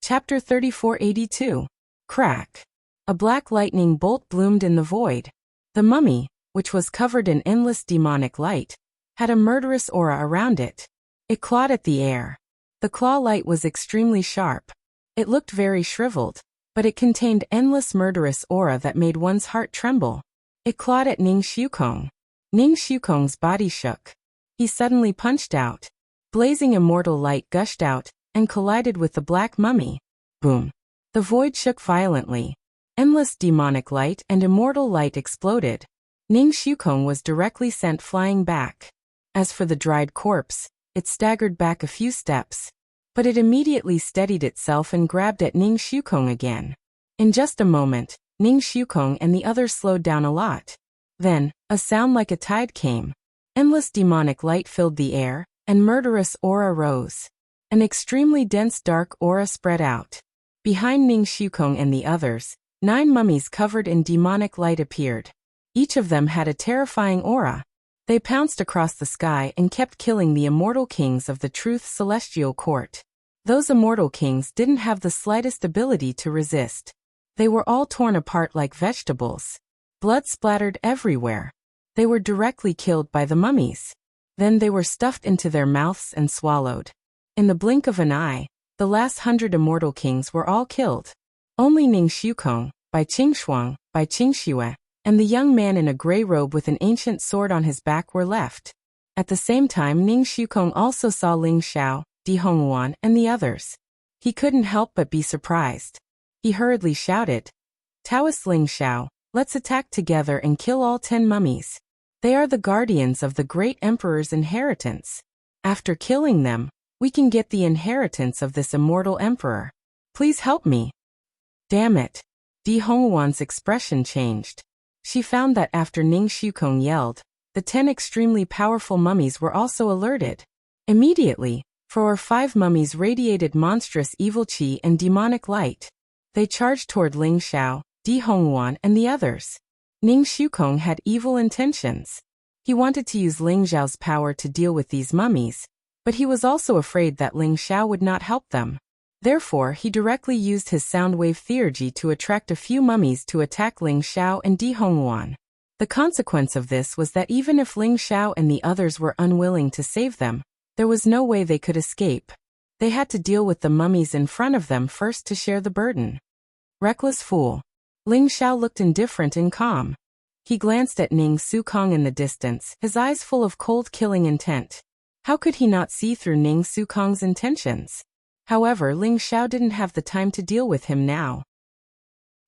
Chapter 3482. Crack. A black lightning bolt bloomed in the void. The mummy, which was covered in endless demonic light, had a murderous aura around it. It clawed at the air. The claw light was extremely sharp. It looked very shriveled, but it contained endless murderous aura that made one's heart tremble. It clawed at Ning Xiukong. Ning Xiukong's body shook. He suddenly punched out. Blazing immortal light gushed out and collided with the black mummy. Boom. The void shook violently. Endless demonic light and immortal light exploded. Ning Xiukong was directly sent flying back. As for the dried corpse, it staggered back a few steps. But it immediately steadied itself and grabbed at Ning Xiukong again. In just a moment, Ning Xiukong and the others slowed down a lot. Then, a sound like a tide came. Endless demonic light filled the air, and murderous aura rose. An extremely dense dark aura spread out. Behind Ning Xiukong and the others, 9 mummies covered in demonic light appeared. Each of them had a terrifying aura. They pounced across the sky and kept killing the immortal kings of the Truth Celestial Court. Those immortal kings didn't have the slightest ability to resist. They were all torn apart like vegetables. Blood splattered everywhere. They were directly killed by the mummies. Then they were stuffed into their mouths and swallowed. In the blink of an eye, the last 100 immortal kings were all killed. Only Ning Xiukong, Bai Qingshuang, Bai Qingxue, and the young man in a gray robe with an ancient sword on his back were left. At the same time, Ning Xiukong also saw Ling Xiao, Di Honghuan, and the others. He couldn't help but be surprised. He hurriedly shouted, "Taoist Ling Xiao, let's attack together and kill all 10 mummies. They are the guardians of the great emperor's inheritance. After killing them, we can get the inheritance of this immortal emperor. Please help me." Damn it. Di Honghuan's expression changed. She found that after Ning Xiukong yelled, the 10 extremely powerful mummies were also alerted. Immediately, 4 or 5 mummies radiated monstrous evil qi and demonic light. They charged toward Ling Xiao, Di Honghuan, and the others. Ning Xiukong had evil intentions. He wanted to use Ling Xiao's power to deal with these mummies, but he was also afraid that Ling Xiao would not help them. Therefore, he directly used his soundwave theurgy to attract a few mummies to attack Ling Xiao and Di Honghuan. The consequence of this was that even if Ling Xiao and the others were unwilling to save them, there was no way they could escape. They had to deal with the mummies in front of them first to share the burden. Reckless fool. Ling Xiao looked indifferent and calm. He glanced at Ning Xiukong in the distance, his eyes full of cold killing intent. How could he not see through Ning Xiukong's intentions? However, Ling Xiao didn't have the time to deal with him now.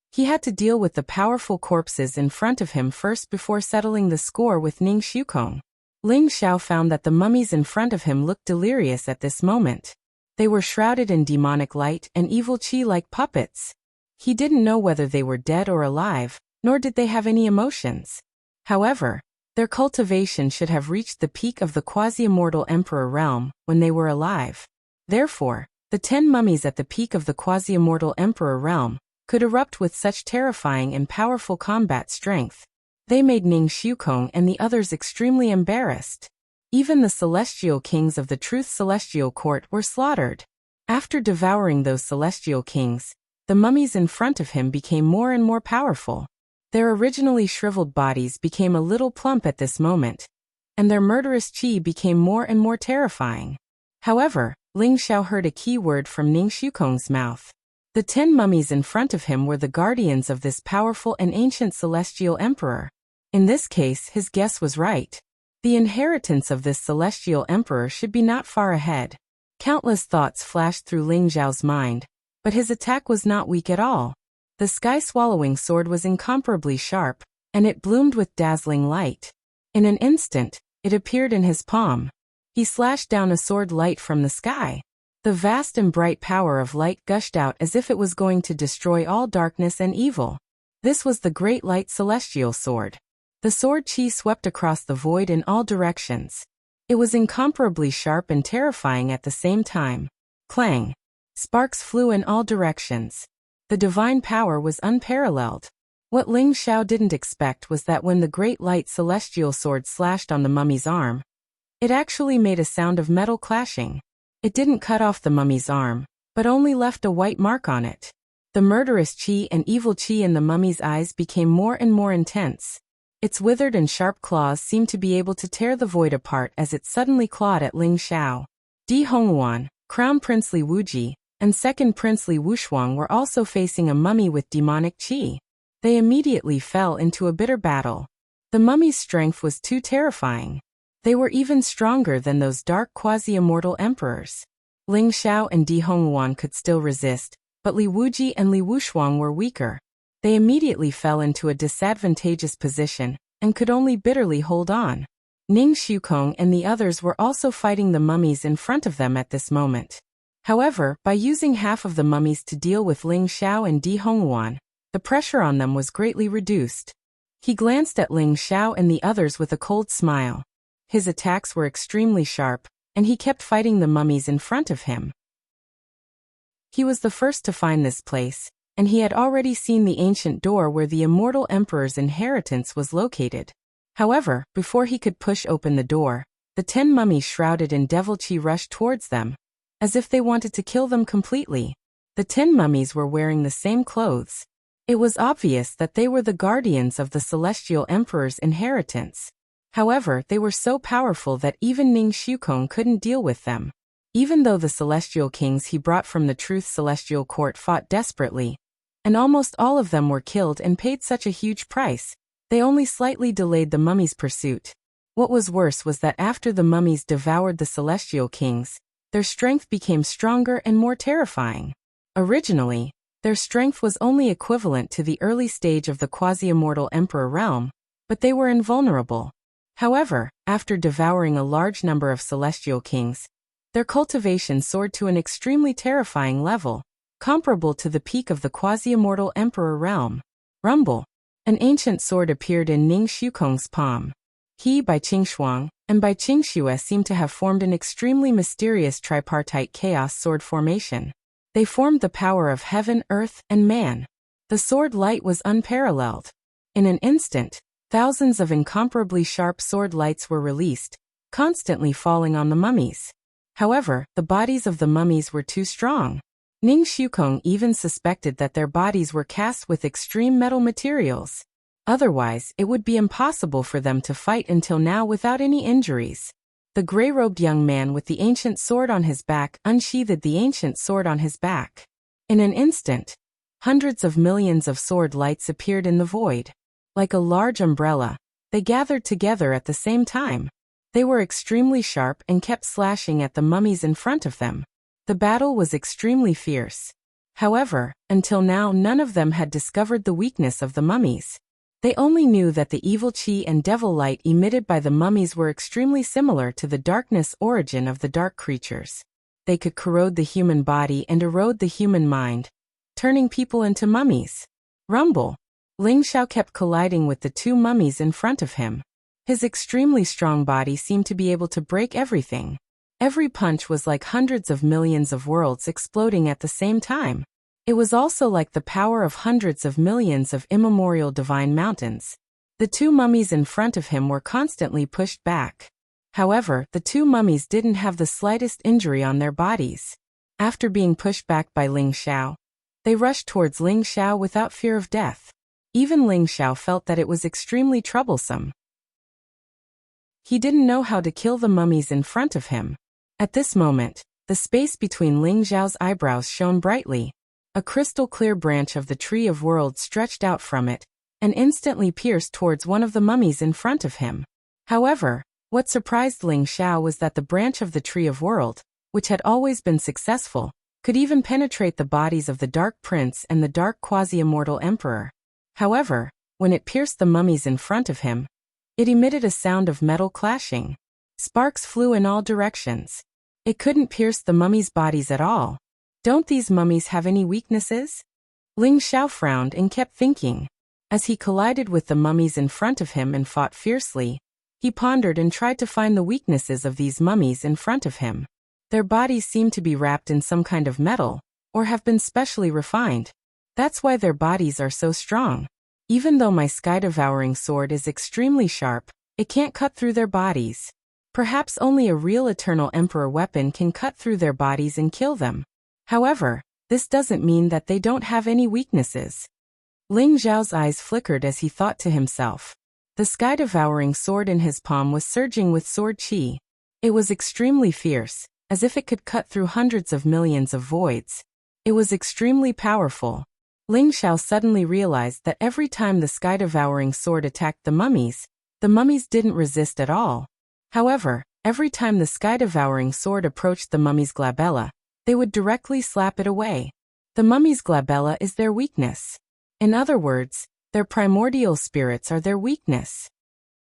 He had to deal with the powerful corpses in front of him first before settling the score with Ning Xiukong. Ling Xiao found that the mummies in front of him looked delirious at this moment. They were shrouded in demonic light and evil qi like puppets. He didn't know whether they were dead or alive, nor did they have any emotions. However, their cultivation should have reached the peak of the quasi-immortal emperor realm when they were alive. Therefore, the 10 mummies at the peak of the quasi-immortal emperor realm could erupt with such terrifying and powerful combat strength. They made Ning Xiukong and the others extremely embarrassed. Even the celestial kings of the Truth Celestial Court were slaughtered. After devouring those celestial kings, the mummies in front of him became more and more powerful. Their originally shriveled bodies became a little plump at this moment, and their murderous qi became more and more terrifying. However, Ling Xiao heard a key word from Ning Xiukong's mouth. The 10 mummies in front of him were the guardians of this powerful and ancient celestial emperor. In this case, his guess was right. The inheritance of this celestial emperor should be not far ahead. Countless thoughts flashed through Ling Xiao's mind, but his attack was not weak at all. The sky-swallowing sword was incomparably sharp, and it bloomed with dazzling light. In an instant, it appeared in his palm. He slashed down a sword light from the sky. The vast and bright power of light gushed out as if it was going to destroy all darkness and evil. This was the great light celestial sword. The sword qi swept across the void in all directions. It was incomparably sharp and terrifying at the same time. Clang! Sparks flew in all directions. The divine power was unparalleled. What Ling Xiao didn't expect was that when the great light celestial sword slashed on the mummy's arm, it actually made a sound of metal clashing. It didn't cut off the mummy's arm, but only left a white mark on it. The murderous qi and evil qi in the mummy's eyes became more and more intense. Its withered and sharp claws seemed to be able to tear the void apart as it suddenly clawed at Ling Xiao. Di Honghuan, Crown Prince Li Wuji, and Second Prince Li Wushuang were also facing a mummy with demonic qi. They immediately fell into a bitter battle. The mummy's strength was too terrifying. They were even stronger than those dark quasi-immortal emperors. Ling Xiao and Di Honghuan could still resist, but Li Wuji and Li Wushuang were weaker. They immediately fell into a disadvantageous position, and could only bitterly hold on. Ning Shukong and the others were also fighting the mummies in front of them at this moment. However, by using half of the mummies to deal with Ling Xiao and Di Honghuan, the pressure on them was greatly reduced. He glanced at Ling Xiao and the others with a cold smile. His attacks were extremely sharp, and he kept fighting the mummies in front of him. He was the first to find this place, and he had already seen the ancient door where the immortal emperor's inheritance was located. However, before he could push open the door, the 10 mummies shrouded in devil qi rushed towards them, as if they wanted to kill them completely. The 10 mummies were wearing the same clothes. It was obvious that they were the guardians of the celestial emperor's inheritance. However, they were so powerful that even Ning Shukong couldn't deal with them. Even though the celestial kings he brought from the Truth Celestial Court fought desperately, and almost all of them were killed and paid such a huge price, they only slightly delayed the mummies' pursuit. What was worse was that after the mummies devoured the celestial kings, their strength became stronger and more terrifying. Originally, their strength was only equivalent to the early stage of the quasi-immortal emperor realm, but they were invulnerable. However, after devouring a large number of celestial kings, their cultivation soared to an extremely terrifying level, comparable to the peak of the quasi-immortal emperor realm. Rumble. An ancient sword appeared in Ning Shukong's palm. He, Bai Qingxuang, and Bai Qingxue seemed to have formed an extremely mysterious tripartite chaos sword formation. They formed the power of heaven, earth, and man. The sword light was unparalleled. In an instant, thousands of incomparably sharp sword lights were released, constantly falling on the mummies. However, the bodies of the mummies were too strong. Ning Shukong even suspected that their bodies were cast with extreme metal materials. Otherwise, it would be impossible for them to fight until now without any injuries. The gray-robed young man with the ancient sword on his back unsheathed the ancient sword on his back. In an instant, hundreds of millions of sword lights appeared in the void. Like a large umbrella, they gathered together at the same time. They were extremely sharp and kept slashing at the mummies in front of them. The battle was extremely fierce. However, until now none of them had discovered the weakness of the mummies. They only knew that the evil qi and devil light emitted by the mummies were extremely similar to the darkness origin of the dark creatures. They could corrode the human body and erode the human mind, turning people into mummies. Rumble. Ling Xiao kept colliding with the 2 mummies in front of him. His extremely strong body seemed to be able to break everything. Every punch was like hundreds of millions of worlds exploding at the same time. It was also like the power of hundreds of millions of immemorial divine mountains. The 2 mummies in front of him were constantly pushed back. However, the 2 mummies didn't have the slightest injury on their bodies. After being pushed back by Ling Xiao, they rushed towards Ling Xiao without fear of death. Even Ling Xiao felt that it was extremely troublesome. He didn't know how to kill the mummies in front of him. At this moment, the space between Ling Xiao's eyebrows shone brightly. A crystal-clear branch of the Tree of Worlds stretched out from it, and instantly pierced towards one of the mummies in front of him. However, what surprised Ling Xiao was that the branch of the Tree of World, which had always been successful, could even penetrate the bodies of the Dark Prince and the Dark Quasi-Immortal Emperor. However, when it pierced the mummies in front of him, it emitted a sound of metal clashing. Sparks flew in all directions. It couldn't pierce the mummies' bodies at all. Don't these mummies have any weaknesses? Ling Xiao frowned and kept thinking. As he collided with the mummies in front of him and fought fiercely, he pondered and tried to find the weaknesses of these mummies in front of him. Their bodies seem to be wrapped in some kind of metal, or have been specially refined. That's why their bodies are so strong. Even though my sky-devouring sword is extremely sharp, it can't cut through their bodies. Perhaps only a real Eternal Emperor weapon can cut through their bodies and kill them. However, this doesn't mean that they don't have any weaknesses. Ling Xiao's eyes flickered as he thought to himself. The sky-devouring sword in his palm was surging with sword qi. It was extremely fierce, as if it could cut through hundreds of millions of voids. It was extremely powerful. Ling Xiao suddenly realized that every time the sky-devouring sword attacked the mummies didn't resist at all. However, every time the sky-devouring sword approached the mummy's glabella, they would directly slap it away. The mummy's glabella is their weakness. In other words, their primordial spirits are their weakness.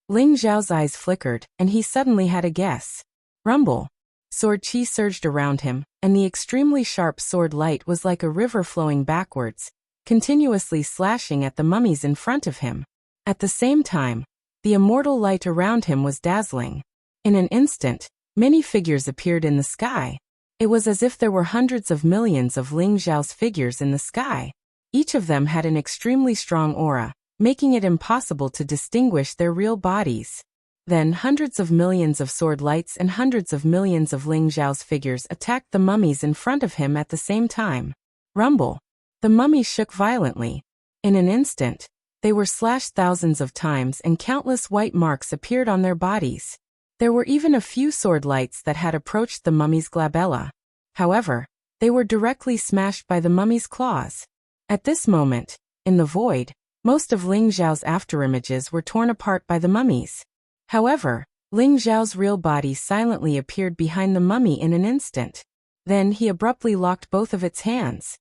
Ling Xiao's eyes flickered, and he suddenly had a guess. Rumble. Sword qi surged around him, and the extremely sharp sword light was like a river flowing backwards, continuously slashing at the mummies in front of him. At the same time, the immortal light around him was dazzling. In an instant, many figures appeared in the sky. It was as if there were hundreds of millions of Ling Xiao's figures in the sky. Each of them had an extremely strong aura, making it impossible to distinguish their real bodies. Then hundreds of millions of sword lights and hundreds of millions of Ling Xiao's figures attacked the mummies in front of him at the same time. Rumble. The mummies shook violently. In an instant, they were slashed thousands of times and countless white marks appeared on their bodies. There were even a few sword lights that had approached the mummy's glabella. However, they were directly smashed by the mummy's claws. At this moment, in the void, most of Ling Xiao's afterimages were torn apart by the mummies. However, Ling Xiao's real body silently appeared behind the mummy in an instant. Then he abruptly locked both of its hands.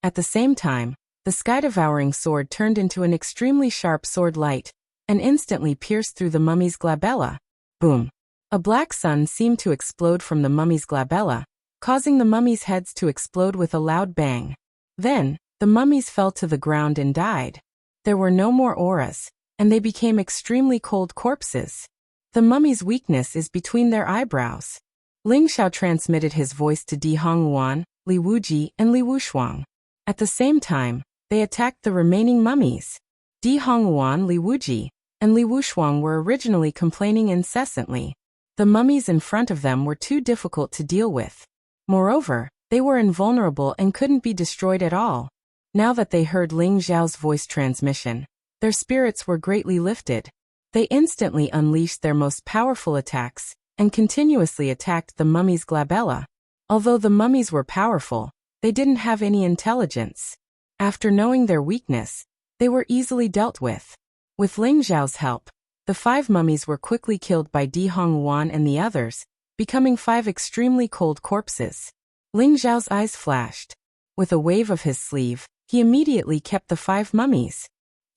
At the same time, the sky-devouring sword turned into an extremely sharp sword light, and instantly pierced through the mummy's glabella. Boom! A black sun seemed to explode from the mummy's glabella, causing the mummies' heads to explode with a loud bang. Then, the mummies fell to the ground and died. There were no more auras, and they became extremely cold corpses. The mummy's weakness is between their eyebrows. Ling Xiao transmitted his voice to Di Hongguan, Li Wuji, and Li Wushuang. At the same time, they attacked the remaining mummies. Di Hongguan, Li Wuji, and Li Wushuang were originally complaining incessantly. The mummies in front of them were too difficult to deal with. Moreover, they were invulnerable and couldn't be destroyed at all. Now that they heard Ling Xiao's voice transmission, their spirits were greatly lifted. They instantly unleashed their most powerful attacks, and continuously attacked the mummy's glabella. Although the mummies were powerful, they didn't have any intelligence. After knowing their weakness, they were easily dealt with. With Ling Xiao's help, the 5 mummies were quickly killed by Di Hongguan and the others, becoming 5 extremely cold corpses. Ling Xiao's eyes flashed. With a wave of his sleeve, he immediately kept the 5 mummies.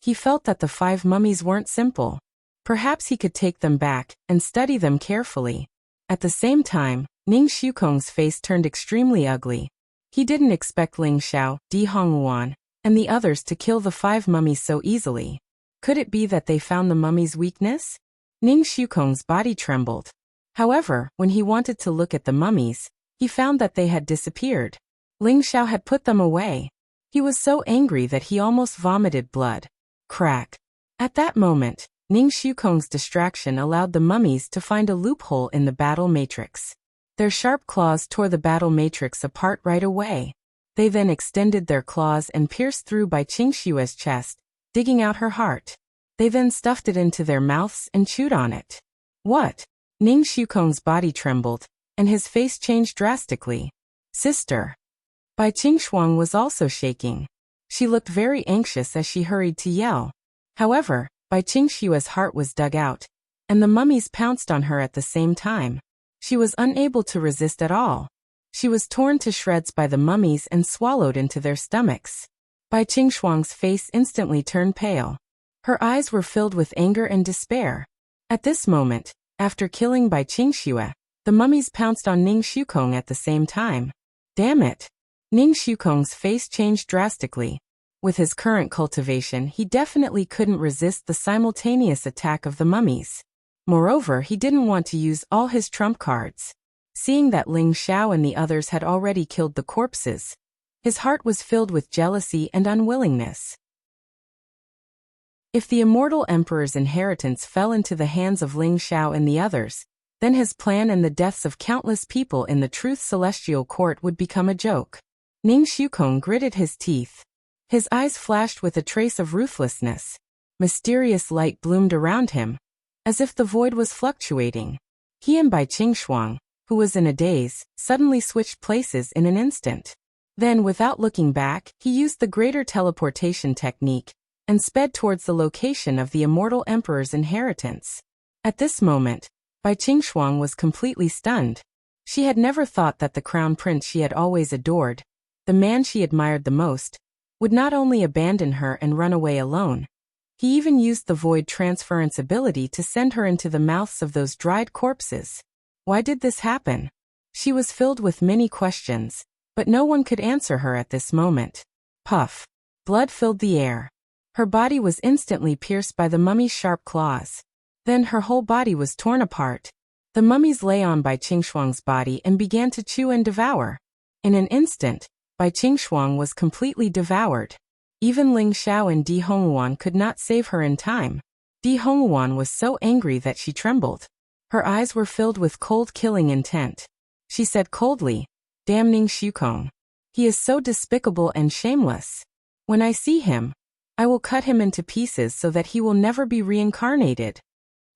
He felt that the 5 mummies weren't simple. Perhaps he could take them back and study them carefully. At the same time, Ning Shukong's face turned extremely ugly. He didn't expect Ling Xiao, Di Hongguan, and the others to kill the 5 mummies so easily. Could it be that they found the mummy's weakness? Ning Shukong's body trembled. However, when he wanted to look at the mummies, he found that they had disappeared. Ling Xiao had put them away. He was so angry that he almost vomited blood. Crack. At that moment, Ning Shukong's distraction allowed the mummies to find a loophole in the battle matrix. Their sharp claws tore the battle matrix apart right away. They then extended their claws and pierced through Bai Qingshue's chest, digging out her heart. They then stuffed it into their mouths and chewed on it. What? Ning Shukong's body trembled, and his face changed drastically. Sister. Bai Qingshuang was also shaking. She looked very anxious as she hurried to yell. However, Bai Qingshue's heart was dug out, and the mummies pounced on her at the same time. She was unable to resist at all. She was torn to shreds by the mummies and swallowed into their stomachs. Bai Qingshuang's face instantly turned pale. Her eyes were filled with anger and despair. At this moment, after killing Bai Qingxue, the mummies pounced on Ning Shukong at the same time. Damn it! Ning Shukong's face changed drastically. With his current cultivation, he definitely couldn't resist the simultaneous attack of the mummies. Moreover, he didn't want to use all his trump cards. Seeing that Ling Xiao and the others had already killed the corpses, his heart was filled with jealousy and unwillingness. If the immortal emperor's inheritance fell into the hands of Ling Xiao and the others, then his plan and the deaths of countless people in the Truth Celestial Court would become a joke. Ning Xiukong gritted his teeth. His eyes flashed with a trace of ruthlessness. Mysterious light bloomed around him, as if the void was fluctuating. He and Bai Qingxuang, who was in a daze, suddenly switched places in an instant. Then, without looking back, he used the greater teleportation technique and sped towards the location of the immortal emperor's inheritance. At this moment, Bai Qingxuang was completely stunned. She had never thought that the crown prince she had always adored, the man she admired the most, would not only abandon her and run away alone. He even used the void transference ability to send her into the mouths of those dried corpses. Why did this happen? She was filled with many questions, but no one could answer her at this moment. Puff. Blood filled the air. Her body was instantly pierced by the mummy's sharp claws. Then her whole body was torn apart. The mummies lay on Bai Qingxuang's body and began to chew and devour. In an instant, Bai Qingxuang was completely devoured. Even Ling Xiao and Di Honghuan could not save her in time. Di Honghuan was so angry that she trembled. Her eyes were filled with cold killing intent. She said coldly, "Damn Ning Xiukong. He is so despicable and shameless. When I see him, I will cut him into pieces so that he will never be reincarnated."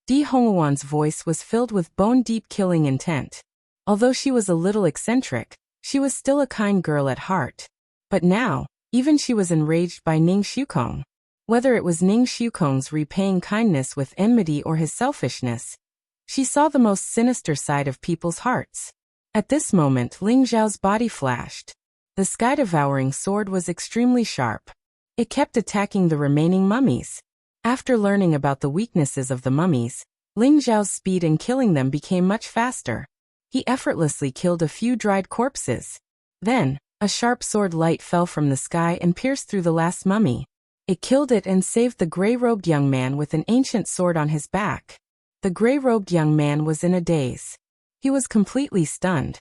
Di Honghuan's voice was filled with bone-deep killing intent. Although she was a little eccentric, she was still a kind girl at heart. But now, even she was enraged by Ning Xiukong. Whether it was Ning Xiukong's repaying kindness with enmity or his selfishness, she saw the most sinister side of people's hearts. At this moment, Ling Zhao's body flashed. The sky-devouring sword was extremely sharp. It kept attacking the remaining mummies. After learning about the weaknesses of the mummies, Ling Zhao's speed in killing them became much faster. He effortlessly killed a few dried corpses. Then, a sharp sword light fell from the sky and pierced through the last mummy. It killed it and saved the gray-robed young man with an ancient sword on his back. The gray-robed young man was in a daze. He was completely stunned.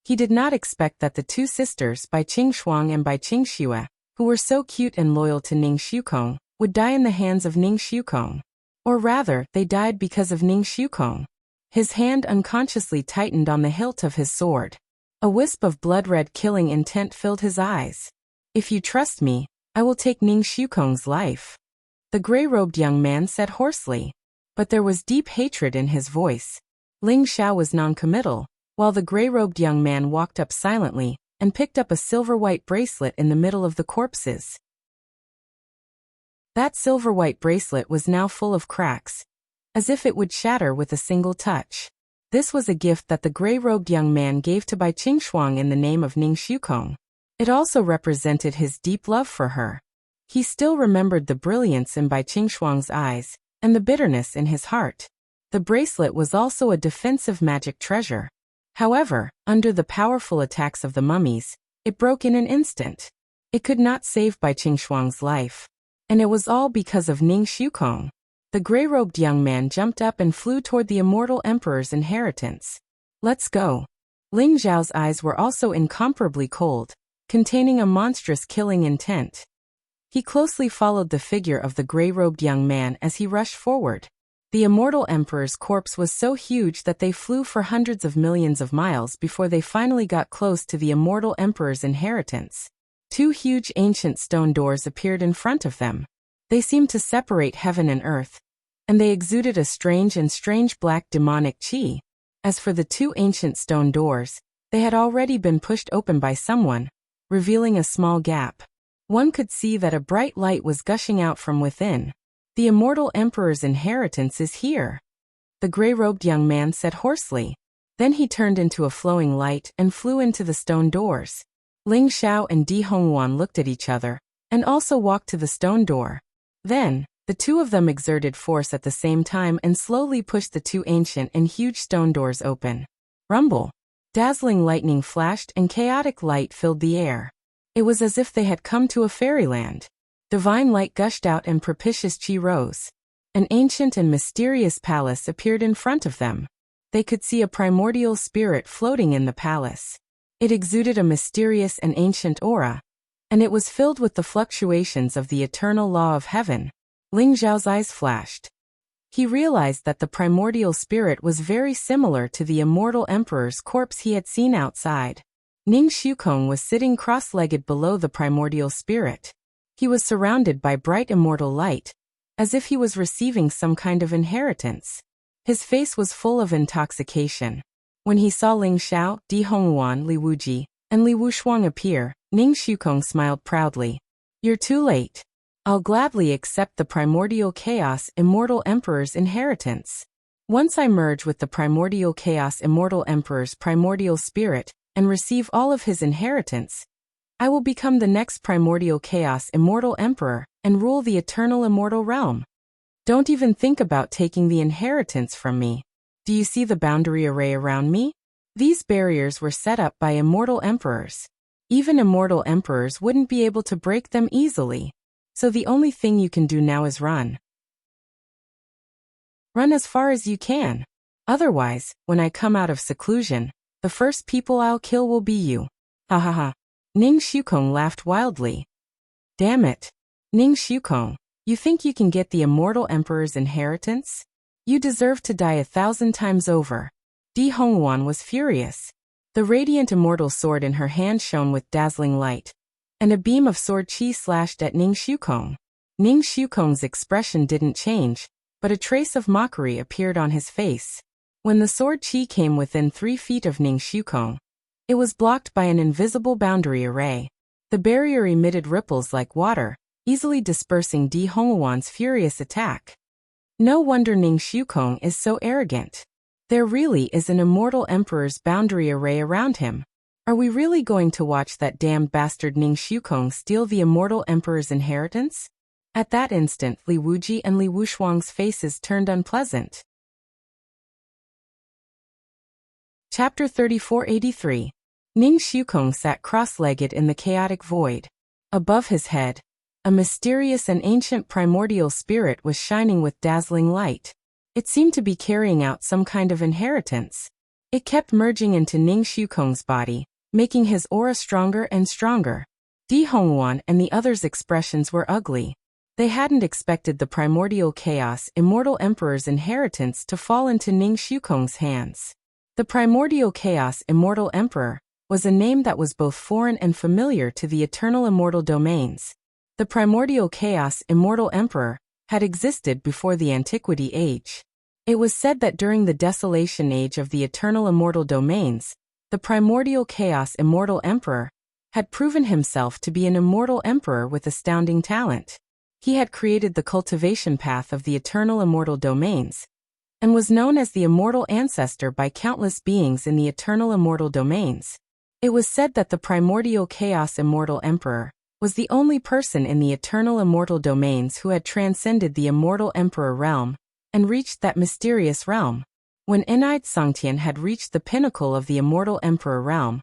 He did not expect that the two sisters, Bai Qingxuang and Bai Qingxue, who were so cute and loyal to Ning Xiukong, would die in the hands of Ning Xiukong. Or rather, they died because of Ning Xiukong. His hand unconsciously tightened on the hilt of his sword. A wisp of blood-red killing intent filled his eyes. "If you trust me, I will take Ning Xiukong's life," the gray-robed young man said hoarsely. But there was deep hatred in his voice. Ling Xiao was non-committal, while the gray-robed young man walked up silently and picked up a silver-white bracelet in the middle of the corpses. That silver-white bracelet was now full of cracks, as if it would shatter with a single touch. This was a gift that the gray-robed young man gave to Bai Qingxuang in the name of Ning Xiukong. It also represented his deep love for her. He still remembered the brilliance in Bai Qingxuang's eyes and the bitterness in his heart. The bracelet was also a defensive magic treasure. However, under the powerful attacks of the mummies, it broke in an instant. It could not save Bai Qingxuang's life. And it was all because of Ning Xiukong. The gray-robed young man jumped up and flew toward the immortal emperor's inheritance. "Let's go." Ling Zhao's eyes were also incomparably cold, containing a monstrous killing intent. He closely followed the figure of the gray-robed young man as he rushed forward. The immortal emperor's corpse was so huge that they flew for hundreds of millions of miles before they finally got close to the immortal emperor's inheritance. Two huge ancient stone doors appeared in front of them. They seemed to separate heaven and earth, and they exuded a strange black demonic qi. As for the two ancient stone doors, they had already been pushed open by someone, revealing a small gap. One could see that a bright light was gushing out from within. "The immortal emperor's inheritance is here," the gray-robed young man said hoarsely. Then he turned into a flowing light and flew into the stone doors. Ling Xiao and Di Honghuan looked at each other, and also walked to the stone door. Then, the two of them exerted force at the same time and slowly pushed the two ancient and huge stone doors open. Rumble! Dazzling lightning flashed and chaotic light filled the air. It was as if they had come to a fairyland. Divine light gushed out and propitious qi rose. An ancient and mysterious palace appeared in front of them. They could see a primordial spirit floating in the palace. It exuded a mysterious and ancient aura, and it was filled with the fluctuations of the eternal law of heaven. Ling Zhao's eyes flashed. He realized that the primordial spirit was very similar to the immortal emperor's corpse he had seen outside. Ning Shukong was sitting cross-legged below the primordial spirit. He was surrounded by bright immortal light, as if he was receiving some kind of inheritance. His face was full of intoxication. When he saw Ling Xiao, Di Honghuan, Li Wuji, and Li Wushuang appear, Ning Shukong smiled proudly. "You're too late. I'll gladly accept the primordial chaos immortal emperor's inheritance. Once I merge with the primordial chaos immortal emperor's primordial spirit and receive all of his inheritance, I will become the next primordial chaos immortal emperor and rule the eternal immortal realm. Don't even think about taking the inheritance from me. Do you see the boundary array around me? These barriers were set up by immortal emperors. Even immortal emperors wouldn't be able to break them easily. So the only thing you can do now is run. Run as far as you can. Otherwise, when I come out of seclusion, the first people I'll kill will be you." Ha ha ha. Ning Shukong laughed wildly. "Damn it. Ning Shukong, you think you can get the immortal emperor's inheritance? You deserve to die 1,000 times over." Di Honghuan was furious. The radiant immortal sword in her hand shone with dazzling light, and a beam of sword chi slashed at Ning Shukong. Ning Shukong's expression didn't change, but a trace of mockery appeared on his face. When the sword chi came within 3 feet of Ning Shukong, it was blocked by an invisible boundary array. The barrier emitted ripples like water, easily dispersing Di Honghuan's furious attack. No wonder Ning Shukong is so arrogant. There really is an immortal emperor's boundary array around him. Are we really going to watch that damned bastard Ning Shukong steal the immortal emperor's inheritance? At that instant, Li Wuji and Li Wushuang's faces turned unpleasant. Chapter 3483. Ning Shukong sat cross-legged in the chaotic void. Above his head, a mysterious and ancient primordial spirit was shining with dazzling light. It seemed to be carrying out some kind of inheritance. It kept merging into Ning Shukong's body, making his aura stronger and stronger. Di Honghuan and the others' expressions were ugly. They hadn't expected the primordial chaos immortal emperor's inheritance to fall into Ning Shukong's hands. The primordial chaos immortal emperor was a name that was both foreign and familiar to the eternal immortal domains. The primordial chaos immortal emperor had existed before the antiquity age. It was said that during the desolation age of the eternal immortal domains, the primordial chaos immortal emperor had proven himself to be an immortal emperor with astounding talent. He had created the cultivation path of the eternal immortal domains, and was known as the immortal ancestor by countless beings in the eternal immortal domains. It was said that the primordial chaos immortal emperor was the only person in the eternal immortal domains who had transcended the immortal emperor realm and reached that mysterious realm. When Enide Songtian had reached the pinnacle of the immortal emperor realm,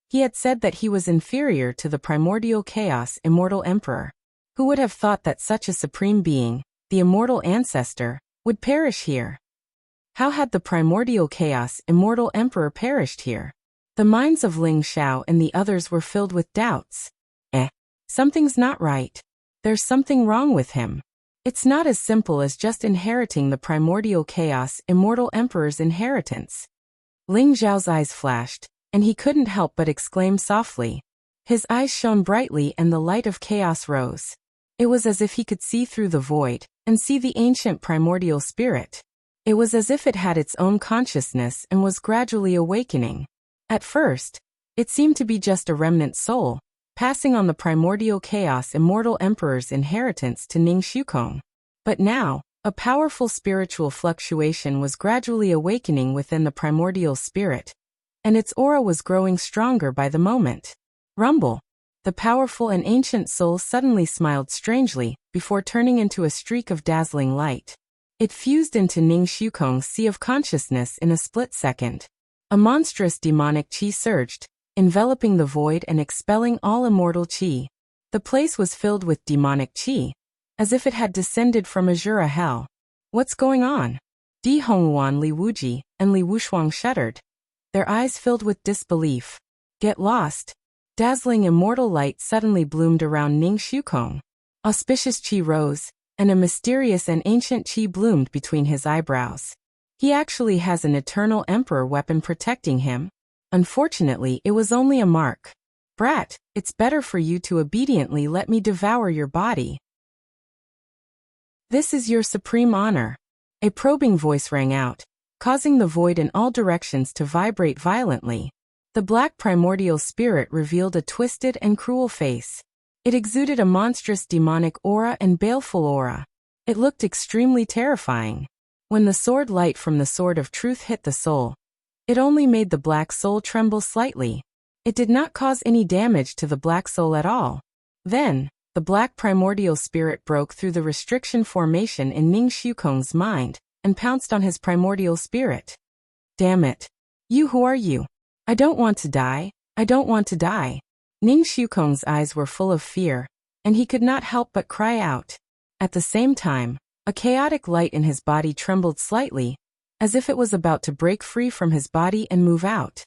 he had said that he was inferior to the primordial chaos immortal emperor. Who would have thought that such a supreme being, the immortal ancestor, would perish here? How had the primordial chaos immortal emperor perished here? The minds of Ling Xiao and the others were filled with doubts. Something's not right. There's something wrong with him. It's not as simple as just inheriting the primordial chaos immortal emperor's inheritance. Ling Xiao's eyes flashed, and he couldn't help but exclaim softly. His eyes shone brightly and the light of chaos rose. It was as if he could see through the void and see the ancient primordial spirit. It was as if it had its own consciousness and was gradually awakening. At first, it seemed to be just a remnant soul, passing on the primordial chaos immortal emperor's inheritance to Ning Shukong. But now, a powerful spiritual fluctuation was gradually awakening within the primordial spirit, and its aura was growing stronger by the moment. Rumble! The powerful and ancient soul suddenly smiled strangely, before turning into a streak of dazzling light. It fused into Ning Shukong's sea of consciousness in a split second. A monstrous demonic qi surged, enveloping the void and expelling all immortal qi. The place was filled with demonic qi, as if it had descended from Azura hell. What's going on? Di Honghuan, Li Wuji, and Li Wushuang shuddered. Their eyes filled with disbelief. Get lost. Dazzling immortal light suddenly bloomed around Ning Shukong. Auspicious qi rose, and a mysterious and ancient chi bloomed between his eyebrows. He actually has an eternal emperor weapon protecting him. Unfortunately, it was only a mark. Brat, it's better for you to obediently let me devour your body. This is your supreme honor. A probing voice rang out, causing the void in all directions to vibrate violently. The black primordial spirit revealed a twisted and cruel face. It exuded a monstrous demonic aura and baleful aura. It looked extremely terrifying. When the sword light from the sword of truth hit the soul, it only made the black soul tremble slightly. It did not cause any damage to the black soul at all. Then, the black primordial spirit broke through the restriction formation in Ning Shukong's mind, and pounced on his primordial spirit. Damn it. You, who are you? I don't want to die. I don't want to die. Ning Shukong's eyes were full of fear, and he could not help but cry out. At the same time, a chaotic light in his body trembled slightly, as if it was about to break free from his body and move out.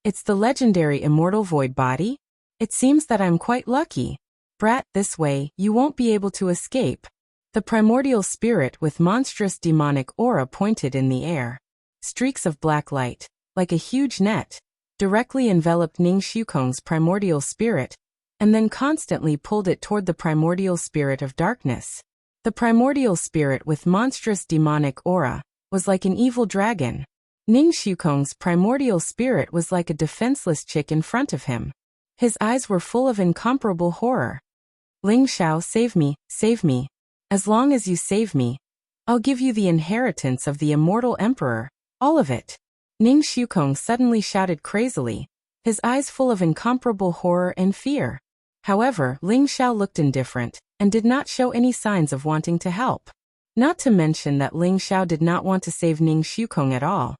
It's the legendary immortal void body? It seems that I'm quite lucky. Brat, this way, you won't be able to escape. The primordial spirit with monstrous demonic aura pointed in the air. Streaks of black light, like a huge net, directly enveloped Ning Shukong's primordial spirit, and then constantly pulled it toward the primordial spirit of darkness. The primordial spirit with monstrous demonic aura was like an evil dragon. Ning Shukong's primordial spirit was like a defenseless chick in front of him. His eyes were full of incomparable horror. Ling Xiao, save me, save me. As long as you save me, I'll give you the inheritance of the immortal emperor, all of it. Ning Shukong suddenly shouted crazily, his eyes full of incomparable horror and fear. However, Ling Xiao looked indifferent, and did not show any signs of wanting to help. Not to mention that Ling Xiao did not want to save Ning Shukong at all.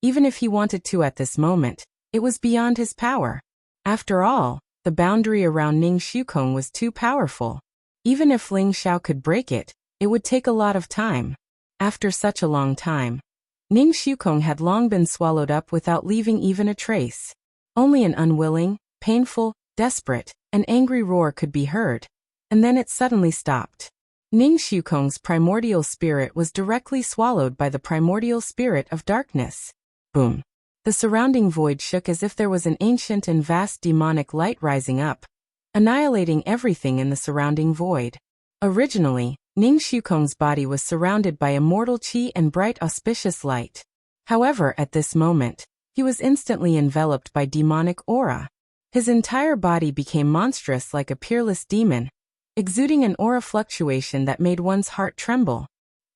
Even if he wanted to at this moment, it was beyond his power. After all, the boundary around Ning Shukong was too powerful. Even if Ling Xiao could break it, it would take a lot of time. After such a long time, Ning Shukong had long been swallowed up without leaving even a trace. Only an unwilling, painful, desperate, and angry roar could be heard, and then it suddenly stopped. Ning Shukong's primordial spirit was directly swallowed by the primordial spirit of darkness. Boom. The surrounding void shook as if there was an ancient and vast demonic light rising up, annihilating everything in the surrounding void. Originally, Ning Shukong's body was surrounded by immortal qi and bright auspicious light. However, at this moment, he was instantly enveloped by demonic aura. His entire body became monstrous like a peerless demon, exuding an aura fluctuation that made one's heart tremble.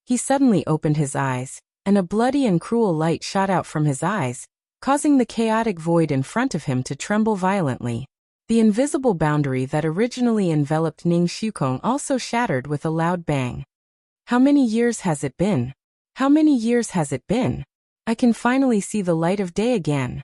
He suddenly opened his eyes, and a bloody and cruel light shot out from his eyes, causing the chaotic void in front of him to tremble violently. The invisible boundary that originally enveloped Ning Shukong also shattered with a loud bang. How many years has it been? How many years has it been? I can finally see the light of day again.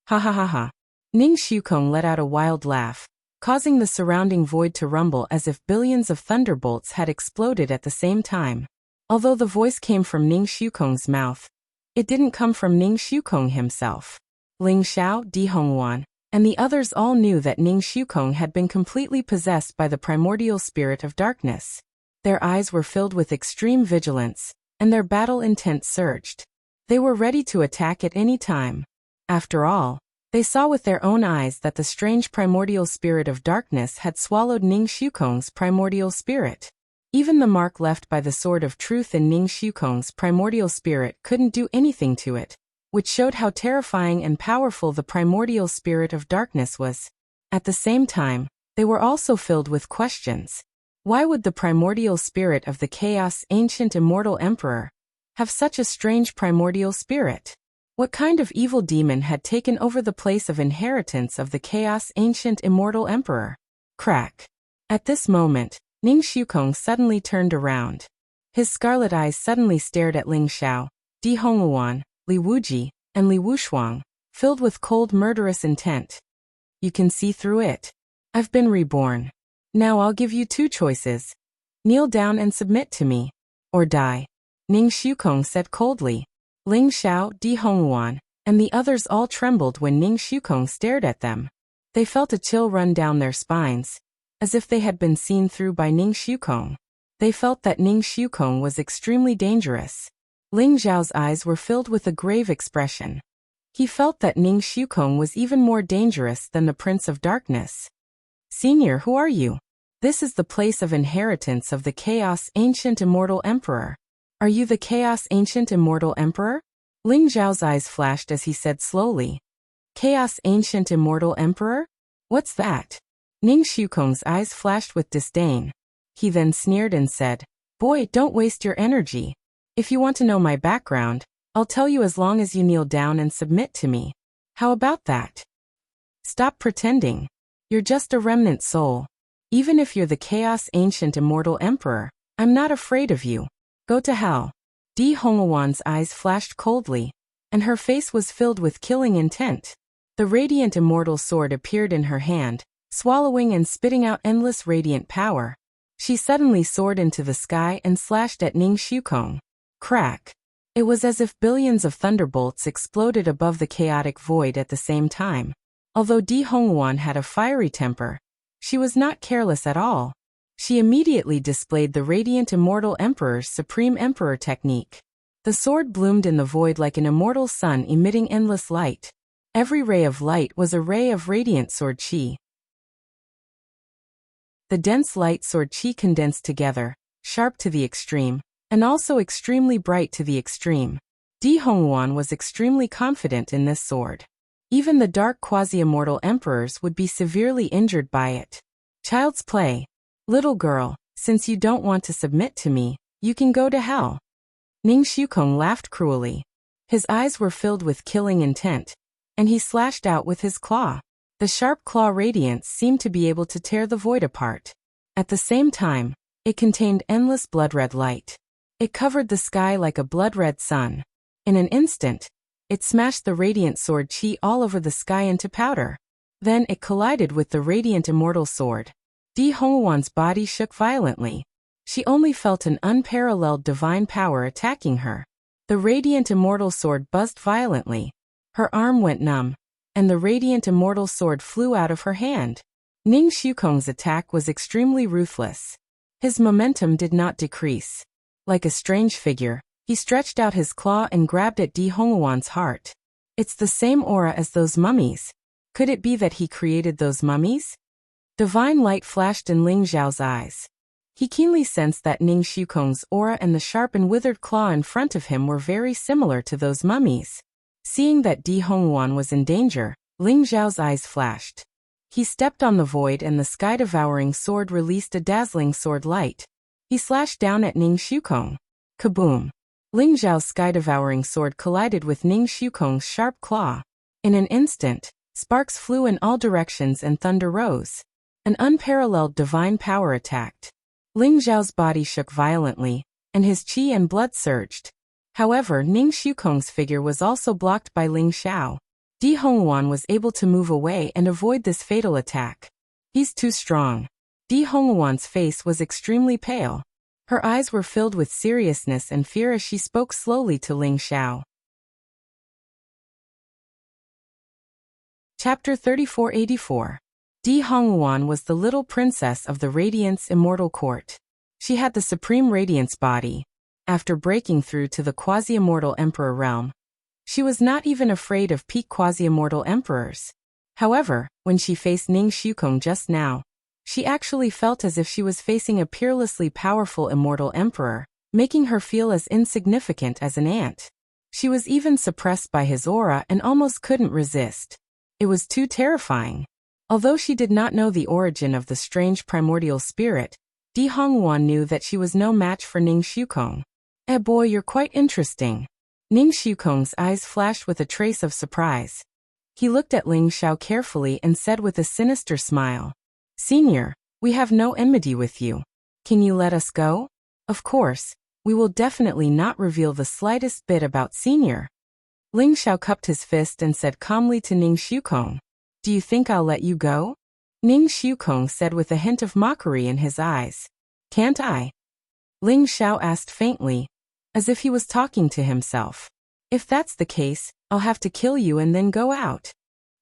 Ha ha ha ha. Ning Shukong let out a wild laugh, causing the surrounding void to rumble as if billions of thunderbolts had exploded at the same time. Although the voice came from Ning Shukong's mouth, it didn't come from Ning Shukong himself. Ling Xiao, Di Hongwan, and the others all knew that Ning Shukong had been completely possessed by the primordial spirit of darkness. Their eyes were filled with extreme vigilance, and their battle intent surged. They were ready to attack at any time. After all, they saw with their own eyes that the strange primordial spirit of darkness had swallowed Ning Shukong's primordial spirit. Even the mark left by the sword of truth in Ning Shukong's primordial spirit couldn't do anything to it, which showed how terrifying and powerful the primordial spirit of darkness was. At the same time, they were also filled with questions. Why would the primordial spirit of the chaos ancient immortal emperor have such a strange primordial spirit? What kind of evil demon had taken over the place of inheritance of the chaos ancient immortal emperor? Crack. At this moment, Ning Shukong suddenly turned around. His scarlet eyes suddenly stared at Ling Xiao, Di Hongwan, Li Wuji, and Li Wushuang, filled with cold murderous intent. You can see through it. I've been reborn. Now I'll give you two choices. Kneel down and submit to me, or die. Ning Shukong said coldly. Ling Xiao, Di Hongwan, and the others all trembled when Ning Shukong stared at them. They felt a chill run down their spines. as if they had been seen through by Ning Xiukong. They felt that Ning Xiukong was extremely dangerous. Ling Zhao's eyes were filled with a grave expression. He felt that Ning Xiukong was even more dangerous than the Prince of Darkness. Senior, who are you? This is the place of inheritance of the Chaos Ancient Immortal Emperor. Are you the Chaos Ancient Immortal Emperor? Ling Zhao's eyes flashed as he said slowly. Chaos Ancient Immortal Emperor? What's that? Ning Xiukong's eyes flashed with disdain. He then sneered and said, Boy, don't waste your energy. If you want to know my background, I'll tell you as long as you kneel down and submit to me. How about that? Stop pretending. You're just a remnant soul. Even if you're the Chaos Ancient Immortal Emperor, I'm not afraid of you. Go to hell. Di Hongwan's eyes flashed coldly, and her face was filled with killing intent. The radiant immortal sword appeared in her hand, swallowing and spitting out endless radiant power. She suddenly soared into the sky and slashed at Ning Xiukong. Crack. It was as if billions of thunderbolts exploded above the chaotic void at the same time. Although Di Hongwan had a fiery temper, she was not careless at all. She immediately displayed the radiant immortal emperor's supreme emperor technique. The sword bloomed in the void like an immortal sun emitting endless light. Every ray of light was a ray of radiant sword qi. The dense light sword qi condensed together, sharp to the extreme, and also extremely bright to the extreme. Di Hongwan was extremely confident in this sword. Even the dark quasi-immortal emperors would be severely injured by it. Child's play. Little girl, since you don't want to submit to me, you can go to hell. Ning Xiukong laughed cruelly. His eyes were filled with killing intent, and he slashed out with his claw. The sharp claw radiance seemed to be able to tear the void apart. At the same time, it contained endless blood-red light. It covered the sky like a blood-red sun. In an instant, it smashed the radiant sword qi all over the sky into powder. Then it collided with the radiant immortal sword. Di Hongwan's body shook violently. She only felt an unparalleled divine power attacking her. The radiant immortal sword buzzed violently. Her arm went numb, and the radiant immortal sword flew out of her hand. Ning Xiukong's attack was extremely ruthless. His momentum did not decrease. Like a strange figure, he stretched out his claw and grabbed at Di Hongwan's heart. It's the same aura as those mummies. Could it be that he created those mummies? Divine light flashed in Ling Zhao's eyes. He keenly sensed that Ning Xiukong's aura and the sharp and withered claw in front of him were very similar to those mummies. Seeing that Di Hongwan was in danger, Ling Zhao's eyes flashed. He stepped on the void and the sky-devouring sword released a dazzling sword light. He slashed down at Ning Xiukong. Kaboom! Ling Zhao's sky-devouring sword collided with Ning Xiukong's sharp claw. In an instant, sparks flew in all directions and thunder rose. An unparalleled divine power attacked. Ling Zhao's body shook violently, and his qi and blood surged. However, Ning Xiukong's figure was also blocked by Ling Xiao. Di Hongwan was able to move away and avoid this fatal attack. He's too strong. Di Hongwan's face was extremely pale. Her eyes were filled with seriousness and fear as she spoke slowly to Ling Xiao. Chapter 3484. Di Hongwan was the little princess of the Radiance Immortal Court. She had the supreme Radiance body. After breaking through to the quasi-immortal emperor realm, she was not even afraid of peak quasi-immortal emperors. However, when she faced Ning Xiukong just now, she actually felt as if she was facing a peerlessly powerful immortal emperor, making her feel as insignificant as an ant. She was even suppressed by his aura and almost couldn't resist. It was too terrifying. Although she did not know the origin of the strange primordial spirit, Di Hongwan knew that she was no match for Ning Xiukong. Eh boy, you're quite interesting. Ning Xiukong's eyes flashed with a trace of surprise. He looked at Ling Xiao carefully and said with a sinister smile, Senior, we have no enmity with you. Can you let us go? Of course, we will definitely not reveal the slightest bit about Senior. Ling Xiao cupped his fist and said calmly to Ning Xiukong, Do you think I'll let you go? Ning Xiukong said with a hint of mockery in his eyes. Can't I? Ling Xiao asked faintly, as if he was talking to himself. If that's the case, I'll have to kill you and then go out.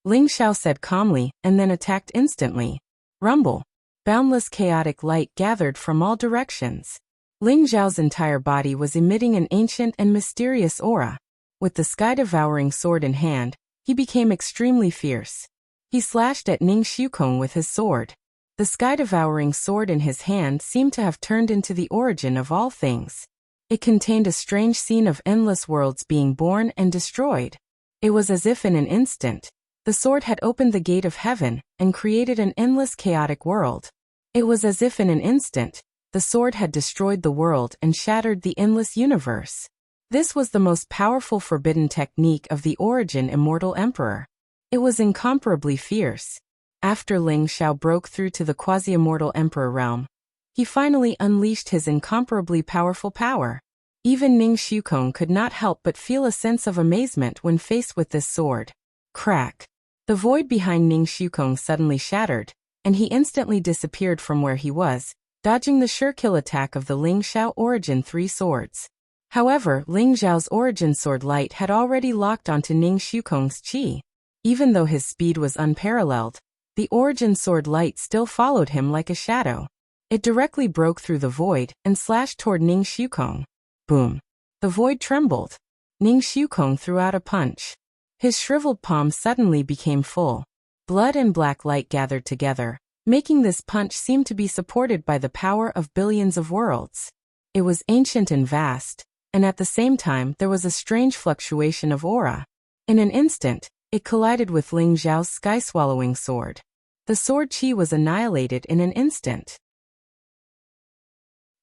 Ling Xiao said calmly and then attacked instantly. Rumble. Boundless chaotic light gathered from all directions. Ling Zhao's entire body was emitting an ancient and mysterious aura. With the sky-devouring sword in hand, he became extremely fierce. He slashed at Ning Xiukong with his sword. The sky-devouring sword in his hand seemed to have turned into the origin of all things. It contained a strange scene of endless worlds being born and destroyed. It was as if in an instant, the sword had opened the gate of heaven and created an endless chaotic world. It was as if in an instant, the sword had destroyed the world and shattered the endless universe. This was the most powerful forbidden technique of the Origin Immortal Emperor. It was incomparably fierce. After Ling Xiao broke through to the quasi-immortal emperor realm, he finally unleashed his incomparably powerful power. Even Ning Xiukong could not help but feel a sense of amazement when faced with this sword. Crack! The void behind Ning Xiukong suddenly shattered, and he instantly disappeared from where he was, dodging the sure-kill attack of the Ling Xiao Origin 3 swords. However, Ling Zhao's Origin sword light had already locked onto Ning Xiukong's qi. Even though his speed was unparalleled, the Origin sword light still followed him like a shadow. It directly broke through the void and slashed toward Ning Xiukong. Boom! The void trembled. Ning Xiukong threw out a punch. His shriveled palm suddenly became full. Blood and black light gathered together, making this punch seem to be supported by the power of billions of worlds. It was ancient and vast, and at the same time there was a strange fluctuation of aura. In an instant, it collided with Ling Zhao's sky-swallowing sword. The sword qi was annihilated in an instant.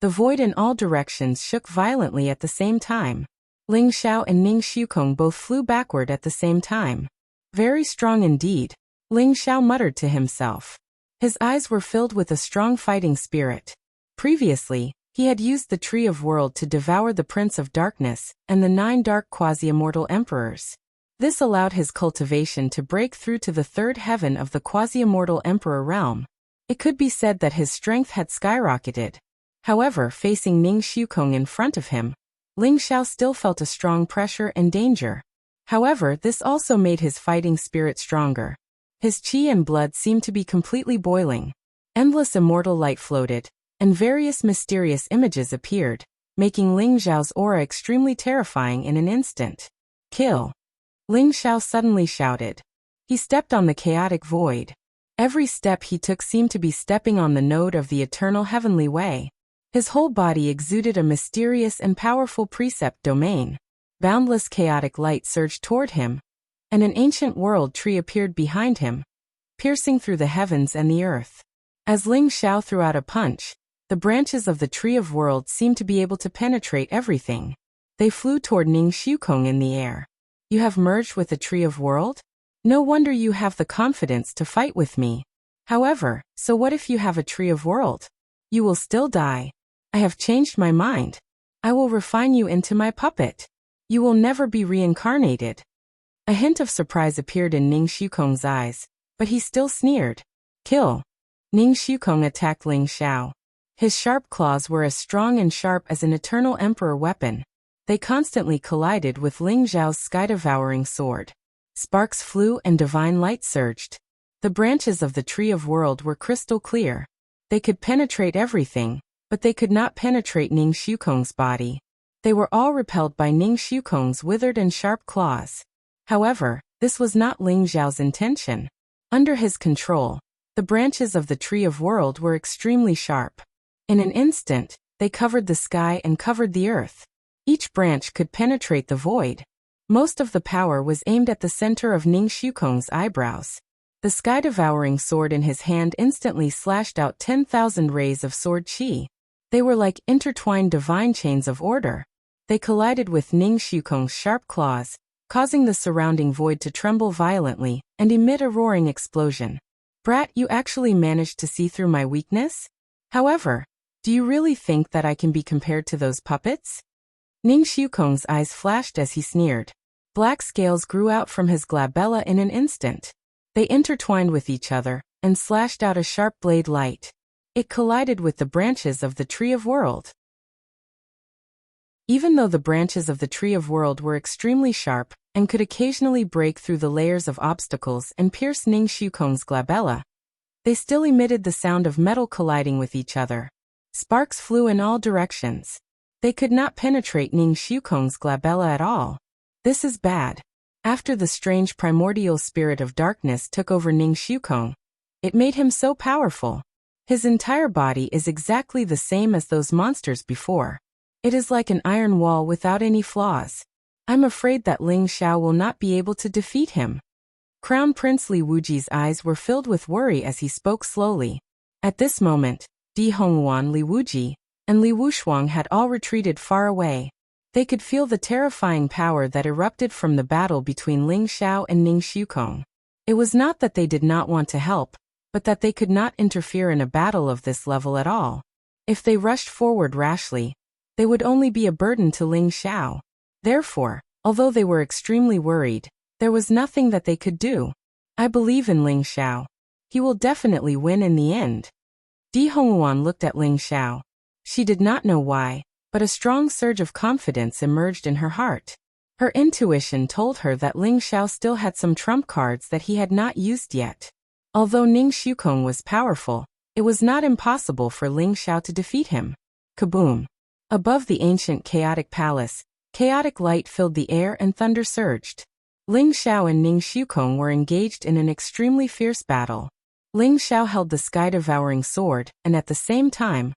The void in all directions shook violently at the same time. Ling Xiao and Ning Xiukong both flew backward at the same time. Very strong indeed, Ling Xiao muttered to himself. His eyes were filled with a strong fighting spirit. Previously, he had used the Tree of World to devour the Prince of Darkness and the 9 dark quasi-immortal emperors. This allowed his cultivation to break through to the 3rd heaven of the quasi-immortal emperor realm. It could be said that his strength had skyrocketed. However, facing Ning Xiukong in front of him, Ling Xiao still felt a strong pressure and danger. However, this also made his fighting spirit stronger. His qi and blood seemed to be completely boiling. Endless immortal light floated, and various mysterious images appeared, making Ling Zhao's aura extremely terrifying in an instant. Kill! Ling Xiao suddenly shouted. He stepped on the chaotic void. Every step he took seemed to be stepping on the node of the eternal heavenly way. His whole body exuded a mysterious and powerful precept domain. Boundless chaotic light surged toward him, and an ancient world tree appeared behind him, piercing through the heavens and the earth. As Ling Xiao threw out a punch, the branches of the Tree of Worlds seemed to be able to penetrate everything. They flew toward Ning Xiukong in the air. You have merged with the Tree of World? No wonder you have the confidence to fight with me. However, so what if you have a Tree of World? You will still die. I have changed my mind. I will refine you into my puppet. You will never be reincarnated. A hint of surprise appeared in Ning Xiukong's eyes, but he still sneered. Kill! Ning Xiukong attacked Ling Xiao. His sharp claws were as strong and sharp as an eternal emperor weapon. They constantly collided with Ling Zhao's sky-devouring sword. Sparks flew and divine light surged. The branches of the Tree of World were crystal clear. They could penetrate everything, but they could not penetrate Ning Xiukong's body. They were all repelled by Ning Xiukong's withered and sharp claws. However, this was not Ling Zhao's intention. Under his control, the branches of the Tree of World were extremely sharp. In an instant, they covered the sky and covered the earth. Each branch could penetrate the void. Most of the power was aimed at the center of Ning Xiukong's eyebrows. The sky-devouring sword in his hand instantly slashed out 10,000 rays of sword qi. They were like intertwined divine chains of order. They collided with Ning Xiukong's sharp claws, causing the surrounding void to tremble violently and emit a roaring explosion. Brat, you actually managed to see through my weakness? However, do you really think that I can be compared to those puppets? Ning Xiukong's eyes flashed as he sneered. Black scales grew out from his glabella in an instant. They intertwined with each other and slashed out a sharp blade light. It collided with the branches of the Tree of World. Even though the branches of the Tree of World were extremely sharp and could occasionally break through the layers of obstacles and pierce Ning Xiukong's glabella, They still emitted the sound of metal colliding with each other. Sparks flew in all directions. They could not penetrate Ning Xiukong's glabella at all. This is bad. After the strange primordial spirit of darkness took over Ning Xiukong, it made him so powerful. His entire body is exactly the same as those monsters before. It is like an iron wall without any flaws. I'm afraid that Ling Xiao will not be able to defeat him. Crown Prince Li Wuji's eyes were filled with worry as he spoke slowly. At this moment, Di Honghuan, Li Wuji, and Li Wushuang had all retreated far away. They could feel the terrifying power that erupted from the battle between Ling Xiao and Ning Xiukong. It was not that they did not want to help, but that they could not interfere in a battle of this level at all. If they rushed forward rashly, they would only be a burden to Ling Xiao. Therefore, although they were extremely worried, there was nothing that they could do. I believe in Ling Xiao. He will definitely win in the end. Di Honghuan looked at Ling Xiao. She did not know why, but a strong surge of confidence emerged in her heart. Her intuition told her that Ling Xiao still had some trump cards that he had not used yet. Although Ning Xiukong was powerful, it was not impossible for Ling Xiao to defeat him. Kaboom! Above the ancient chaotic palace, chaotic light filled the air and thunder surged. Ling Xiao and Ning Xiukong were engaged in an extremely fierce battle. Ling Xiao held the sky-devouring sword, and at the same time,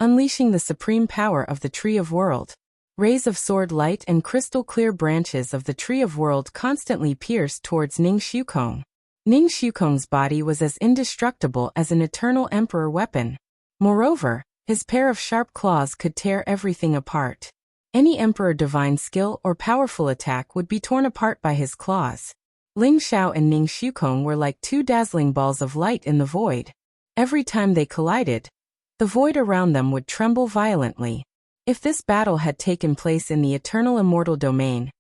unleashing the supreme power of the Tree of World. Rays of sword light and crystal-clear branches of the Tree of World constantly pierced towards Ning Xiukong. Ning Xiukong's body was as indestructible as an eternal emperor weapon. Moreover, his pair of sharp claws could tear everything apart. Any emperor divine skill or powerful attack would be torn apart by his claws. Ling Xiao and Ning Xiukong were like two dazzling balls of light in the void. Every time they collided, the void around them would tremble violently. If this battle had taken place in the eternal immortal domain,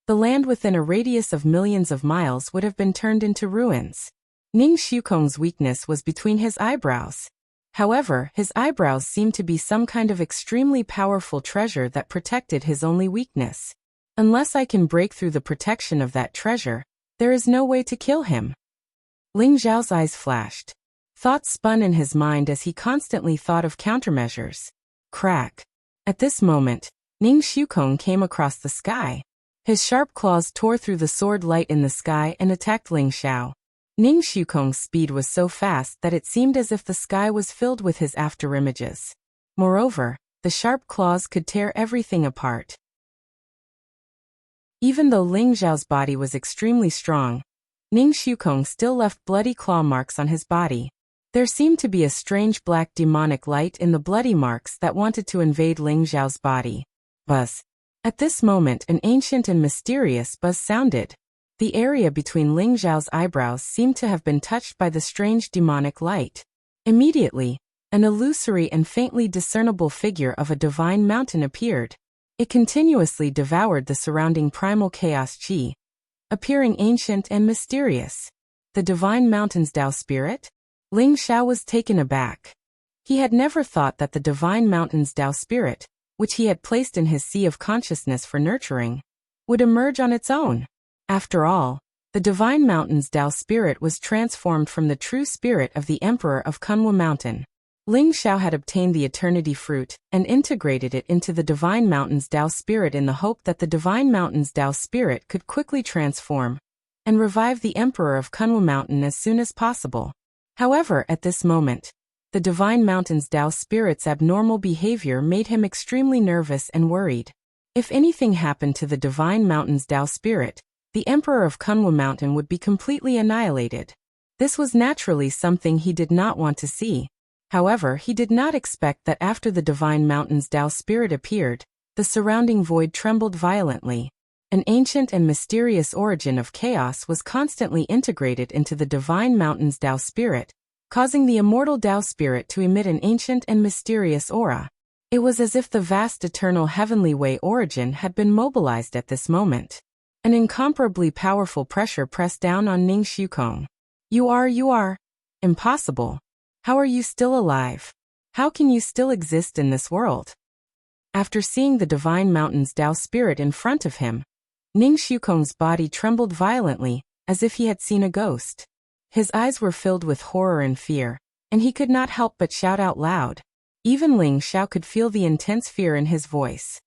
the land within a radius of millions of miles would have been turned into ruins. Ning Xiukong's weakness was between his eyebrows. However, his eyebrows seemed to be some kind of extremely powerful treasure that protected his only weakness. Unless I can break through the protection of that treasure, there is no way to kill him. Ling Xiao's eyes flashed. Thoughts spun in his mind as he constantly thought of countermeasures. Crack. At this moment, Ning Xiukong came across the sky. His sharp claws tore through the sword light in the sky and attacked Ling Xiao. Ning Xiukong's speed was so fast that it seemed as if the sky was filled with his afterimages. Moreover, the sharp claws could tear everything apart. Even though Ling Xiao's body was extremely strong, Ning Xiukong still left bloody claw marks on his body. There seemed to be a strange black demonic light in the bloody marks that wanted to invade Ling Xiao's body. Buzz. At this moment an ancient and mysterious buzz sounded. The area between Ling Xiao's eyebrows seemed to have been touched by the strange demonic light. Immediately, an illusory and faintly discernible figure of a divine mountain appeared. It continuously devoured the surrounding primal chaos qi, appearing ancient and mysterious. The divine mountain's Tao spirit? Ling Xiao was taken aback. He had never thought that the divine mountain's Tao spirit, which he had placed in his sea of consciousness for nurturing, would emerge on its own. After all, the divine mountain's Tao spirit was transformed from the true spirit of the emperor of Kunwa Mountain. Ling Xiao had obtained the eternity fruit and integrated it into the divine mountain's Tao spirit in the hope that the divine mountain's Tao spirit could quickly transform and revive the emperor of Kunwa Mountain as soon as possible. However, at this moment, the divine mountain's Tao spirit's abnormal behavior made him extremely nervous and worried. If anything happened to the divine mountain's Tao spirit, the emperor of Kunwa Mountain would be completely annihilated. This was naturally something he did not want to see. However, he did not expect that after the divine mountain's Tao spirit appeared, the surrounding void trembled violently. An ancient and mysterious origin of chaos was constantly integrated into the divine mountain's Tao spirit, causing the immortal Tao spirit to emit an ancient and mysterious aura. It was as if the vast eternal heavenly way origin had been mobilized at this moment. An incomparably powerful pressure pressed down on Ning Xiukong. You are. Impossible. How are you still alive? How can you still exist in this world? After seeing the divine mountain's Tao spirit in front of him, Ning Xiukong's body trembled violently, as if he had seen a ghost. His eyes were filled with horror and fear, and he could not help but shout out loud. Even Ling Xiao could feel the intense fear in his voice.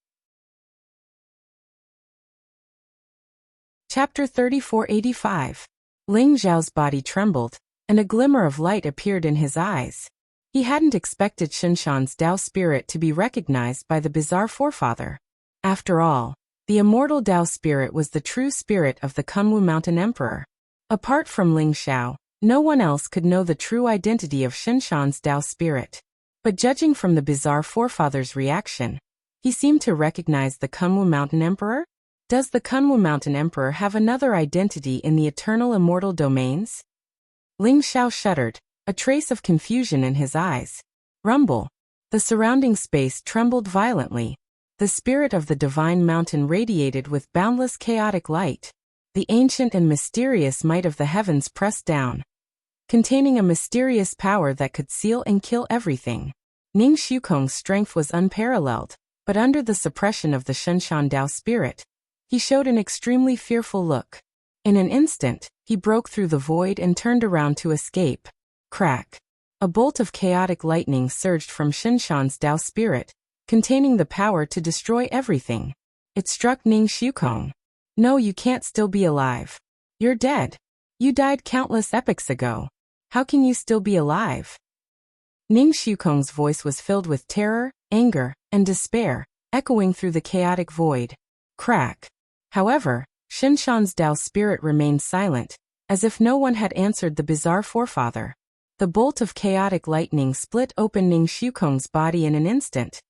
Chapter 3485. Ling Xiao's body trembled, and a glimmer of light appeared in his eyes. He hadn't expected Xinshan's Dao spirit to be recognized by the bizarre forefather. After all, the immortal Dao spirit was the true spirit of the Kunwu Mountain Emperor. Apart from Ling Xiao, no one else could know the true identity of Xinshan's Dao spirit. But judging from the bizarre forefather's reaction, he seemed to recognize the Kunwu Mountain Emperor? Does the Kunwu Mountain Emperor have another identity in the eternal immortal domains? Ling Xiao shuddered, a trace of confusion in his eyes. Rumble. The surrounding space trembled violently. The spirit of the divine mountain radiated with boundless chaotic light. The ancient and mysterious might of the heavens pressed down, containing a mysterious power that could seal and kill everything. Ning Shukong's strength was unparalleled, but under the suppression of the Xinshan Dao spirit, he showed an extremely fearful look. In an instant, he broke through the void and turned around to escape. Crack. A bolt of chaotic lightning surged from Xinshan's Dao spirit, containing the power to destroy everything. It struck Ning Shukong. No, you can't still be alive. You're dead. You died countless epochs ago. How can you still be alive? Ning Shukong's voice was filled with terror, anger, and despair, echoing through the chaotic void. Crack. However, Xinshan's Dao spirit remained silent, as if no one had answered the bizarre forefather. The bolt of chaotic lightning split open Ning Shukong's body in an instant,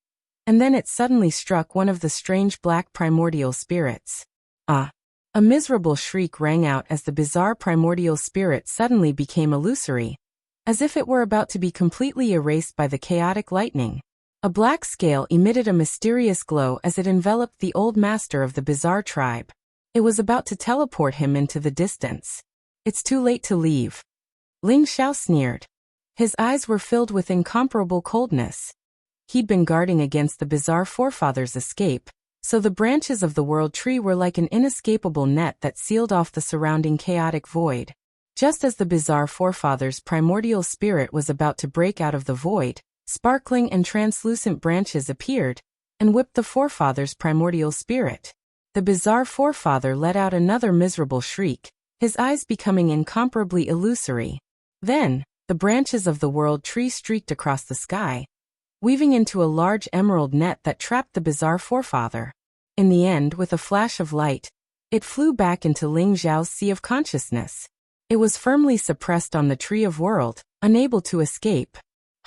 and then it suddenly struck one of the strange black primordial spirits. Ah! A miserable shriek rang out as the bizarre primordial spirit suddenly became illusory, as if it were about to be completely erased by the chaotic lightning. A black scale emitted a mysterious glow as it enveloped the old master of the bizarre tribe. It was about to teleport him into the distance. It's too late to leave. Ling Xiao sneered. His eyes were filled with incomparable coldness. He'd been guarding against the bizarre forefather's escape, so the branches of the world tree were like an inescapable net that sealed off the surrounding chaotic void. Just as the bizarre forefather's primordial spirit was about to break out of the void, sparkling and translucent branches appeared and whipped the forefather's primordial spirit. The bizarre forefather let out another miserable shriek, his eyes becoming incomparably illusory. Then, the branches of the world tree streaked across the sky, weaving into a large emerald net that trapped the bizarre forefather. In the end, with a flash of light, it flew back into Ling Xiao's sea of consciousness. It was firmly suppressed on the tree of world, unable to escape.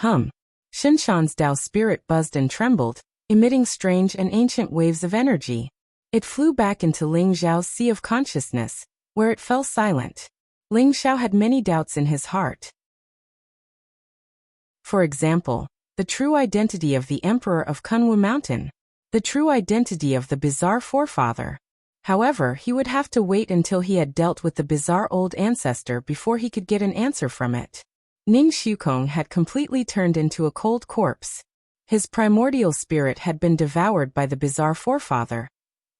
Xinshan's Dao spirit buzzed and trembled, emitting strange and ancient waves of energy. It flew back into Ling Xiao's sea of consciousness, where it fell silent. Ling Xiao had many doubts in his heart. For example, the true identity of the Emperor of Kunwu Mountain, the true identity of the bizarre forefather. However, he would have to wait until he had dealt with the bizarre old ancestor before he could get an answer from it. Ning Shukong had completely turned into a cold corpse. His primordial spirit had been devoured by the bizarre forefather,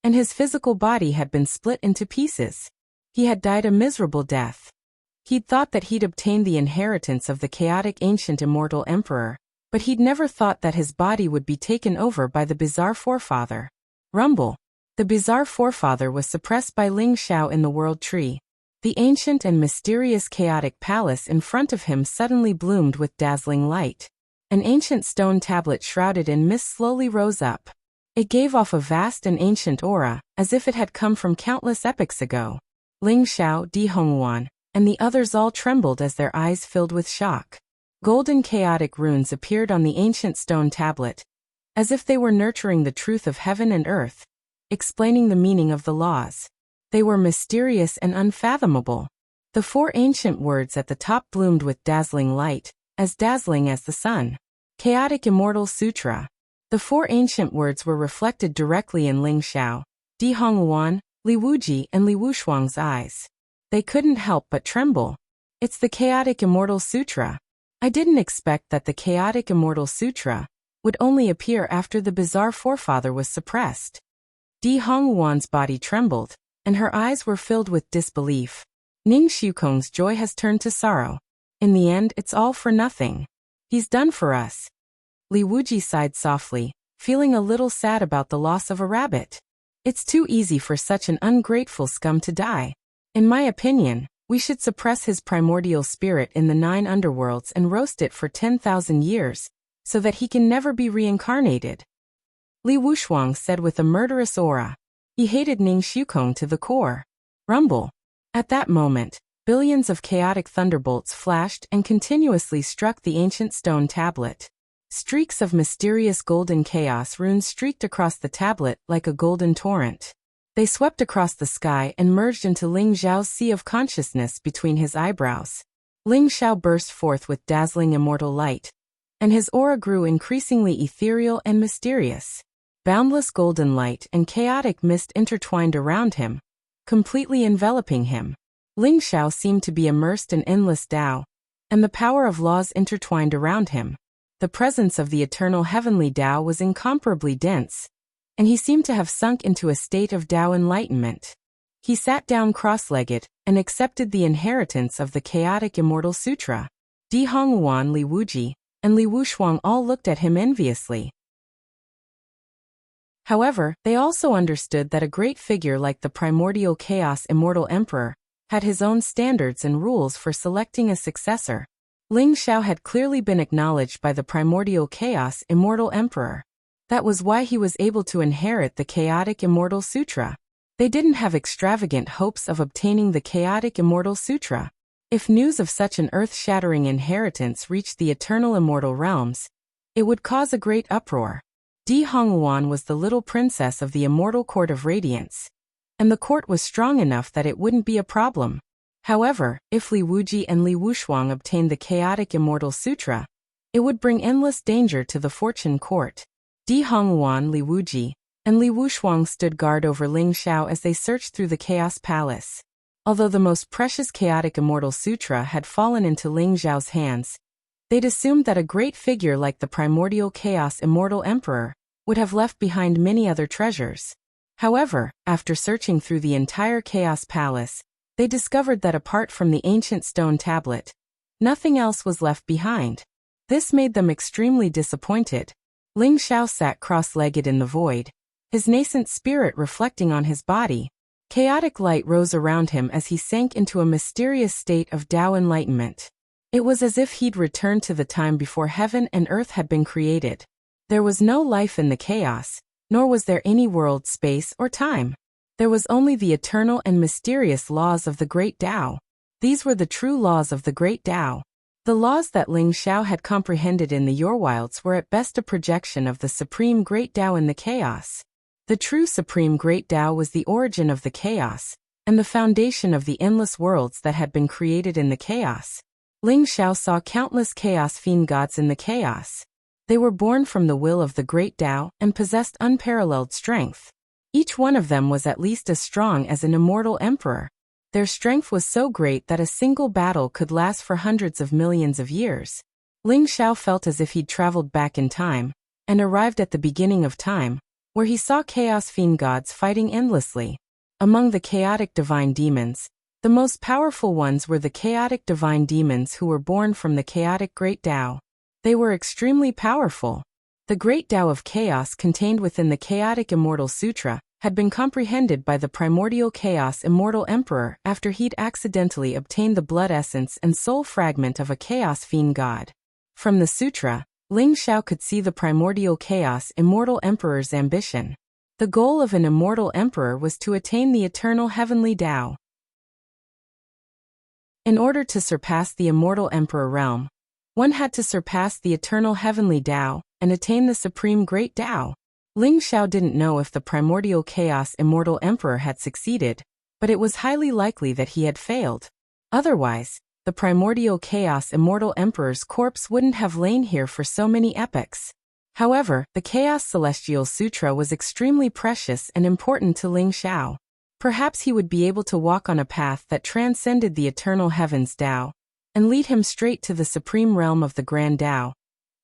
and his physical body had been split into pieces. He had died a miserable death. He'd thought that he'd obtained the inheritance of the chaotic ancient immortal emperor, but he'd never thought that his body would be taken over by the bizarre forefather. Rumble. The bizarre forefather was suppressed by Ling Xiao in the world tree. The ancient and mysterious chaotic palace in front of him suddenly bloomed with dazzling light. An ancient stone tablet shrouded in mist slowly rose up. It gave off a vast and ancient aura, as if it had come from countless epochs ago. Ling Xiao, Di Hongwan, and the others all trembled as their eyes filled with shock. Golden chaotic runes appeared on the ancient stone tablet, as if they were nurturing the truth of heaven and earth, explaining the meaning of the laws. They were mysterious and unfathomable. The 4 ancient words at the top bloomed with dazzling light, as dazzling as the sun. Chaotic Immortal Sutra. The 4 ancient words were reflected directly in Ling Xiao, Di Hongwan, Li Wuji, and Li Wushuang's eyes. They couldn't help but tremble. It's the Chaotic Immortal Sutra. I didn't expect that the Chaotic Immortal Sutra would only appear after the bizarre forefather was suppressed. Di Hongwan's body trembled, and her eyes were filled with disbelief. Ning Shukong's joy has turned to sorrow. In the end, it's all for nothing. He's done for us. Li Wuji sighed softly, feeling a little sad about the loss of a rabbit. It's too easy for such an ungrateful scum to die. In my opinion, we should suppress his primordial spirit in the 9 underworlds and roast it for 10,000 years, so that he can never be reincarnated. Li Wuxuang said with a murderous aura. He hated Ning Shukong to the core. Rumble. At that moment, billions of chaotic thunderbolts flashed and continuously struck the ancient stone tablet. Streaks of mysterious golden chaos runes streaked across the tablet like a golden torrent. They swept across the sky and merged into Ling Xiao's sea of consciousness between his eyebrows. Ling Xiao burst forth with dazzling immortal light, and his aura grew increasingly ethereal and mysterious. Boundless golden light and chaotic mist intertwined around him, completely enveloping him. Ling Xiao seemed to be immersed in endless Tao, and the power of laws intertwined around him. The presence of the eternal heavenly Tao was incomparably dense, and he seemed to have sunk into a state of Tao enlightenment. He sat down cross-legged and accepted the inheritance of the chaotic immortal sutra. Di Hongwan, Li Wuji, and Li Wuxuang all looked at him enviously. However, they also understood that a great figure like the primordial chaos immortal emperor had his own standards and rules for selecting a successor. Ling Xiao had clearly been acknowledged by the primordial chaos immortal emperor. That was why he was able to inherit the chaotic immortal sutra. They didn't have extravagant hopes of obtaining the chaotic immortal sutra. If news of such an earth-shattering inheritance reached the eternal immortal realms, it would cause a great uproar. Di Hongwan was the little princess of the immortal court of radiance, and the court was strong enough that it wouldn't be a problem. However, if Li Wuji and Li Wuxuang obtained the chaotic immortal sutra, it would bring endless danger to the fortune court. Di Hongwan, Li Wuji, and Li Wuxuang stood guard over Ling Xiao as they searched through the Chaos Palace. Although the most precious chaotic immortal sutra had fallen into Ling Xiao's hands, they'd assumed that a great figure like the primordial chaos immortal emperor would have left behind many other treasures. However, after searching through the entire Chaos Palace, they discovered that apart from the ancient stone tablet, nothing else was left behind. This made them extremely disappointed. Ling Xiao sat cross-legged in the void, his nascent spirit reflecting on his body. Chaotic light rose around him as he sank into a mysterious state of Tao enlightenment. It was as if he'd returned to the time before heaven and earth had been created. There was no life in the chaos, nor was there any world, space, or time. There was only the eternal and mysterious laws of the Great Tao. These were the true laws of the Great Tao. The laws that Ling Xiao had comprehended in the Yorwilds were at best a projection of the supreme Great Tao in the chaos. The true supreme Great Tao was the origin of the chaos, and the foundation of the endless worlds that had been created in the chaos. Ling Xiao saw countless chaos fiend gods in the chaos. They were born from the will of the Great Tao and possessed unparalleled strength. Each one of them was at least as strong as an immortal emperor. Their strength was so great that a single battle could last for hundreds of millions of years. Ling Xiao felt as if he'd traveled back in time, and arrived at the beginning of time, where he saw chaos fiend gods fighting endlessly. Among the chaotic divine demons, the most powerful ones were the chaotic divine demons who were born from the chaotic Great Tao. They were extremely powerful. The Great Tao of Chaos contained within the Chaotic Immortal Sutra had been comprehended by the primordial Chaos Immortal Emperor after he'd accidentally obtained the blood essence and soul fragment of a Chaos Fiend God. From the sutra, Ling Xiao could see the primordial Chaos Immortal Emperor's ambition. The goal of an immortal emperor was to attain the eternal heavenly Tao. In order to surpass the immortal emperor realm, one had to surpass the eternal heavenly Tao and attain the supreme Great Tao. Ling Xiao didn't know if the primordial Chaos Immortal Emperor had succeeded, but it was highly likely that he had failed. Otherwise, the primordial Chaos Immortal Emperor's corpse wouldn't have lain here for so many epochs. However, the Chaos Celestial Sutra was extremely precious and important to Ling Xiao. Perhaps he would be able to walk on a path that transcended the eternal heavens Tao, and lead him straight to the supreme realm of the Grand Tao,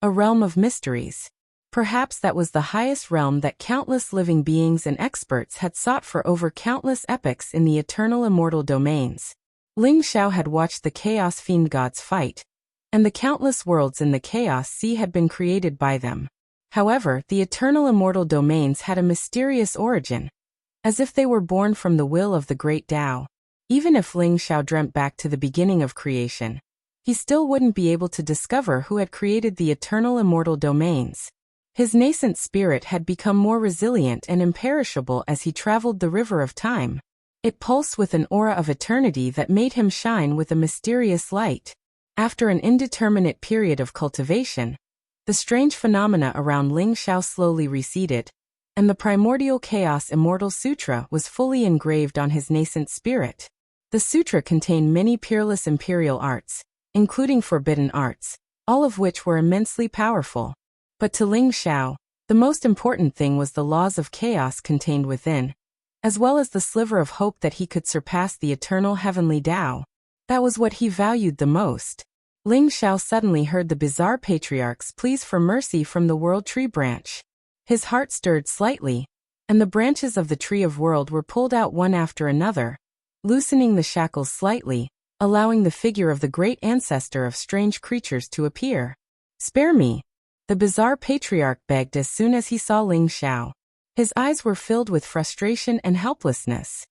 a realm of mysteries. Perhaps that was the highest realm that countless living beings and experts had sought for over countless epochs in the eternal immortal domains. Ling Xiao had watched the Chaos Fiend gods fight, and the countless worlds in the Chaos Sea had been created by them. However, the eternal immortal domains had a mysterious origin, as if they were born from the will of the great Tao. Even if Ling Xiao dreamt back to the beginning of creation, he still wouldn't be able to discover who had created the eternal immortal domains. His nascent spirit had become more resilient and imperishable as he traveled the river of time. It pulsed with an aura of eternity that made him shine with a mysterious light. After an indeterminate period of cultivation, the strange phenomena around Ling Xiao slowly receded, and the primordial Chaos Immortal Sutra was fully engraved on his nascent spirit. The sutra contained many peerless imperial arts, including forbidden arts, all of which were immensely powerful. But to Ling Xiao, the most important thing was the laws of chaos contained within, as well as the sliver of hope that he could surpass the eternal heavenly Tao. That was what he valued the most. Ling Xiao suddenly heard the bizarre patriarch's pleas for mercy from the World Tree branch. His heart stirred slightly, and the branches of the Tree of World were pulled out one after another, loosening the shackles slightly, allowing the figure of the great ancestor of strange creatures to appear. "Spare me," the bizarre patriarch begged as soon as he saw Ling Xiao. His eyes were filled with frustration and helplessness.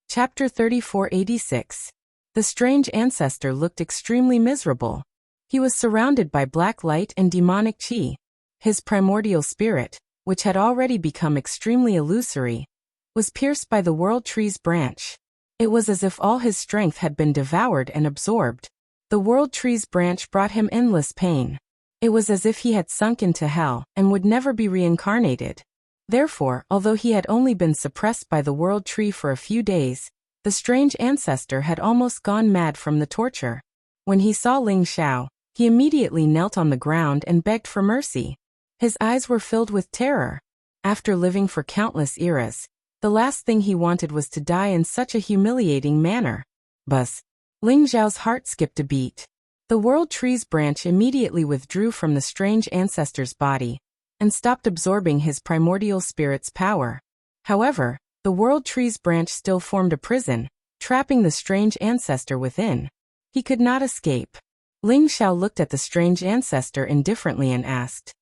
Chapter 3486. The strange ancestor looked extremely miserable. He was surrounded by black light and demonic qi. His primordial spirit, which had already become extremely illusory, was pierced by the World Tree's branch. It was as if all his strength had been devoured and absorbed. The World Tree's branch brought him endless pain. It was as if he had sunk into hell and would never be reincarnated. Therefore, although he had only been suppressed by the World Tree for a few days, the strange ancestor had almost gone mad from the torture. When he saw Ling Xiao, he immediately knelt on the ground and begged for mercy. His eyes were filled with terror. After living for countless eras, the last thing he wanted was to die in such a humiliating manner. Buzz! Ling Xiao's heart skipped a beat. The World Tree's branch immediately withdrew from the strange ancestor's body and stopped absorbing his primordial spirit's power. However, the World Tree's branch still formed a prison, trapping the strange ancestor within. He could not escape. Ling Xiao looked at the strange ancestor indifferently and asked,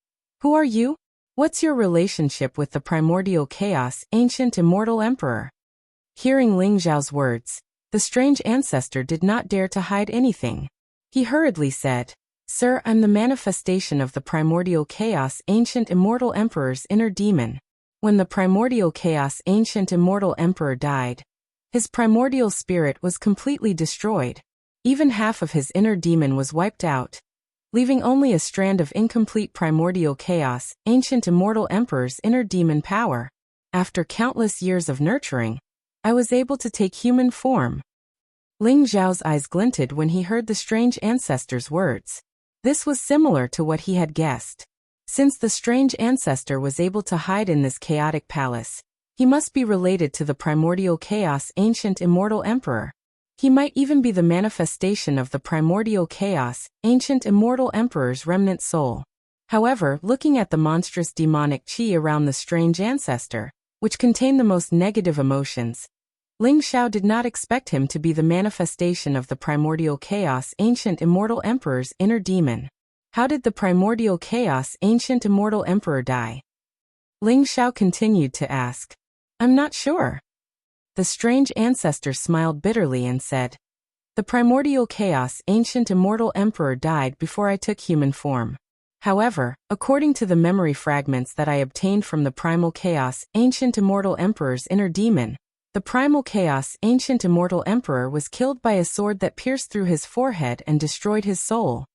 "Who are you? What's your relationship with the primordial chaos, ancient immortal emperor?" Hearing Ling Xiao's words, the strange ancestor did not dare to hide anything. He hurriedly said, "Sir, I'm the manifestation of the primordial chaos ancient immortal emperor's inner demon. When the primordial chaos ancient immortal emperor died, his primordial spirit was completely destroyed. Even half of his inner demon was wiped out, leaving only a strand of incomplete primordial chaos ancient immortal emperor's inner demon power. After countless years of nurturing, I was able to take human form." Ling Xiao's eyes glinted when he heard the strange ancestor's words. This was similar to what he had guessed. Since the strange ancestor was able to hide in this chaotic palace, he must be related to the primordial chaos ancient immortal emperor. He might even be the manifestation of the primordial chaos ancient immortal emperor's remnant soul. However, looking at the monstrous demonic qi around the strange ancestor, which contained the most negative emotions, Ling Xiao did not expect him to be the manifestation of the primordial chaos ancient immortal emperor's inner demon. How did the primordial chaos ancient immortal emperor die? Ling Xiao continued to ask. "I'm not sure." The strange ancestor smiled bitterly and said, "The primordial chaos ancient immortal emperor died before I took human form. However, according to the memory fragments that I obtained from the primal chaos ancient immortal emperor's inner demon, the primal chaos ancient immortal emperor was killed by a sword that pierced through his forehead and destroyed his soul."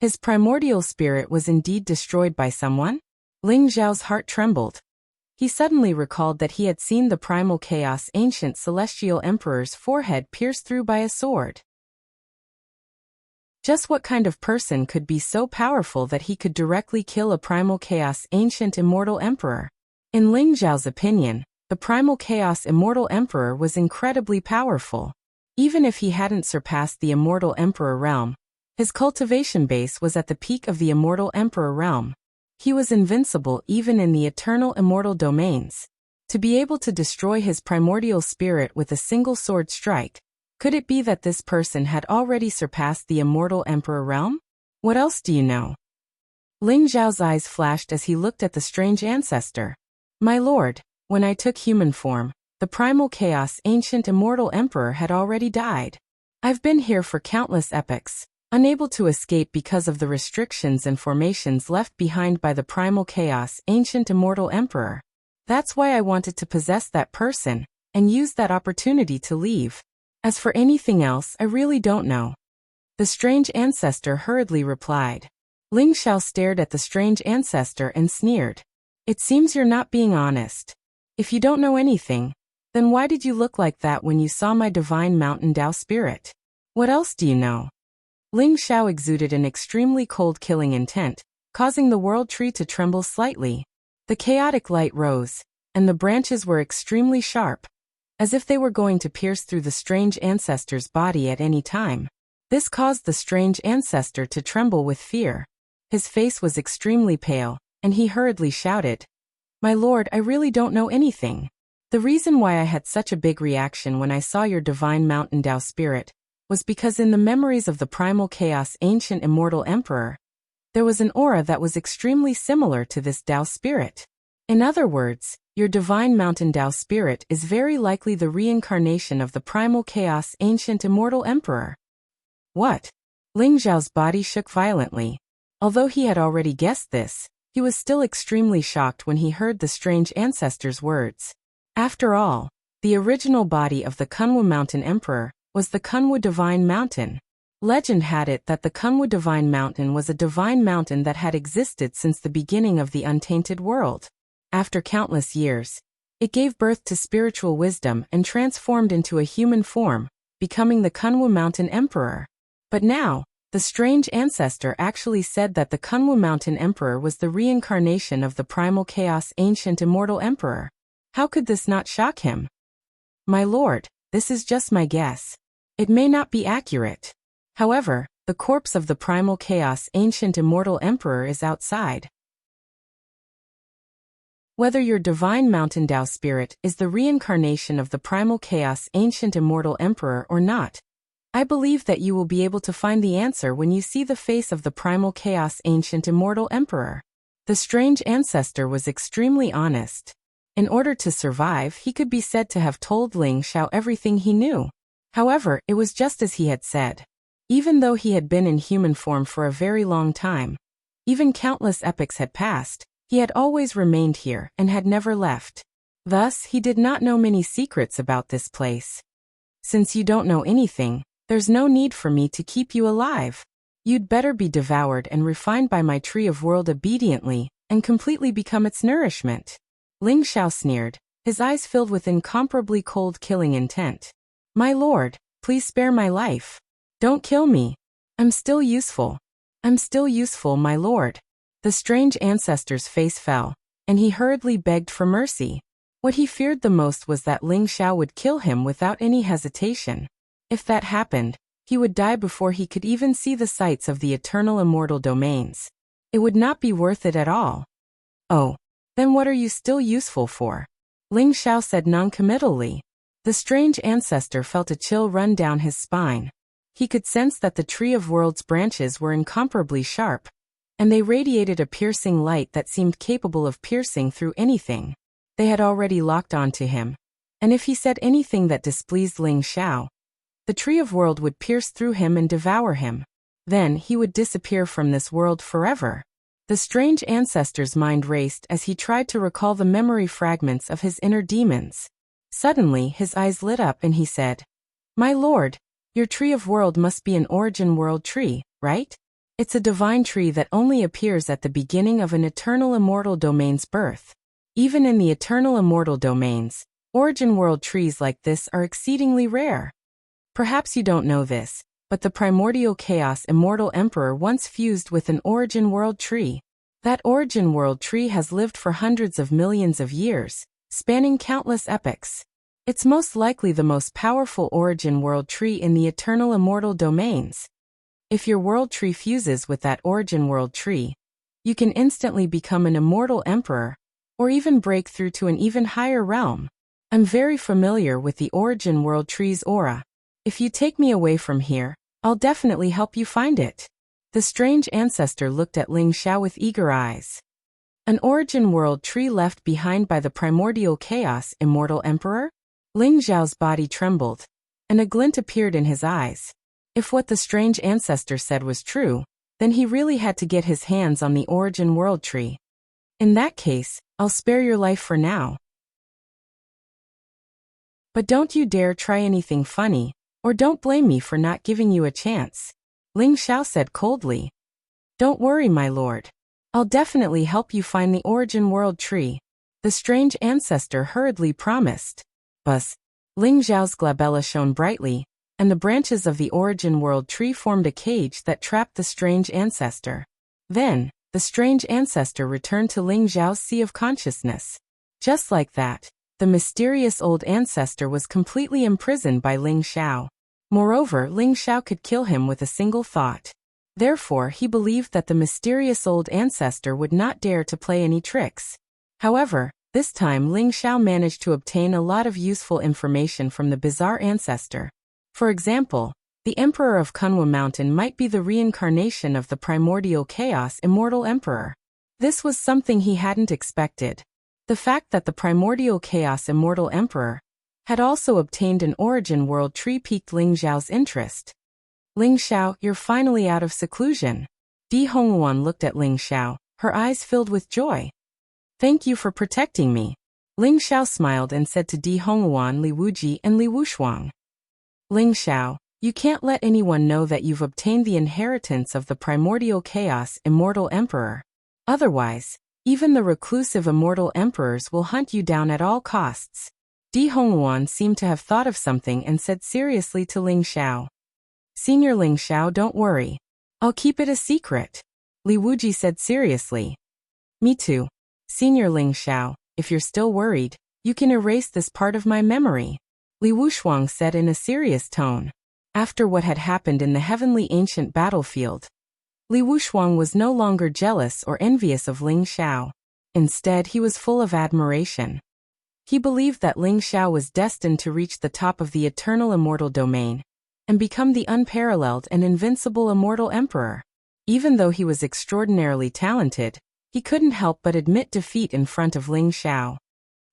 His primordial spirit was indeed destroyed by someone? Ling Xiao's heart trembled. He suddenly recalled that he had seen the primal chaos ancient celestial emperor's forehead pierced through by a sword. Just what kind of person could be so powerful that he could directly kill a primal chaos ancient immortal emperor? In Ling Xiao's opinion, the primal chaos immortal emperor was incredibly powerful. Even if he hadn't surpassed the immortal emperor realm, his cultivation base was at the peak of the immortal emperor realm. He was invincible even in the eternal immortal domains. To be able to destroy his primordial spirit with a single sword strike, could it be that this person had already surpassed the immortal emperor realm? What else do you know? Ling Xiao's eyes flashed as he looked at the strange ancestor. My lord, when I took human form, the primal chaos ancient immortal emperor had already died. I've been here for countless epochs, unable to escape because of the restrictions and formations left behind by the primal chaos ancient immortal emperor. That's why I wanted to possess that person, and use that opportunity to leave. As for anything else, I really don't know. The strange ancestor hurriedly replied. Ling Xiao stared at the strange ancestor and sneered. It seems you're not being honest. If you don't know anything, then why did you look like that when you saw my divine mountain Dao spirit? What else do you know? Ling Xiao exuded an extremely cold killing intent, causing the world tree to tremble slightly. The chaotic light rose, and the branches were extremely sharp, as if they were going to pierce through the strange ancestor's body at any time. This caused the strange ancestor to tremble with fear. His face was extremely pale, and he hurriedly shouted, My lord, I really don't know anything. The reason why I had such a big reaction when I saw your divine mountain Dao spirit was because in the memories of the primal chaos ancient immortal emperor, there was an aura that was extremely similar to this Dao spirit. In other words, your divine mountain Dao spirit is very likely the reincarnation of the primal chaos ancient immortal emperor. What? Ling Xiao's body shook violently. Although he had already guessed this, he was still extremely shocked when he heard the strange ancestor's words. After all, the original body of the Kunwu Mountain Emperor was the Kunwu Divine Mountain. Legend had it that the Kunwu Divine Mountain was a divine mountain that had existed since the beginning of the untainted world. After countless years, it gave birth to spiritual wisdom and transformed into a human form, becoming the Kunwu Mountain Emperor. But now, the strange ancestor actually said that the Kunwu Mountain Emperor was the reincarnation of the primal chaos ancient immortal emperor. How could this not shock him? My lord, this is just my guess. It may not be accurate. However, the corpse of the primal chaos ancient immortal emperor is outside. Whether your divine mountain Dao spirit is the reincarnation of the primal chaos ancient immortal emperor or not, I believe that you will be able to find the answer when you see the face of the primal chaos ancient immortal emperor. The strange ancestor was extremely honest. In order to survive, he could be said to have told Ling Xiao everything he knew. However, it was just as he had said. Even though he had been in human form for a very long time, even countless epochs had passed, he had always remained here and had never left. Thus, he did not know many secrets about this place. Since you don't know anything, there's no need for me to keep you alive. You'd better be devoured and refined by my tree of world obediently, and completely become its nourishment. Ling Xiao sneered, his eyes filled with incomparably cold killing intent. My lord, please spare my life. Don't kill me. I'm still useful. I'm still useful, my lord. The strange ancestor's face fell, and he hurriedly begged for mercy. What he feared the most was that Ling Xiao would kill him without any hesitation. If that happened, he would die before he could even see the sights of the eternal immortal domains. It would not be worth it at all. Oh, then what are you still useful for? Ling Xiao said noncommittally. The strange ancestor felt a chill run down his spine. He could sense that the Tree of Worlds branches were incomparably sharp, and they radiated a piercing light that seemed capable of piercing through anything. They had already locked onto him, and if he said anything that displeased Ling Xiao, the Tree of World would pierce through him and devour him. Then he would disappear from this world forever. The strange ancestor's mind raced as he tried to recall the memory fragments of his inner demons. Suddenly his eyes lit up and he said, My lord, your Tree of World must be an origin world tree, right? It's a divine tree that only appears at the beginning of an eternal immortal domain's birth. Even in the eternal immortal domains, origin world trees like this are exceedingly rare. Perhaps you don't know this, but the primordial chaos immortal emperor once fused with an origin world tree. That origin world tree has lived for hundreds of millions of years, spanning countless epochs. It's most likely the most powerful origin world tree in the eternal immortal domains. If your world tree fuses with that origin world tree, you can instantly become an immortal emperor, or even break through to an even higher realm. I'm very familiar with the Origin World Tree's aura. If you take me away from here, I'll definitely help you find it. The strange ancestor looked at Ling Xiao with eager eyes. An Origin World Tree left behind by the primordial chaos immortal emperor? Ling Xiao's body trembled, and a glint appeared in his eyes. If what the strange ancestor said was true, then he really had to get his hands on the Origin World Tree. In that case, I'll spare your life for now. But don't you dare try anything funny, or don't blame me for not giving you a chance, Ling Xiao said coldly. Don't worry, my lord. I'll definitely help you find the Origin World Tree, the strange ancestor hurriedly promised. Buzz. Ling Xiao's glabella shone brightly, and the branches of the Origin World Tree formed a cage that trapped the strange ancestor. Then, the strange ancestor returned to Ling Xiao's sea of consciousness. Just like that, the mysterious old ancestor was completely imprisoned by Ling Xiao. Moreover, Ling Xiao could kill him with a single thought. Therefore, he believed that the mysterious old ancestor would not dare to play any tricks. However, this time Ling Xiao managed to obtain a lot of useful information from the bizarre ancestor. For example, the Emperor of Kunwa Mountain might be the reincarnation of the primordial chaos immortal emperor. This was something he hadn't expected. The fact that the primordial chaos immortal emperor had also obtained an Origin World Tree piqued Ling Xiao's interest. Ling Xiao, you're finally out of seclusion. Di Hongwan looked at Ling Xiao, her eyes filled with joy. Thank you for protecting me. Ling Xiao smiled and said to Di Hongwan, Li Wuji, and Li Wushuang. Ling Xiao, you can't let anyone know that you've obtained the inheritance of the primordial chaos immortal emperor. Otherwise, even the reclusive immortal emperors will hunt you down at all costs. Di Hongwan seemed to have thought of something and said seriously to Ling Xiao. Senior Ling Xiao, don't worry. I'll keep it a secret. Li Wuji said seriously. Me too. Senior Ling Xiao, if you're still worried, you can erase this part of my memory. Li Wushuang said in a serious tone. After what had happened in the heavenly ancient battlefield, Li Wushuang was no longer jealous or envious of Ling Xiao. Instead, he was full of admiration. He believed that Ling Xiao was destined to reach the top of the eternal immortal domain and become the unparalleled and invincible immortal emperor. Even though he was extraordinarily talented, he couldn't help but admit defeat in front of Ling Xiao.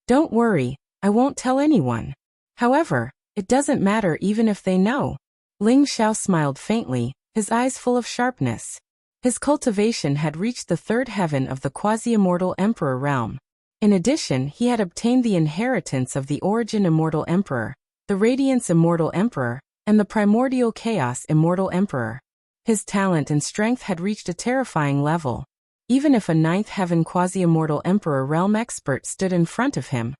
Don't worry, I won't tell anyone. However, it doesn't matter even if they know. Ling Xiao smiled faintly, his eyes full of sharpness. His cultivation had reached the third heaven of the quasi-immortal emperor realm. In addition, he had obtained the inheritance of the Origin Immortal Emperor, the Radiance Immortal Emperor, and the Primordial Chaos Immortal Emperor. His talent and strength had reached a terrifying level. Even if a ninth heaven quasi-immortal emperor realm expert stood in front of him,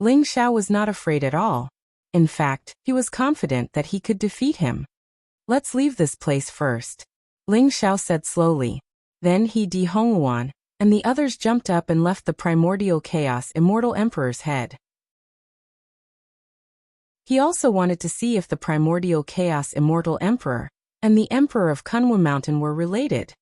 Ling Xiao was not afraid at all. In fact, he was confident that he could defeat him. Let's leave this place first, Ling Xiao said slowly. Then he, Di Hongwan, and the others jumped up and left the Primordial Chaos Immortal Emperor's head. He also wanted to see if the Primordial Chaos Immortal Emperor and the Emperor of Kunwa Mountain were related.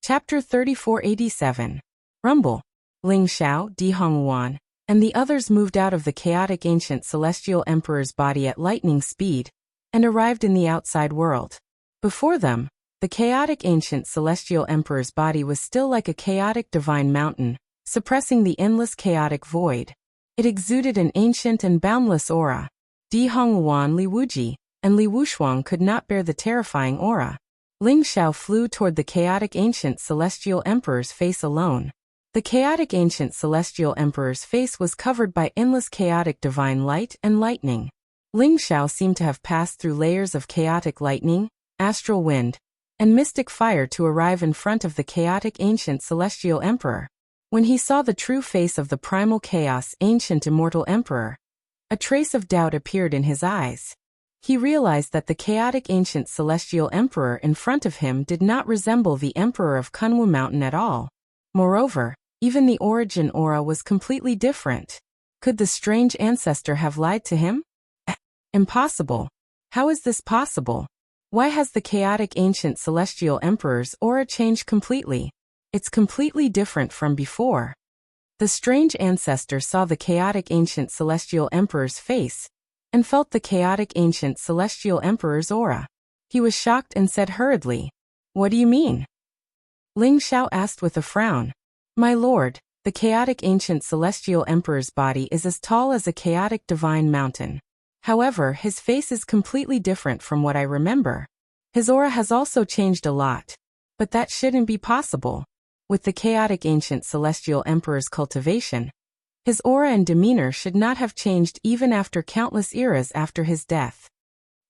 Chapter 3487. Rumble. Ling Xiao, Di Hongwan, and the others moved out of the chaotic ancient celestial emperor's body at lightning speed and arrived in the outside world. Before them, the chaotic ancient celestial emperor's body was still like a chaotic divine mountain, suppressing the endless chaotic void. It exuded an ancient and boundless aura. Di Hongwan, Li Wuji, and Li Wushuang could not bear the terrifying aura. Ling Xiao flew toward the chaotic ancient celestial emperor's face alone. The chaotic ancient celestial emperor's face was covered by endless chaotic divine light and lightning. Ling Xiao seemed to have passed through layers of chaotic lightning, astral wind, and mystic fire to arrive in front of the chaotic ancient celestial emperor. When he saw the true face of the primal chaos ancient immortal emperor, a trace of doubt appeared in his eyes. He realized that the chaotic ancient celestial emperor in front of him did not resemble the emperor of Kunwa Mountain at all. Moreover, even the origin aura was completely different. Could the strange ancestor have lied to him? Impossible. How is this possible? Why has the chaotic ancient celestial emperor's aura changed completely? It's completely different from before. The strange ancestor saw the chaotic ancient celestial emperor's face and felt the chaotic ancient celestial emperor's aura. He was shocked and said hurriedly, "What do you mean?" Ling Xiao asked with a frown. "My lord, the chaotic ancient celestial emperor's body is as tall as a chaotic divine mountain. However, his face is completely different from what I remember. His aura has also changed a lot. But that shouldn't be possible. With the chaotic ancient celestial emperor's cultivation, his aura and demeanor should not have changed even after countless eras after his death."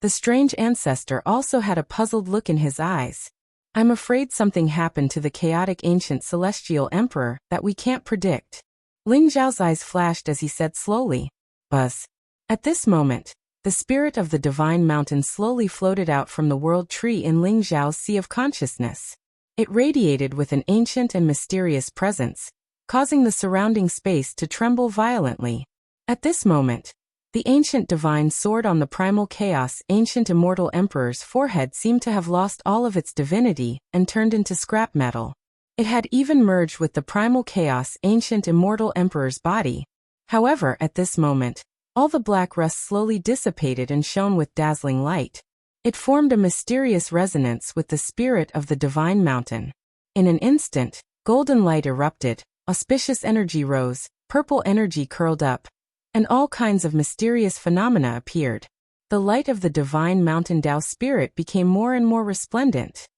The strange ancestor also had a puzzled look in his eyes. "I'm afraid something happened to the chaotic ancient celestial emperor that we can't predict." Ling Zhao's eyes flashed as he said slowly, "Buzz." At this moment, the spirit of the divine mountain slowly floated out from the world tree in Ling Zhao's sea of consciousness. It radiated with an ancient and mysterious presence, causing the surrounding space to tremble violently. At this moment, the ancient divine sword on the primal chaos ancient immortal emperor's forehead seemed to have lost all of its divinity and turned into scrap metal. It had even merged with the primal chaos ancient immortal emperor's body. However, at this moment, all the black rust slowly dissipated and shone with dazzling light. It formed a mysterious resonance with the spirit of the divine mountain. In an instant, golden light erupted, auspicious energy rose, purple energy curled up, and all kinds of mysterious phenomena appeared. The light of the divine mountain Tao spirit became more and more resplendent.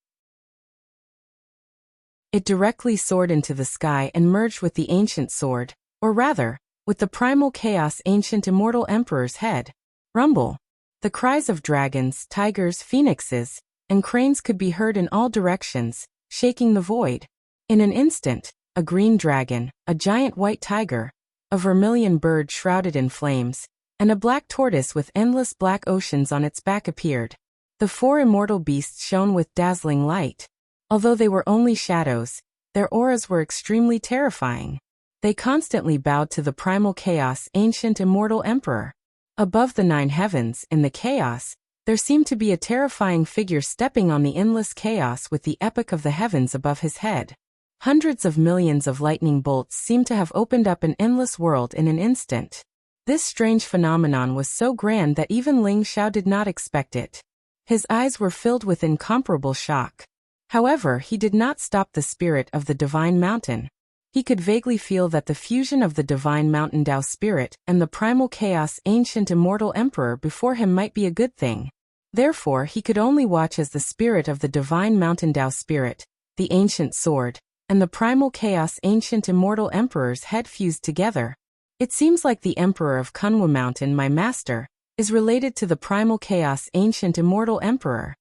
It directly soared into the sky and merged with the ancient sword, or rather, with the primal chaos ancient immortal emperor's head. Rumble. The cries of dragons, tigers, phoenixes, and cranes could be heard in all directions, shaking the void. In an instant, a green dragon, a giant white tiger, a vermilion bird shrouded in flames, and a black tortoise with endless black oceans on its back appeared. The four immortal beasts shone with dazzling light. Although they were only shadows, their auras were extremely terrifying. They constantly bowed to the primal chaos ancient immortal emperor. Above the 9 heavens, in the chaos, there seemed to be a terrifying figure stepping on the endless chaos with the epic of the heavens above his head. Hundreds of millions of lightning bolts seemed to have opened up an endless world in an instant. This strange phenomenon was so grand that even Ling Xiao did not expect it. His eyes were filled with incomparable shock. However, he did not stop the spirit of the divine mountain. He could vaguely feel that the fusion of the divine mountain Tao spirit and the primal chaos ancient immortal emperor before him might be a good thing. Therefore, he could only watch as the spirit of the divine mountain Tao spirit, the ancient sword, and the primal chaos ancient immortal emperor's head fused together. It seems like the emperor of Kunwa Mountain, my master, is related to the primal chaos ancient immortal emperor.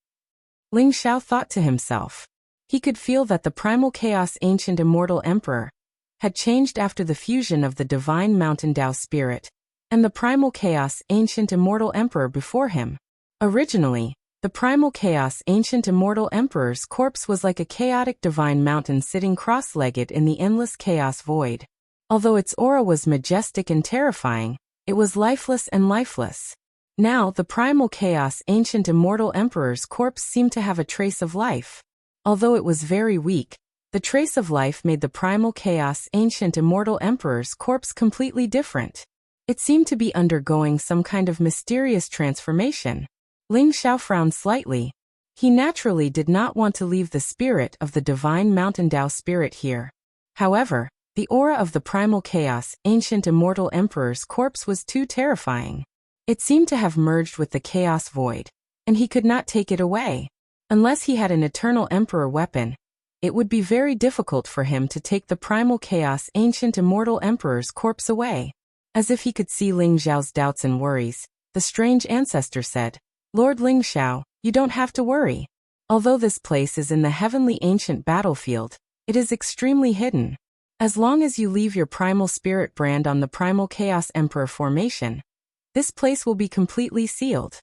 Ling Xiao thought to himself. He could feel that the primal chaos ancient immortal emperor had changed after the fusion of the divine mountain Tao spirit and the primal chaos ancient immortal emperor before him. Originally, the primal chaos ancient immortal emperor's corpse was like a chaotic divine mountain sitting cross-legged in the endless chaos void. Although its aura was majestic and terrifying, it was lifeless and lifeless. Now, the primal chaos ancient immortal emperor's corpse seemed to have a trace of life. Although it was very weak, the trace of life made the primal chaos ancient immortal emperor's corpse completely different. It seemed to be undergoing some kind of mysterious transformation. Ling Xiao frowned slightly. He naturally did not want to leave the spirit of the divine mountain Tao spirit here. However, the aura of the primal chaos ancient immortal emperor's corpse was too terrifying. It seemed to have merged with the chaos void, and he could not take it away. Unless he had an eternal emperor weapon, it would be very difficult for him to take the primal chaos ancient immortal emperor's corpse away. As if he could see Ling Xiao's doubts and worries, the strange ancestor said, "Lord Ling Xiao, you don't have to worry. Although this place is in the heavenly ancient battlefield, it is extremely hidden. As long as you leave your primal spirit brand on the primal chaos emperor formation, this place will be completely sealed.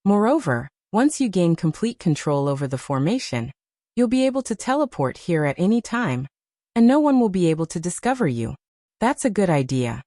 Moreover, once you gain complete control over the formation, you'll be able to teleport here at any time, and no one will be able to discover you." "That's a good idea."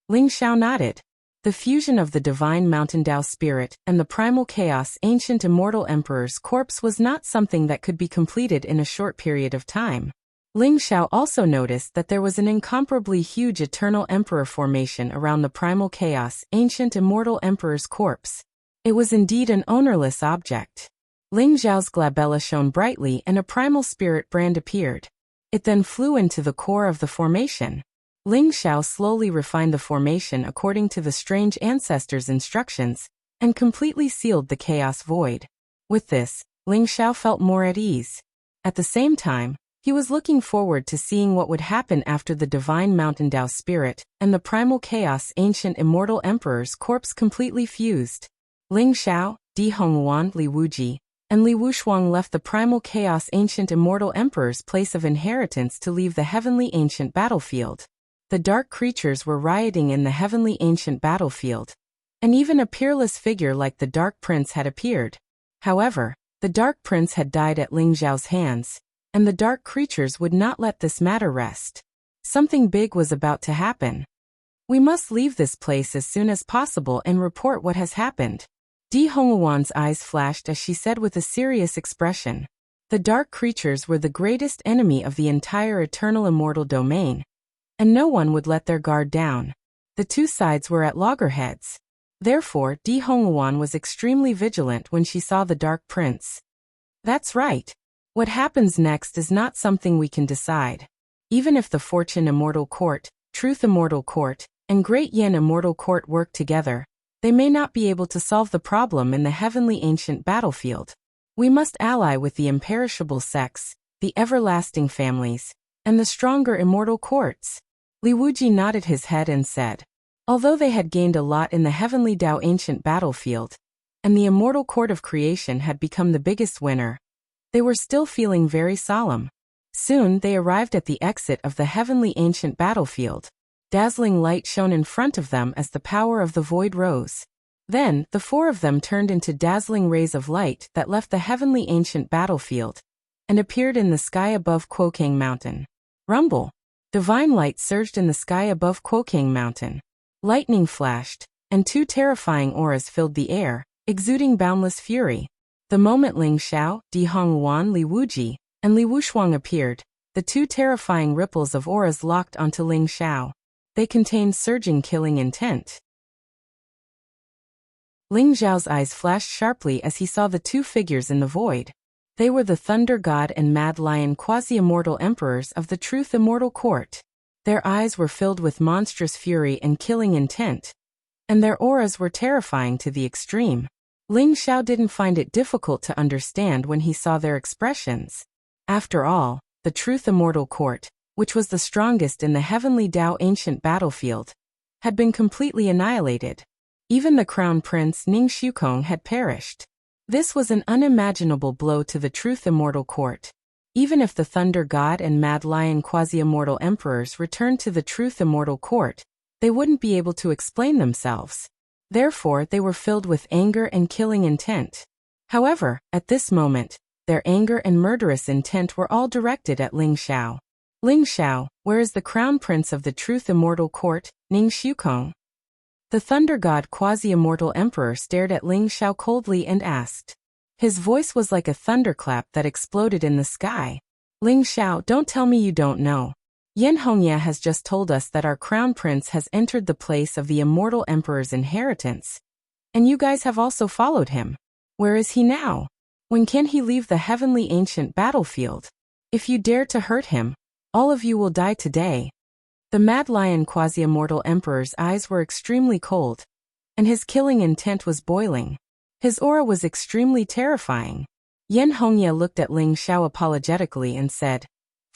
Ling Xiao nodded. The fusion of the divine Mountain Dao spirit and the primal chaos ancient immortal emperor's corpse was not something that could be completed in a short period of time. Ling Xiao also noticed that there was an incomparably huge eternal emperor formation around the primal chaos ancient immortal emperor's corpse. It was indeed an ownerless object. Ling Xiao's glabella shone brightly and a primal spirit brand appeared. It then flew into the core of the formation. Ling Xiao slowly refined the formation according to the strange ancestor's instructions, and completely sealed the chaos void. With this, Ling Xiao felt more at ease. At the same time, he was looking forward to seeing what would happen after the divine Mountain Dao spirit and the primal chaos ancient immortal emperor's corpse completely fused. Ling Xiao, Di Honghuan, Li Wuji, and Li Wushuang left the primal chaos ancient immortal emperor's place of inheritance to leave the heavenly ancient battlefield. The dark creatures were rioting in the heavenly ancient battlefield, and even a peerless figure like the Dark Prince had appeared. However, the Dark Prince had died at Ling Xiao's hands, and the dark creatures would not let this matter rest. Something big was about to happen. We must leave this place as soon as possible and report what has happened. Di Honghuan's eyes flashed as she said with a serious expression. The dark creatures were the greatest enemy of the entire eternal immortal domain, and no one would let their guard down. The two sides were at loggerheads. Therefore, Di Honghuan was extremely vigilant when she saw the Dark Prince. That's right. What happens next is not something we can decide. Even if the Fortune Immortal Court, Truth Immortal Court, and Great Yin Immortal Court work together, they may not be able to solve the problem in the heavenly ancient battlefield. We must ally with the imperishable sects, the everlasting families, and the stronger immortal courts. Li Wuji nodded his head and said, although they had gained a lot in the heavenly Dao ancient battlefield, and the immortal court of creation had become the biggest winner, they were still feeling very solemn. Soon they arrived at the exit of the heavenly ancient battlefield. Dazzling light shone in front of them as the power of the void rose. Then, the four of them turned into dazzling rays of light that left the heavenly ancient battlefield and appeared in the sky above Quokang Mountain. Rumble! Divine light surged in the sky above Quokang Mountain. Lightning flashed, and two terrifying auras filled the air, exuding boundless fury. The moment Ling Xiao, Di Honghuan, Li Wuji, and Li Wushuang appeared, the two terrifying ripples of auras locked onto Ling Xiao. They contained surging killing intent. Ling Xiao's eyes flashed sharply as he saw the two figures in the void. They were the Thunder God and Mad Lion quasi-immortal emperors of the Truth Immortal Court. Their eyes were filled with monstrous fury and killing intent, and their auras were terrifying to the extreme. Ling Xiao didn't find it difficult to understand when he saw their expressions. After all, the Truth Immortal Court, which was the strongest in the heavenly Dao ancient battlefield, had been completely annihilated. Even the Crown Prince Ning Shukong had perished. This was an unimaginable blow to the Truth Immortal Court. Even if the Thunder God and Mad Lion quasi-immortal emperors returned to the Truth Immortal Court, they wouldn't be able to explain themselves. Therefore, they were filled with anger and killing intent. However, at this moment, their anger and murderous intent were all directed at Ling Xiao. Ling Xiao, where is the Crown Prince of the Truth Immortal Court, Ning Shukong? The Thunder God quasi-immortal emperor stared at Ling Xiao coldly and asked. His voice was like a thunderclap that exploded in the sky. Ling Xiao, don't tell me you don't know. Yen Hongye has just told us that our Crown Prince has entered the place of the immortal emperor's inheritance. And you guys have also followed him. Where is he now? When can he leave the heavenly ancient battlefield? If you dare to hurt him, all of you will die today. The Mad Lion quasi-immortal emperor's eyes were extremely cold, and his killing intent was boiling. His aura was extremely terrifying. Yen Hongye looked at Ling Xiao apologetically and said,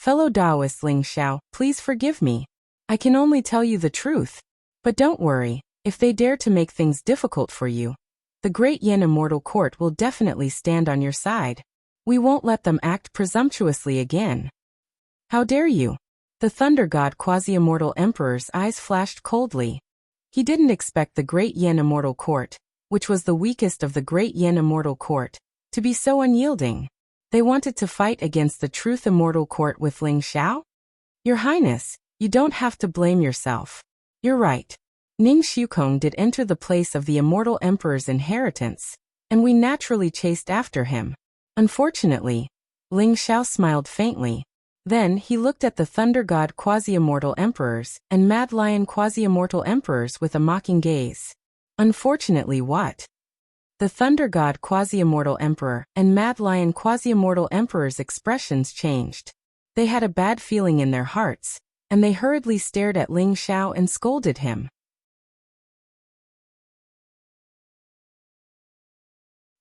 Fellow Taoist Ling Xiao, please forgive me. I can only tell you the truth. But don't worry, if they dare to make things difficult for you, the Great Yin Immortal Court will definitely stand on your side. We won't let them act presumptuously again. How dare you? The Thunder God quasi-immortal emperor's eyes flashed coldly. He didn't expect the Great Yin Immortal Court, which was the weakest of the Great Yin Immortal Court, to be so unyielding. They wanted to fight against the Truth Immortal Court with Ling Xiao? Your Highness, you don't have to blame yourself. You're right. Ning Shukong did enter the place of the immortal emperor's inheritance, and we naturally chased after him. Unfortunately, Ling Xiao smiled faintly. Then he looked at the Thunder God quasi-immortal emperors and Mad Lion quasi-immortal emperors with a mocking gaze. Unfortunately what? The Thunder God quasi-immortal emperor and Mad Lion quasi-immortal emperor's expressions changed. They had a bad feeling in their hearts, and they hurriedly stared at Ling Xiao and scolded him.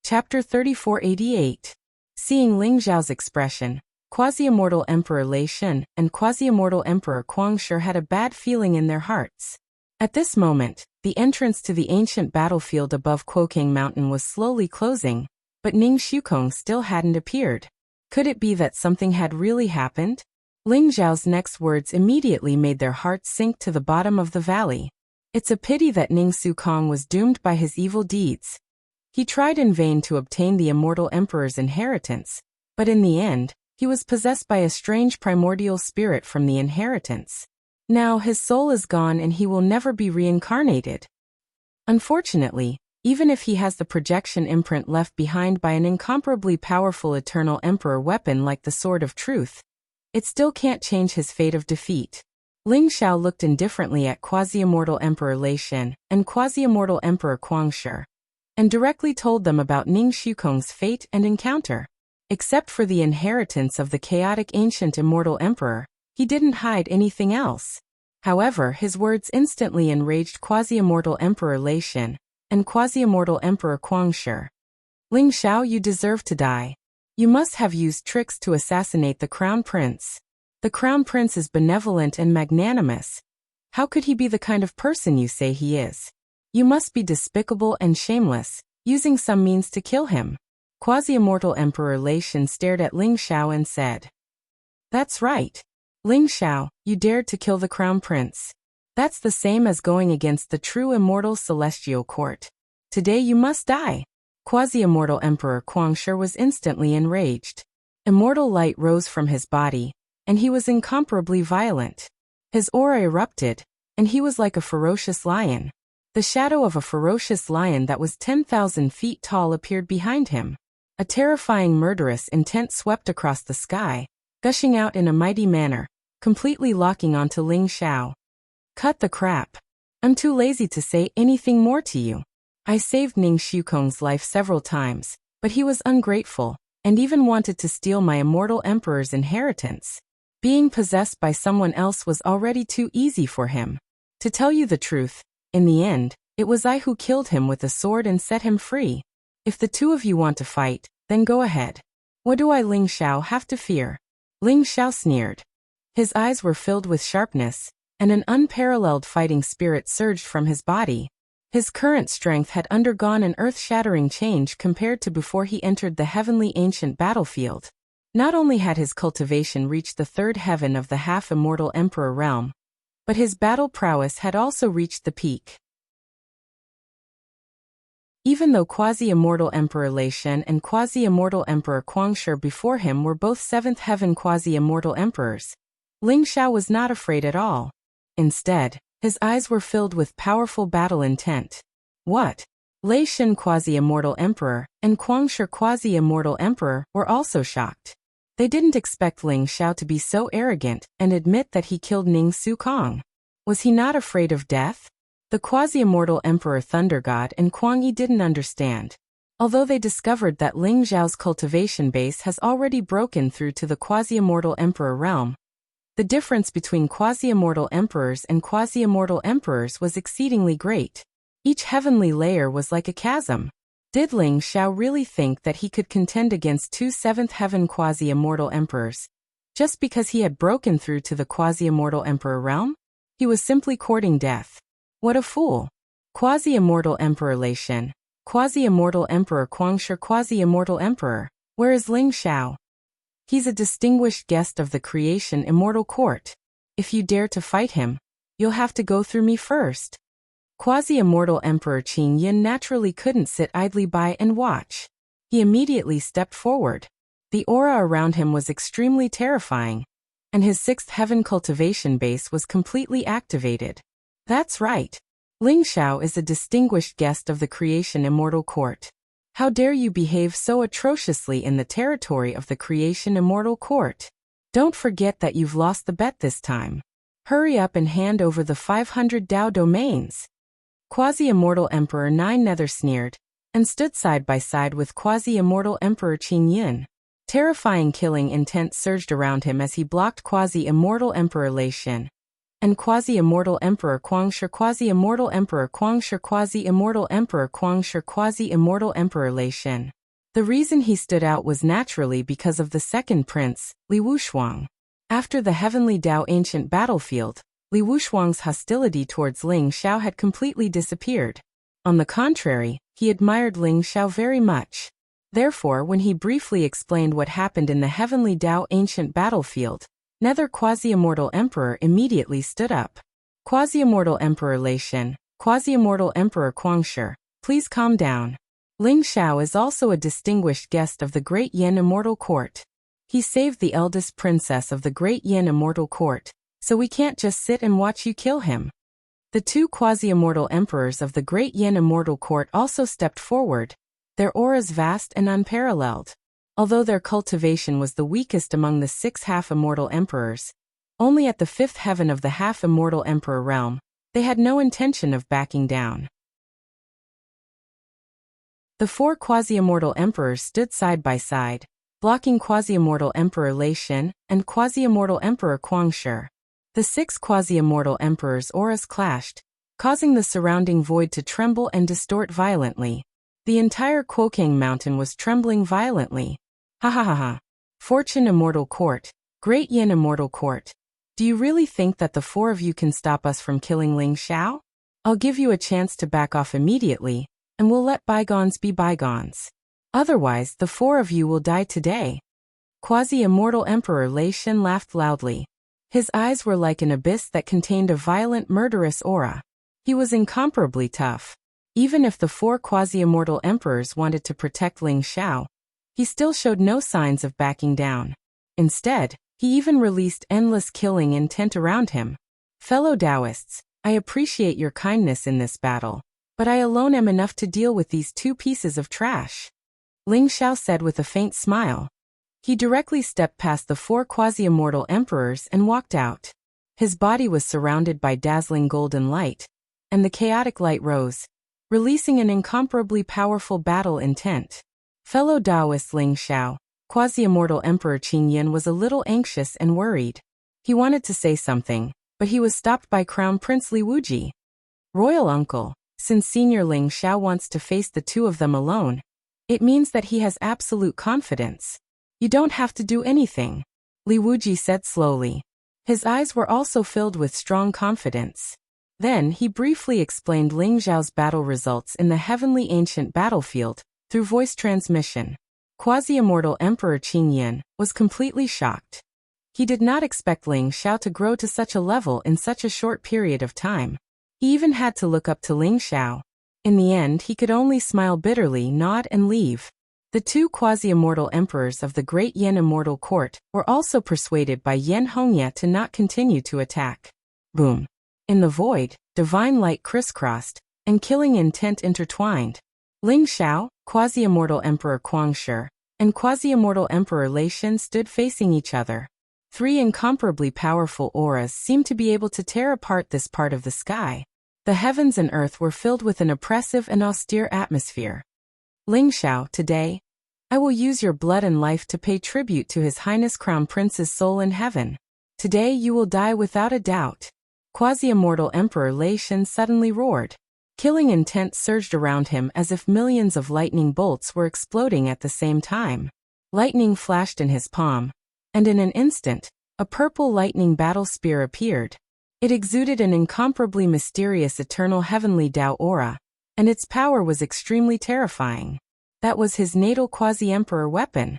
Chapter 3488. Seeing Ling Xiao's expression, quasi-immortal Emperor Lei Shen and quasi-immortal Emperor Kuang Shi had a bad feeling in their hearts. At this moment, the entrance to the ancient battlefield above Quokang Mountain was slowly closing, but Ning Shukong still hadn't appeared. Could it be that something had really happened? Ling Xiao's next words immediately made their hearts sink to the bottom of the valley. It's a pity that Ning Shukong was doomed by his evil deeds. He tried in vain to obtain the immortal emperor's inheritance, but in the end, he was possessed by a strange primordial spirit from the inheritance. Now his soul is gone and he will never be reincarnated. Unfortunately, even if he has the projection imprint left behind by an incomparably powerful eternal emperor weapon like the Sword of Truth, it still can't change his fate of defeat. Ling Xiao looked indifferently at quasi-immortal Emperor Lei Shen and quasi-immortal Emperor Kuang Shi, and directly told them about Ning Shukong's fate and encounter. Except for the inheritance of the chaotic ancient immortal emperor, he didn't hide anything else. However, his words instantly enraged quasi-immortal Emperor Lei Shen and quasi-immortal Emperor Kuang Shi. Ling Xiao, you deserve to die. You must have used tricks to assassinate the Crown Prince. The Crown Prince is benevolent and magnanimous. How could he be the kind of person you say he is? You must be despicable and shameless, using some means to kill him. Quasi-immortal Emperor Lei Shen stared at Ling Xiao and said, "That's right. Ling Xiao, you dared to kill the Crown Prince. That's the same as going against the true immortal celestial court. Today you must die." Quasi-immortal Emperor Kuang Shi was instantly enraged. Immortal light rose from his body, and he was incomparably violent. His aura erupted, and he was like a ferocious lion. The shadow of a ferocious lion that was 10,000 feet tall appeared behind him. A terrifying murderous intent swept across the sky, gushing out in a mighty manner, completely locking onto Ling Xiao. Cut the crap. I'm too lazy to say anything more to you. I saved Ning Shukong's life several times, but he was ungrateful, and even wanted to steal my immortal emperor's inheritance. Being possessed by someone else was already too easy for him. To tell you the truth, in the end, it was I who killed him with a sword and set him free. If the two of you want to fight, then go ahead. What do I, Ling Xiao, have to fear? Ling Xiao sneered. His eyes were filled with sharpness, and an unparalleled fighting spirit surged from his body. His current strength had undergone an earth-shattering change compared to before he entered the heavenly ancient battlefield. Not only had his cultivation reached the third heaven of the half-immortal emperor realm, but his battle prowess had also reached the peak. Even though quasi-immortal Emperor Lei Shen and quasi-immortal Emperor Kuang Shi before him were both seventh heaven quasi-immortal emperors, Ling Xiao was not afraid at all. Instead, his eyes were filled with powerful battle intent. What? Lei Shen quasi-immortal emperor and Kuang Shi quasi-immortal emperor were also shocked. They didn't expect Ling Xiao to be so arrogant and admit that he killed Ning Shukong. Was he not afraid of death? The quasi-immortal Emperor Thunder God and Kuang Yi didn't understand. Although they discovered that Ling Xiao's cultivation base has already broken through to the quasi-immortal Emperor realm, the difference between quasi-immortal emperors and quasi-immortal emperors was exceedingly great. Each heavenly layer was like a chasm. Did Ling Xiao really think that he could contend against two seventh heaven quasi-immortal emperors, just because he had broken through to the quasi-immortal emperor realm? He was simply courting death. What a fool. Quasi-immortal Emperor Lei Shen, quasi-immortal Emperor Kuang Shi quasi-immortal emperor, where is Ling Xiao? He's a distinguished guest of the creation immortal court. If you dare to fight him, you'll have to go through me first. Quasi-immortal Emperor Qin Yin naturally couldn't sit idly by and watch. He immediately stepped forward. The aura around him was extremely terrifying, and his sixth heaven cultivation base was completely activated. That's right. Ling Xiao is a distinguished guest of the Creation Immortal Court. How dare you behave so atrociously in the territory of the Creation Immortal Court? Don't forget that you've lost the bet this time. Hurry up and hand over the 500 Dao domains. Quasi-Immortal Emperor Nine Nether sneered, and stood side by side with Quasi-Immortal Emperor Qin Yin. Terrifying killing intent surged around him as he blocked Quasi-Immortal Emperor Lei Xin and Quasi-Immortal Emperor Guangshi, Quasi-Immortal Emperor Guangshi, Quasi-Immortal Emperor Guangshi, Quasi-Immortal Emperor Lei Xin. The reason he stood out was naturally because of the second prince, Li Wushuang. After the Heavenly Dao ancient battlefield, Li Wushuang's hostility towards Ling Xiao had completely disappeared. On the contrary, he admired Ling Xiao very much. Therefore, when he briefly explained what happened in the Heavenly Dao ancient battlefield, Nether Quasi-Immortal Emperor immediately stood up. Quasi-Immortal Emperor Lei Xin, Quasi-Immortal Emperor Guangshi, please calm down. Ling Xiao is also a distinguished guest of the Great Yin Immortal Court. He saved the eldest princess of the Great Yin Immortal Court, so we can't just sit and watch you kill him. The two Quasi-Immortal Emperors of the Great Yin Immortal Court also stepped forward, their auras vast and unparalleled. Although their cultivation was the weakest among the 6 half-immortal emperors, only at the 5th heaven of the half-immortal emperor realm, they had no intention of backing down. The 4 quasi-immortal emperors stood side by side, blocking quasi-immortal emperor Lei Xin and quasi-immortal emperor Guangshi. The 6 quasi-immortal emperors' auras clashed, causing the surrounding void to tremble and distort violently. The entire Quokang mountain was trembling violently. Ha ha ha ha. Fortune Immortal Court, Great Yin Immortal Court. Do you really think that the 4 of you can stop us from killing Ling Xiao? I'll give you a chance to back off immediately, and we'll let bygones be bygones. Otherwise, the 4 of you will die today. Quasi-Immortal Emperor Lei Xin laughed loudly. His eyes were like an abyss that contained a violent murderous aura. He was incomparably tough. Even if the 4 quasi-immortal emperors wanted to protect Ling Xiao, he still showed no signs of backing down. Instead, he even released endless killing intent around him. Fellow Taoists, I appreciate your kindness in this battle, but I alone am enough to deal with these 2 pieces of trash. Ling Xiao said with a faint smile. He directly stepped past the 4 quasi-immortal emperors and walked out. His body was surrounded by dazzling golden light, and the chaotic light rose, releasing an incomparably powerful battle intent. Fellow Taoist Ling Xiao, Quasi-Immortal Emperor Qin Yin was a little anxious and worried. He wanted to say something, but he was stopped by Crown Prince Li Wuji. Royal Uncle, since Senior Ling Xiao wants to face the 2 of them alone, it means that he has absolute confidence. You don't have to do anything, Li Wuji said slowly. His eyes were also filled with strong confidence. Then he briefly explained Ling Xiao's battle results in the Heavenly Ancient Battlefield, through voice transmission. Quasi-Immortal Emperor Qin Yin was completely shocked. He did not expect Ling Xiao to grow to such a level in such a short period of time. He even had to look up to Ling Xiao. In the end, he could only smile bitterly, nod and leave. The 2 quasi-immortal emperors of the Great Yin Immortal Court were also persuaded by Yan Hongya to not continue to attack. Boom. In the void, divine light crisscrossed, and killing intent intertwined. Ling Xiao, Quasi-Immortal Emperor Guangshi, and Quasi-Immortal Emperor Lei Xin stood facing each other. 3 incomparably powerful auras seemed to be able to tear apart this part of the sky. The heavens and earth were filled with an oppressive and austere atmosphere. Ling Xiao, today, I will use your blood and life to pay tribute to His Highness Crown Prince's soul in heaven. Today you will die without a doubt. Quasi-Immortal Emperor Lei Xin suddenly roared. Killing intent surged around him as if millions of lightning bolts were exploding at the same time. Lightning flashed in his palm, and in an instant, a purple lightning battle spear appeared. It exuded an incomparably mysterious eternal heavenly Dao aura, and its power was extremely terrifying. That was his natal quasi-emperor weapon.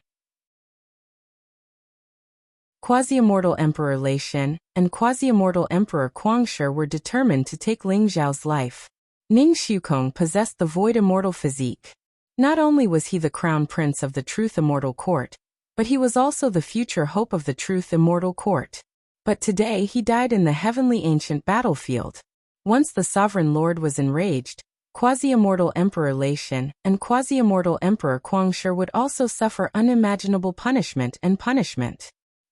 Quasi-immortal Emperor Lei Xin and quasi-immortal Emperor Guangshi were determined to take Ling Xiao's life. Ning Shukong possessed the void immortal physique. Not only was he the crown prince of the Truth Immortal Court, but he was also the future hope of the Truth Immortal Court. But today he died in the Heavenly Ancient Battlefield. Once the sovereign lord was enraged, quasi-immortal Emperor Lei Xin and quasi-immortal Emperor Guangshi would also suffer unimaginable punishment.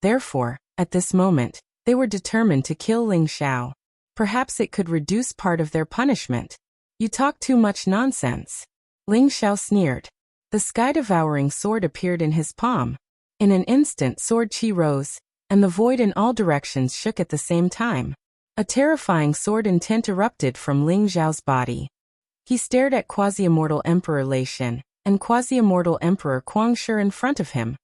Therefore, at this moment, they were determined to kill Ling Xiao. Perhaps it could reduce part of their punishment. You talk too much nonsense. Ling Xiao sneered. The sky-devouring sword appeared in his palm. In an instant sword chi rose, and the void in all directions shook at the same time. A terrifying sword intent erupted from Ling Xiao's body. He stared at quasi-immortal Emperor Lei Xin and quasi-immortal Emperor Guangshi in front of him,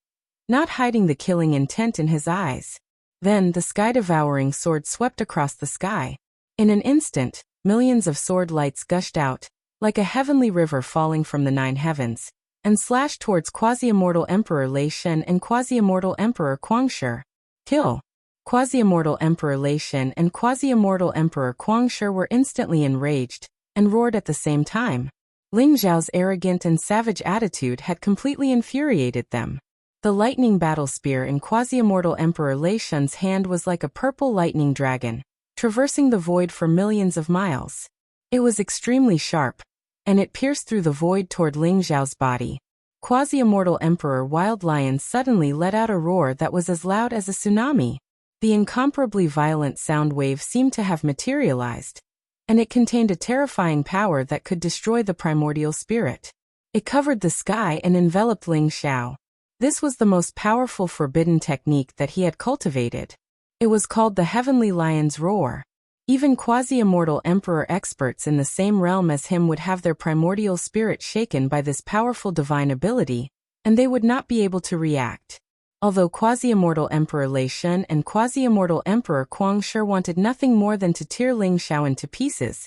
not hiding the killing intent in his eyes. Then the sky-devouring sword swept across the sky. In an instant, millions of sword lights gushed out, like a heavenly river falling from the 9 heavens, and slashed towards quasi-immortal Emperor Lei Xin and quasi-immortal Emperor Guangshi. Kill! Quasi-immortal Emperor Lei Xin and quasi-immortal Emperor Guangshi were instantly enraged, and roared at the same time. Ling Xiao's arrogant and savage attitude had completely infuriated them. The lightning battle spear in quasi-immortal Emperor Lei Xin's hand was like a purple lightning dragon, traversing the void for millions of miles. It was extremely sharp, and it pierced through the void toward Ling Xiao's body. Quasi-immortal Emperor Wild Lion suddenly let out a roar that was as loud as a tsunami. The incomparably violent sound wave seemed to have materialized, and it contained a terrifying power that could destroy the primordial spirit. It covered the sky and enveloped Ling Xiao. This was the most powerful forbidden technique that he had cultivated. It was called the Heavenly Lion's Roar. Even quasi-immortal emperor experts in the same realm as him would have their primordial spirit shaken by this powerful divine ability, and they would not be able to react. Although quasi-immortal Emperor Lei Xin and quasi-immortal Emperor Guangshi wanted nothing more than to tear Ling Xiao into pieces,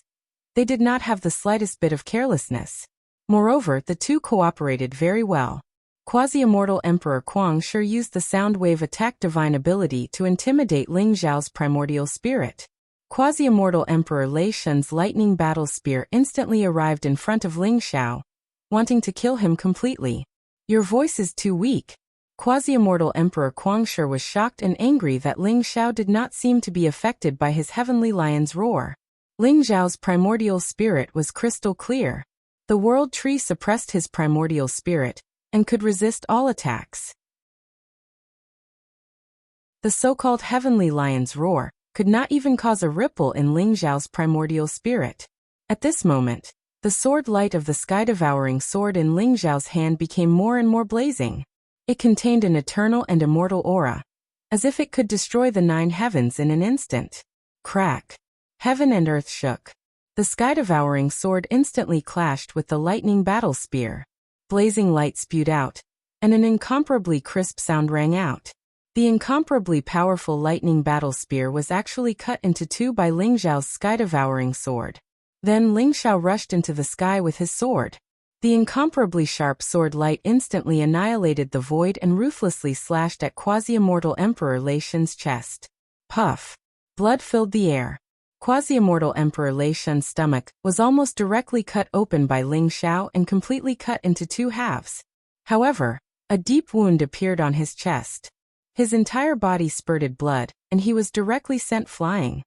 they did not have the slightest bit of carelessness. Moreover, the two cooperated very well. Quasi-immortal Emperor Guangshi used the sound wave attack divine ability to intimidate Ling Xiao's primordial spirit. Quasi-immortal Emperor Lei Xin's lightning battle spear instantly arrived in front of Ling Xiao, wanting to kill him completely. Your voice is too weak. Quasi-immortal Emperor Guangshi was shocked and angry that Ling Xiao did not seem to be affected by his heavenly lion's roar. Ling Xiao's primordial spirit was crystal clear. The world tree suppressed his primordial spirit and could resist all attacks. The so-called heavenly lion's roar could not even cause a ripple in Ling Xiao's primordial spirit. At this moment, the sword light of the sky-devouring sword in Ling Xiao's hand became more and more blazing. It contained an eternal and immortal aura, as if it could destroy the 9 heavens in an instant. Crack! Heaven and earth shook. The sky-devouring sword instantly clashed with the lightning battle spear. Blazing light spewed out, and an incomparably crisp sound rang out. The incomparably powerful lightning battle spear was actually cut into 2 by Ling Xiao's sky-devouring sword. Then Ling Xiao rushed into the sky with his sword. The incomparably sharp sword light instantly annihilated the void and ruthlessly slashed at quasi-immortal Emperor Lei Xin's chest. Puff! Blood filled the air. Quasi-immortal Emperor Lei Xin's stomach was almost directly cut open by Ling Xiao and completely cut into 2 halves. However, a deep wound appeared on his chest. His entire body spurted blood, and he was directly sent flying.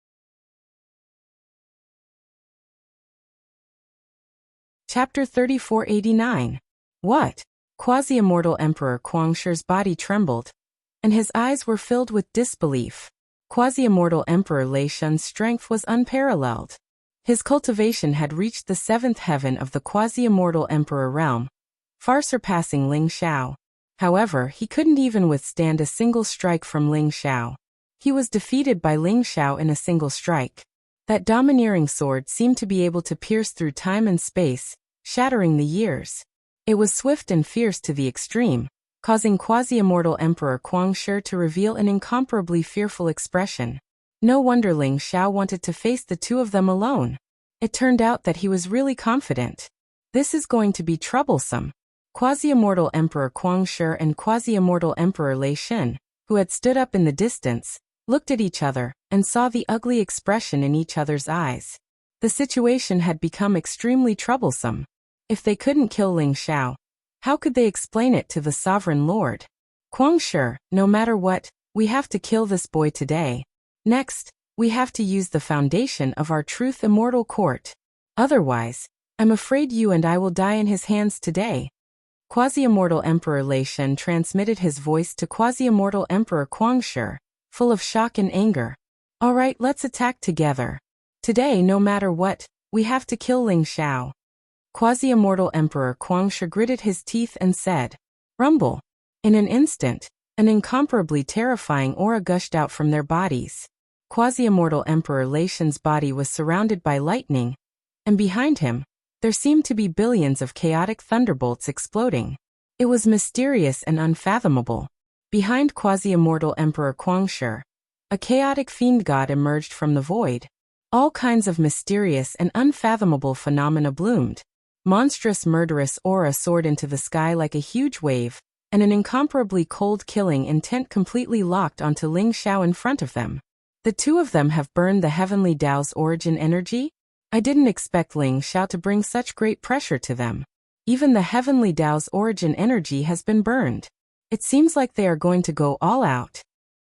Chapter 3489. What? Quasi-immortal Emperor Guangshi's body trembled, and his eyes were filled with disbelief. Quasi-immortal Emperor Lei Xin's strength was unparalleled. His cultivation had reached the 7th heaven of the quasi-immortal Emperor realm, far surpassing Ling Xiao. However, he couldn't even withstand a single strike from Ling Xiao. He was defeated by Ling Xiao in a single strike. That domineering sword seemed to be able to pierce through time and space, shattering the years. It was swift and fierce to the extreme, causing quasi-immortal Emperor Guangshi to reveal an incomparably fearful expression. No wonder Ling Xiao wanted to face the 2 of them alone. It turned out that he was really confident. This is going to be troublesome. Quasi-immortal Emperor Guangshi and quasi-immortal Emperor Lei Xin, who had stood up in the distance, looked at each other and saw the ugly expression in each other's eyes. The situation had become extremely troublesome. If they couldn't kill Ling Xiao, how could they explain it to the sovereign lord? Guangshi, no matter what, we have to kill this boy today. Next, We have to use the foundation of our truth immortal court. Otherwise, I'm afraid you and I will die in his hands today. Quasi-immortal Emperor Lei Shen transmitted his voice to quasi-immortal Emperor Guangshi, full of shock and anger. All right, let's attack together. Today, no matter what, we have to kill Ling Xiao. Quasi-immortal Emperor Guangshi gritted his teeth and said, "Rumble." In an instant, an incomparably terrifying aura gushed out from their bodies. Quasi-immortal Emperor Lei Shen's body was surrounded by lightning, and behind him, there seemed to be billions of chaotic thunderbolts exploding. It was mysterious and unfathomable. Behind quasi-immortal Emperor Guangshi, a chaotic fiend god emerged from the void. All kinds of mysterious and unfathomable phenomena bloomed. Monstrous murderous aura soared into the sky like a huge wave, and an incomparably cold killing intent completely locked onto Ling Xiao in front of them. The two of them have burned the heavenly Tao's origin energy? I didn't expect Ling Xiao to bring such great pressure to them. Even the heavenly Tao's origin energy has been burned. It seems like they are going to go all out.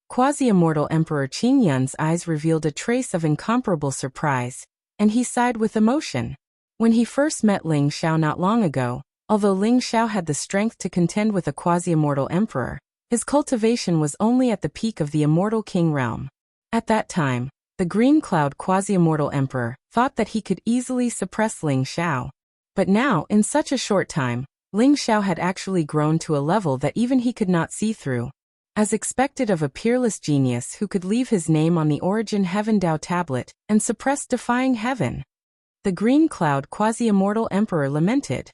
Quasi-immortal Emperor Qingyun's eyes revealed a trace of incomparable surprise, and he sighed with emotion. When he first met Ling Xiao not long ago, although Ling Xiao had the strength to contend with a quasi-immortal emperor, his cultivation was only at the peak of the immortal king realm. At that time, the green cloud quasi-immortal emperor thought that he could easily suppress Ling Xiao. But now, in such a short time, Ling Xiao had actually grown to a level that even he could not see through. As expected of a peerless genius who could leave his name on the origin heaven Tao tablet and suppress defying heaven. The green cloud quasi-immortal emperor lamented.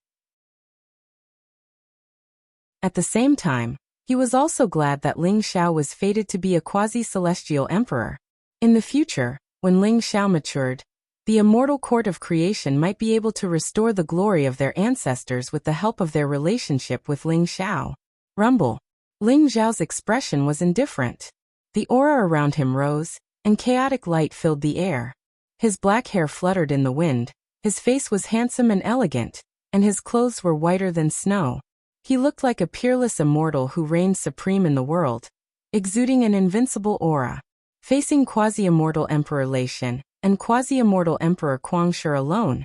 At the same time, he was also glad that Ling Xiao was fated to be a quasi-celestial emperor. In the future, when Ling Xiao matured, the immortal court of creation might be able to restore the glory of their ancestors with the help of their relationship with Ling Xiao. Rumble. Ling Xiao's expression was indifferent. The aura around him rose, and chaotic light filled the air. His black hair fluttered in the wind, his face was handsome and elegant, and his clothes were whiter than snow. He looked like a peerless immortal who reigned supreme in the world, exuding an invincible aura. Facing quasi-immortal Emperor Lei Shen and quasi-immortal Emperor Guangshi alone,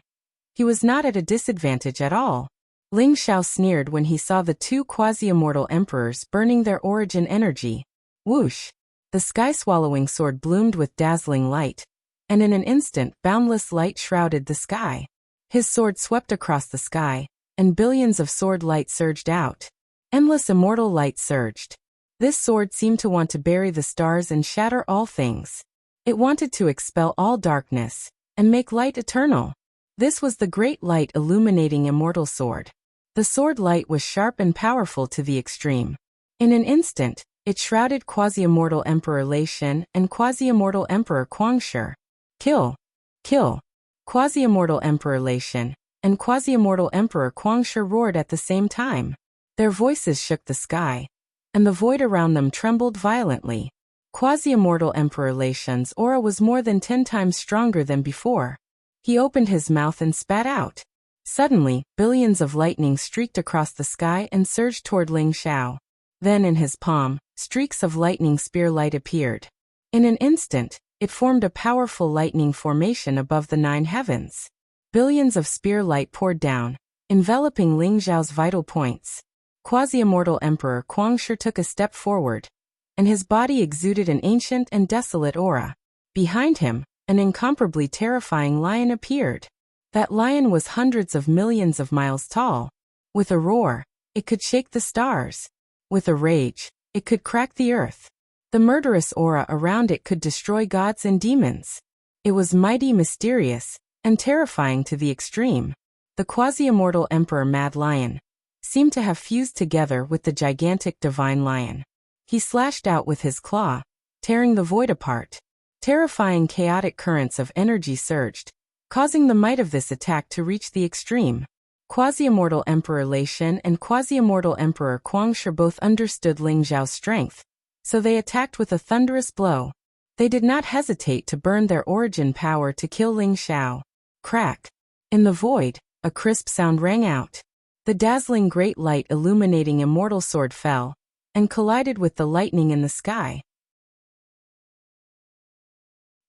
he was not at a disadvantage at all. Ling Xiao sneered when he saw the two quasi-immortal emperors burning their origin energy. Whoosh! The sky-swallowing sword bloomed with dazzling light, and in an instant boundless light shrouded the sky. His sword swept across the sky, and billions of sword light surged out. Endless immortal light surged. This sword seemed to want to bury the stars and shatter all things. It wanted to expel all darkness, and make light eternal. This was the great light illuminating immortal sword. The sword light was sharp and powerful to the extreme. In an instant, it shrouded quasi-immortal Emperor Lei Shen and quasi-immortal Emperor Guangshi. Kill! Kill! Quasi-immortal Emperor Lei Shen and quasi-immortal Emperor Guangshi roared at the same time. Their voices shook the sky, and the void around them trembled violently. Quasi-immortal Emperor Lei Shen's aura was more than 10 times stronger than before. He opened his mouth and spat out. Suddenly, billions of lightning streaked across the sky and surged toward Ling Xiao. Then in his palm, streaks of lightning spear light appeared. In an instant, it formed a powerful lightning formation above the 9 heavens. Billions of spear light poured down, enveloping Ling Xiao's vital points. Quasi-immortal Emperor Guangshi took a step forward, and his body exuded an ancient and desolate aura. Behind him, an incomparably terrifying lion appeared. That lion was hundreds of millions of miles tall. With a roar, it could shake the stars. With a rage, it could crack the earth. The murderous aura around it could destroy gods and demons. It was mighty, mysterious, and terrifying to the extreme. The quasi-immortal Emperor Mad Lion seemed to have fused together with the gigantic divine lion. He slashed out with his claw, tearing the void apart. Terrifying chaotic currents of energy surged, causing the might of this attack to reach the extreme. Quasi-immortal Emperor Lei Shen and quasi-immortal Emperor Guangshi both understood Ling Xiao's strength, so they attacked with a thunderous blow. They did not hesitate to burn their origin power to kill Ling Xiao. Crack! In the void, a crisp sound rang out. The dazzling great light illuminating immortal sword fell, and collided with the lightning in the sky.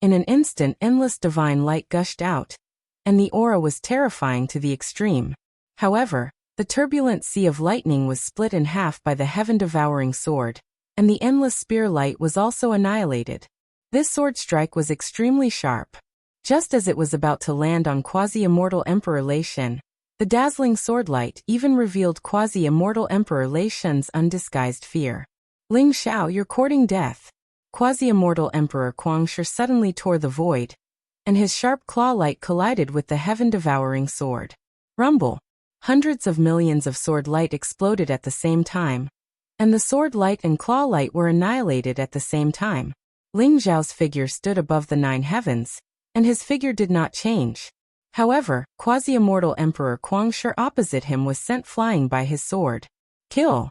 In an instant, endless divine light gushed out, and the aura was terrifying to the extreme. However, the turbulent sea of lightning was split in half by the heaven-devouring sword, and the endless spear light was also annihilated. This sword strike was extremely sharp. Just as it was about to land on quasi-immortal Emperor Lei Shen, the dazzling sword light even revealed quasi-immortal Emperor Lei Shen's undisguised fear. Ling Xiao, you're courting death. Quasi-immortal Emperor Guangshi suddenly tore the void, and his sharp claw light collided with the heaven-devouring sword. Rumble! Hundreds of millions of sword light exploded at the same time, and the sword light and claw light were annihilated at the same time. Ling Xiao's figure stood above the 9 heavens, and his figure did not change. However, quasi-immortal Emperor Guangshi opposite him was sent flying by his sword. Kill!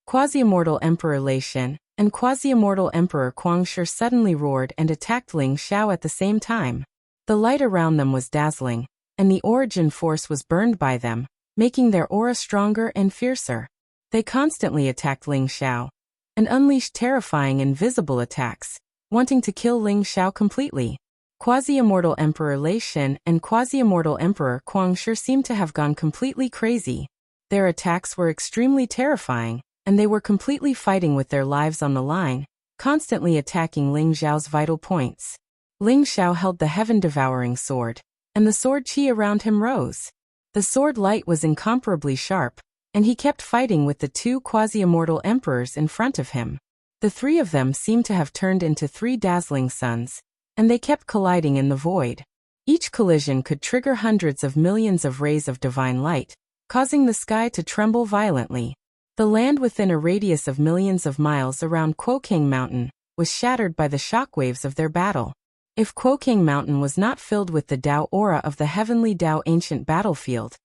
Quasi-immortal Emperor Lei Shen and quasi-immortal Emperor Guangshi suddenly roared and attacked Ling Xiao at the same time. The light around them was dazzling, and the origin force was burned by them, making their aura stronger and fiercer. They constantly attacked Ling Xiao and unleashed terrifying invisible attacks, wanting to kill Ling Xiao completely. Quasi-immortal Emperor Lei Shen and quasi-immortal Emperor Guangshi seemed to have gone completely crazy. Their attacks were extremely terrifying, and they were completely fighting with their lives on the line, constantly attacking Ling Xiao's vital points. Ling Xiao held the heaven-devouring sword, and the sword qi around him rose. The sword light was incomparably sharp, and he kept fighting with the 2 quasi-immortal emperors in front of him. The 3 of them seemed to have turned into 3 dazzling suns, and they kept colliding in the void. Each collision could trigger hundreds of millions of rays of divine light, causing the sky to tremble violently. The land within a radius of millions of miles around Quokang Mountain was shattered by the shockwaves of their battle. If Quokang Mountain was not filled with the Dao aura of the heavenly Dao ancient battlefield,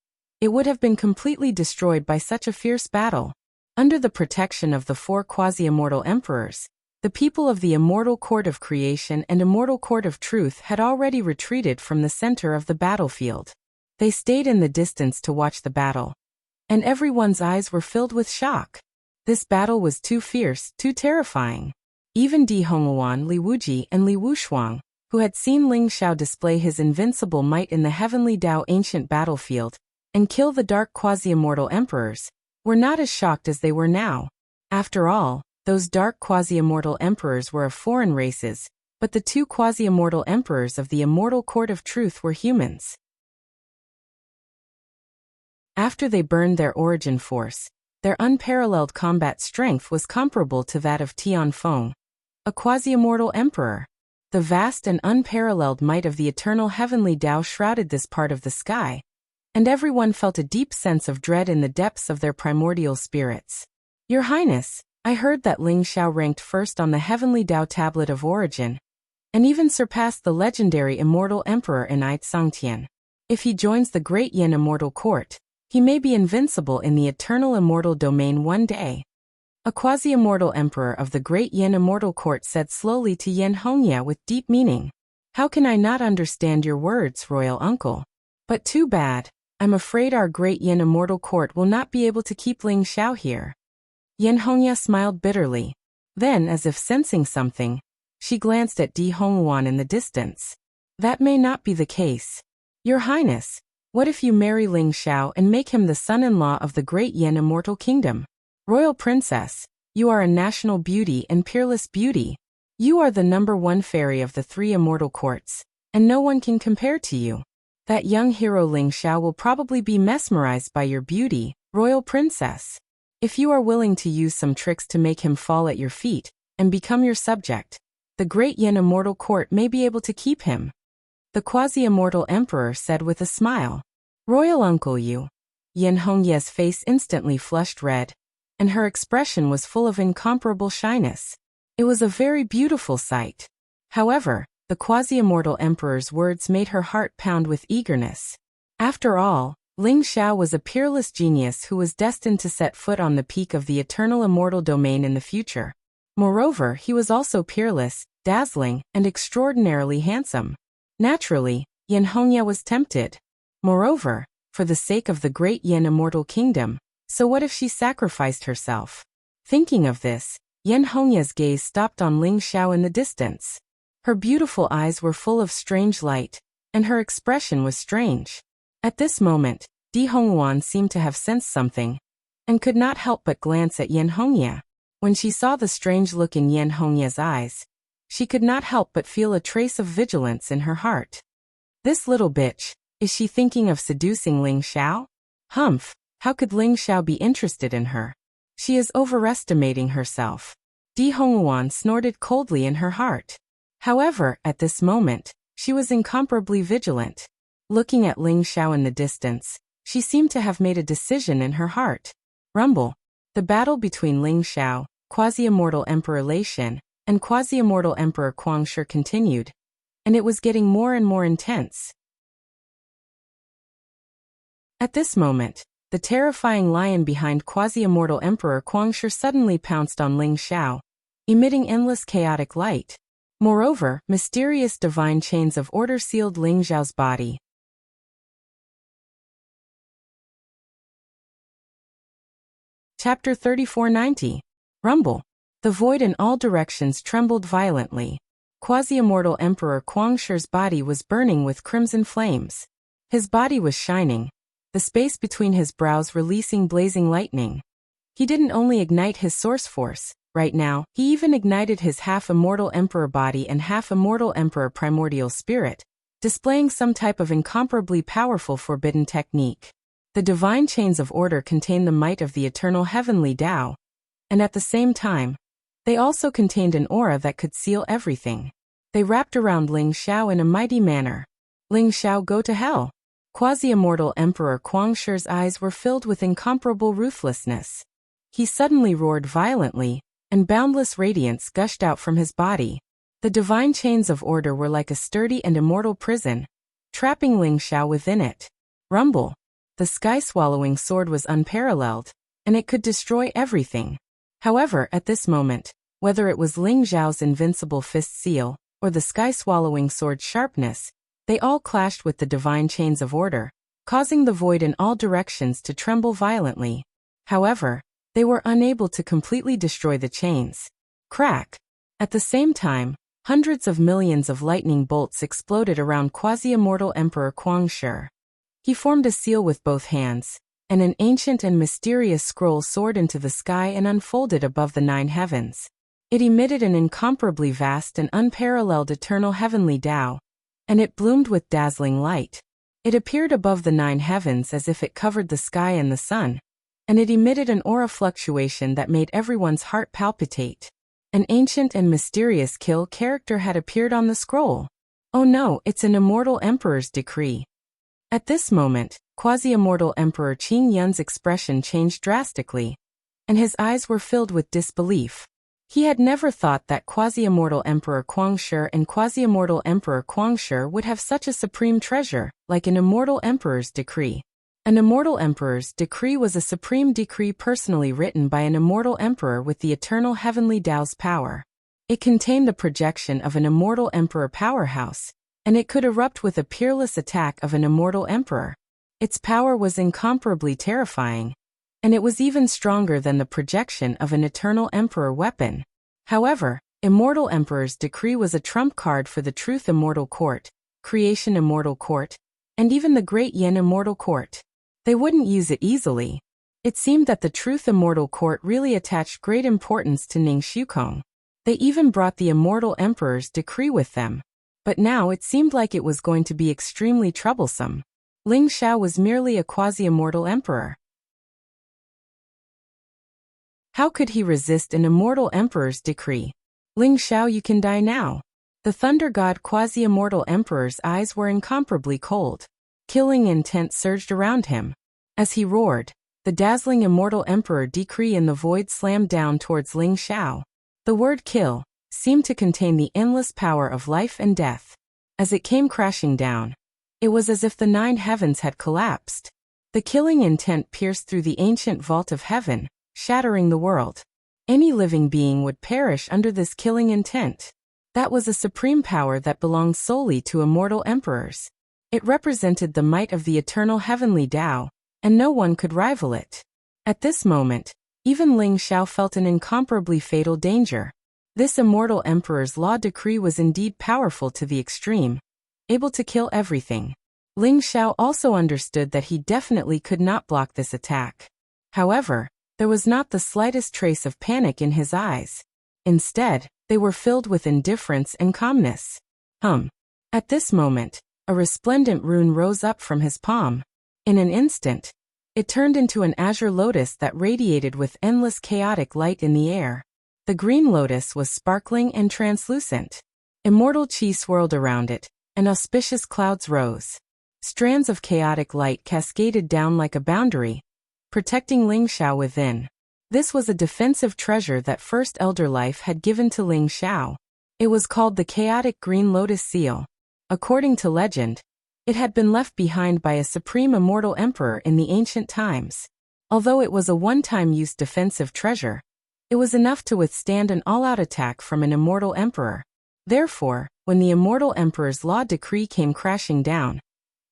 it would have been completely destroyed by such a fierce battle. Under the protection of the 4 quasi-immortal emperors, the people of the Immortal Court of Creation and Immortal Court of Truth had already retreated from the center of the battlefield. They stayed in the distance to watch the battle, and everyone's eyes were filled with shock. This battle was too fierce, too terrifying. Even Di Hongluan, Li Wuji, and Li Wushuang, who had seen Ling Xiao display his invincible might in the heavenly Dao ancient battlefield and kill the dark quasi-immortal emperors, were not as shocked as they were now. After all, those dark quasi-immortal emperors were of foreign races, but the 2 quasi-immortal emperors of the Immortal Court of Truth were humans. After they burned their origin force, their unparalleled combat strength was comparable to that of Tianfeng, a quasi-immortal emperor. The vast and unparalleled might of the eternal heavenly Dao shrouded this part of the sky, and everyone felt a deep sense of dread in the depths of their primordial spirits. Your Highness, I heard that Ling Xiao ranked first on the heavenly Dao tablet of origin, and even surpassed the legendary immortal emperor in Sangtian. If he joins the great Yin immortal court, he may be invincible in the eternal immortal domain one day. A quasi-immortal emperor of the great Yin immortal court said slowly to Yen Hongya with deep meaning. How can I not understand your words, royal uncle? But too bad. I'm afraid our great Yin immortal court will not be able to keep Ling Xiao here. Yen Hongya smiled bitterly. Then, as if sensing something, she glanced at Di Hongluan in the distance. That may not be the case. Your Highness, what if you marry Ling Xiao and make him the son-in-law of the great Yin immortal kingdom? Royal Princess, you are a national beauty and peerless beauty. You are the #1 fairy of the 3 immortal courts, and no one can compare to you. That young hero Ling Xiao will probably be mesmerized by your beauty, Royal Princess. If you are willing to use some tricks to make him fall at your feet and become your subject, the great Yin immortal court may be able to keep him. The quasi-immortal emperor said with a smile. Royal uncle, you. Yen Hongya's face instantly flushed red, and her expression was full of incomparable shyness. It was a very beautiful sight. However, the quasi-immortal emperor's words made her heart pound with eagerness. After all, Ling Xiao was a peerless genius who was destined to set foot on the peak of the eternal immortal domain in the future. Moreover, he was also peerless, dazzling, and extraordinarily handsome. Naturally, Yen Hongya was tempted. Moreover, for the sake of the great Yin immortal kingdom, so what if she sacrificed herself? Thinking of this, Yen Hongya's gaze stopped on Ling Xiao in the distance. Her beautiful eyes were full of strange light, and her expression was strange. At this moment, Di Hongyuan seemed to have sensed something, and could not help but glance at Yan Hongya. When she saw the strange look in Yan Hongya's eyes, she could not help but feel a trace of vigilance in her heart. This little bitch, is she thinking of seducing Ling Xiao? Humph, how could Ling Xiao be interested in her? She is overestimating herself. Di Hongyuan snorted coldly in her heart. However, at this moment, she was incomparably vigilant. Looking at Ling Xiao in the distance, she seemed to have made a decision in her heart. Rumble. The battle between Ling Xiao, quasi-immortal Emperor Lei Xin, and quasi-immortal Emperor Guangshi continued, and it was getting more and more intense. At this moment, the terrifying lion behind quasi-immortal Emperor Guangshi suddenly pounced on Ling Xiao, emitting endless chaotic light. Moreover, mysterious divine chains of order sealed Ling Xiao's body. Chapter 3490. Rumble. The void in all directions trembled violently. Quasi-immortal Emperor Guangshi's body was burning with crimson flames. His body was shining, the space between his brows releasing blazing lightning. He didn't only ignite his source force, right now, he even ignited his half-immortal Emperor body and half-immortal Emperor primordial spirit, displaying some type of incomparably powerful forbidden technique. The divine chains of order contain the might of the eternal heavenly Tao, and at the same time, they also contained an aura that could seal everything. They wrapped around Ling Xiao in a mighty manner. Ling Xiao, go to hell! Quasi-immortal Emperor Guangshi's eyes were filled with incomparable ruthlessness. He suddenly roared violently, and boundless radiance gushed out from his body. The divine chains of order were like a sturdy and immortal prison, trapping Ling Xiao within it. Rumble. The sky-swallowing sword was unparalleled, and it could destroy everything. However, at this moment, whether it was Ling Xiao's invincible fist seal, or the sky-swallowing sword's sharpness, they all clashed with the divine chains of order, causing the void in all directions to tremble violently. However, they were unable to completely destroy the chains. Crack! At the same time, hundreds of millions of lightning bolts exploded around quasi-immortal Emperor Guangshi. He formed a seal with both hands, and an ancient and mysterious scroll soared into the sky and unfolded above the 9 heavens. It emitted an incomparably vast and unparalleled eternal heavenly Tao, and it bloomed with dazzling light. It appeared above the 9 heavens as if it covered the sky and the sun, and it emitted an aura fluctuation that made everyone's heart palpitate. An ancient and mysterious kill character had appeared on the scroll. Oh no, it's an immortal emperor's decree. At this moment, quasi-immortal Emperor Qing Yun's expression changed drastically, and his eyes were filled with disbelief. He had never thought that quasi-immortal Emperor Guangshi and quasi-immortal Emperor Guangshi would have such a supreme treasure, like an immortal emperor's decree. An immortal emperor's decree was a supreme decree personally written by an immortal emperor with the eternal heavenly Tao's power. It contained the projection of an immortal emperor powerhouse, and it could erupt with a peerless attack of an immortal emperor. Its power was incomparably terrifying, and it was even stronger than the projection of an eternal emperor weapon. However, Immortal Emperor's decree was a trump card for the Truth Immortal Court, Creation Immortal Court, and even the Great Yin Immortal Court. They wouldn't use it easily. It seemed that the Truth Immortal Court really attached great importance to Ning Shukong. They even brought the Immortal Emperor's decree with them. But now it seemed like it was going to be extremely troublesome. Ling Xiao was merely a quasi-immortal emperor. How could he resist an immortal emperor's decree? Ling Xiao, you can die now. The thunder god quasi-immortal emperor's eyes were incomparably cold. Killing intent surged around him. As he roared, the dazzling immortal emperor decree in the void slammed down towards Ling Xiao. The word kill seemed to contain the endless power of life and death. As it came crashing down, it was as if the 9 heavens had collapsed. The killing intent pierced through the ancient vault of heaven, shattering the world. Any living being would perish under this killing intent. That was a supreme power that belonged solely to immortal emperors. It represented the might of the eternal heavenly Tao, and no one could rival it. At this moment, even Ling Xiao felt an incomparably fatal danger. This immortal emperor's law decree was indeed powerful to the extreme, able to kill everything. Ling Xiao also understood that he definitely could not block this attack. However, there was not the slightest trace of panic in his eyes. Instead, they were filled with indifference and calmness. At this moment, a resplendent rune rose up from his palm. In an instant, it turned into an azure lotus that radiated with endless chaotic light in the air. The green lotus was sparkling and translucent. Immortal chi swirled around it, and auspicious clouds rose. Strands of chaotic light cascaded down like a boundary, protecting Ling Xiao within. This was a defensive treasure that First Elder Life had given to Ling Xiao. It was called the Chaotic Green Lotus Seal. According to legend, it had been left behind by a supreme immortal emperor in the ancient times. Although it was a one-time use defensive treasure, it was enough to withstand an all-out attack from an immortal emperor. Therefore, when the immortal emperor's law decree came crashing down,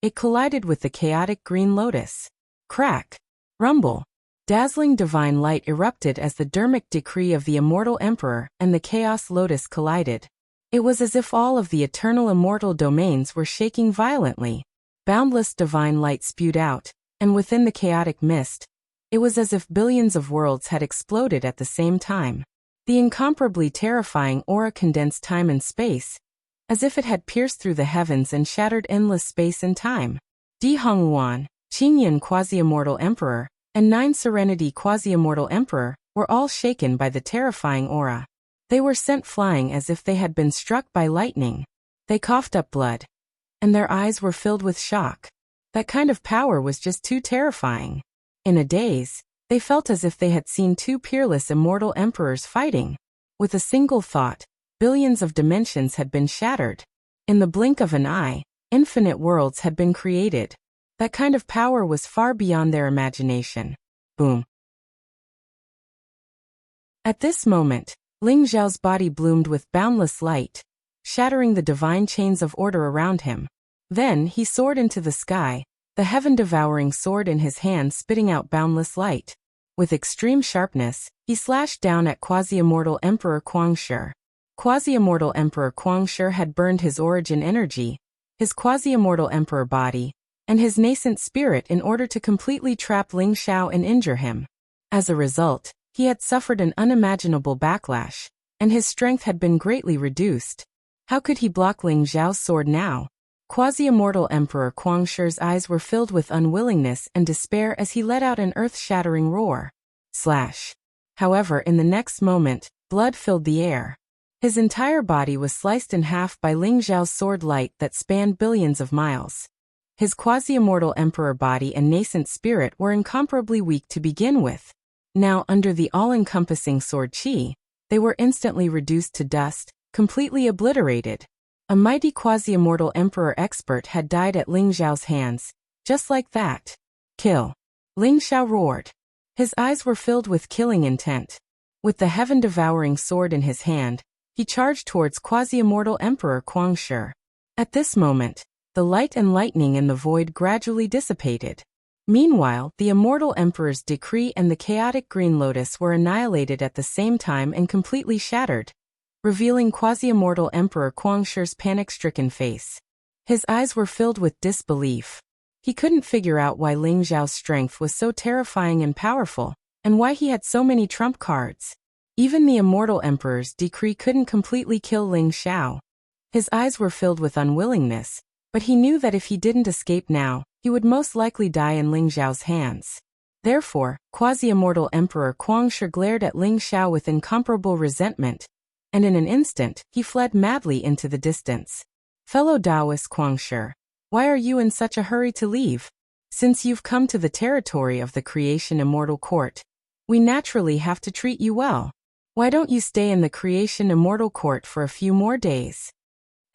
it collided with the chaotic green lotus. Crack! Rumble! Dazzling divine light erupted as the dharmic decree of the immortal emperor and the chaos lotus collided. It was as if all of the eternal immortal domains were shaking violently. Boundless divine light spewed out, and within the chaotic mist, it was as if billions of worlds had exploded at the same time. The incomparably terrifying aura condensed time and space, as if it had pierced through the heavens and shattered endless space and time. Di Hongyuan, Qingyan Quasi-Immortal Emperor, and 9 Serenity Quasi-Immortal Emperor were all shaken by the terrifying aura. They were sent flying as if they had been struck by lightning. They coughed up blood, and their eyes were filled with shock. That kind of power was just too terrifying. In a daze, they felt as if they had seen 2 peerless immortal emperors fighting. With a single thought, billions of dimensions had been shattered. In the blink of an eye, infinite worlds had been created. That kind of power was far beyond their imagination. Boom. At this moment, Ling Xiao's body bloomed with boundless light, shattering the divine chains of order around him. Then he soared into the sky, the heaven-devouring sword in his hand spitting out boundless light. With extreme sharpness, he slashed down at Quasi-Immortal Emperor Guangshi. Quasi-Immortal Emperor Guangshi had burned his origin energy, his Quasi-Immortal Emperor body, and his nascent spirit in order to completely trap Ling Xiao and injure him. As a result, he had suffered an unimaginable backlash, and his strength had been greatly reduced. How could he block Ling Xiao's sword now? Quasi-Immortal Emperor Guangshi's eyes were filled with unwillingness and despair as he let out an earth-shattering roar. Slash! However, in the next moment, blood filled the air. His entire body was sliced in half by Ling Xiao's sword light that spanned billions of miles. His quasi-immortal emperor body and nascent spirit were incomparably weak to begin with. Now, under the all-encompassing sword qi, they were instantly reduced to dust, completely obliterated. A mighty quasi-immortal emperor expert had died at Ling Xiao's hands, just like that. Kill! Ling Xiao roared. His eyes were filled with killing intent. With the heaven-devouring sword in his hand, he charged towards quasi-immortal Emperor Guangshi. At this moment, the light and lightning in the void gradually dissipated. Meanwhile, the immortal emperor's decree and the chaotic green lotus were annihilated at the same time and completely shattered, revealing quasi-immortal Emperor Guangshi's panic-stricken face. His eyes were filled with disbelief. He couldn't figure out why Ling Xiao's strength was so terrifying and powerful, and why he had so many trump cards. Even the immortal emperor's decree couldn't completely kill Ling Xiao. His eyes were filled with unwillingness, but he knew that if he didn't escape now, he would most likely die in Ling Xiao's hands. Therefore, quasi-immortal Emperor Guangshi glared at Ling Xiao with incomparable resentment, and in an instant, he fled madly into the distance. Fellow Taoist Guangshi, why are you in such a hurry to leave? Since you've come to the territory of the Creation Immortal Court, we naturally have to treat you well. Why don't you stay in the Creation Immortal Court for a few more days?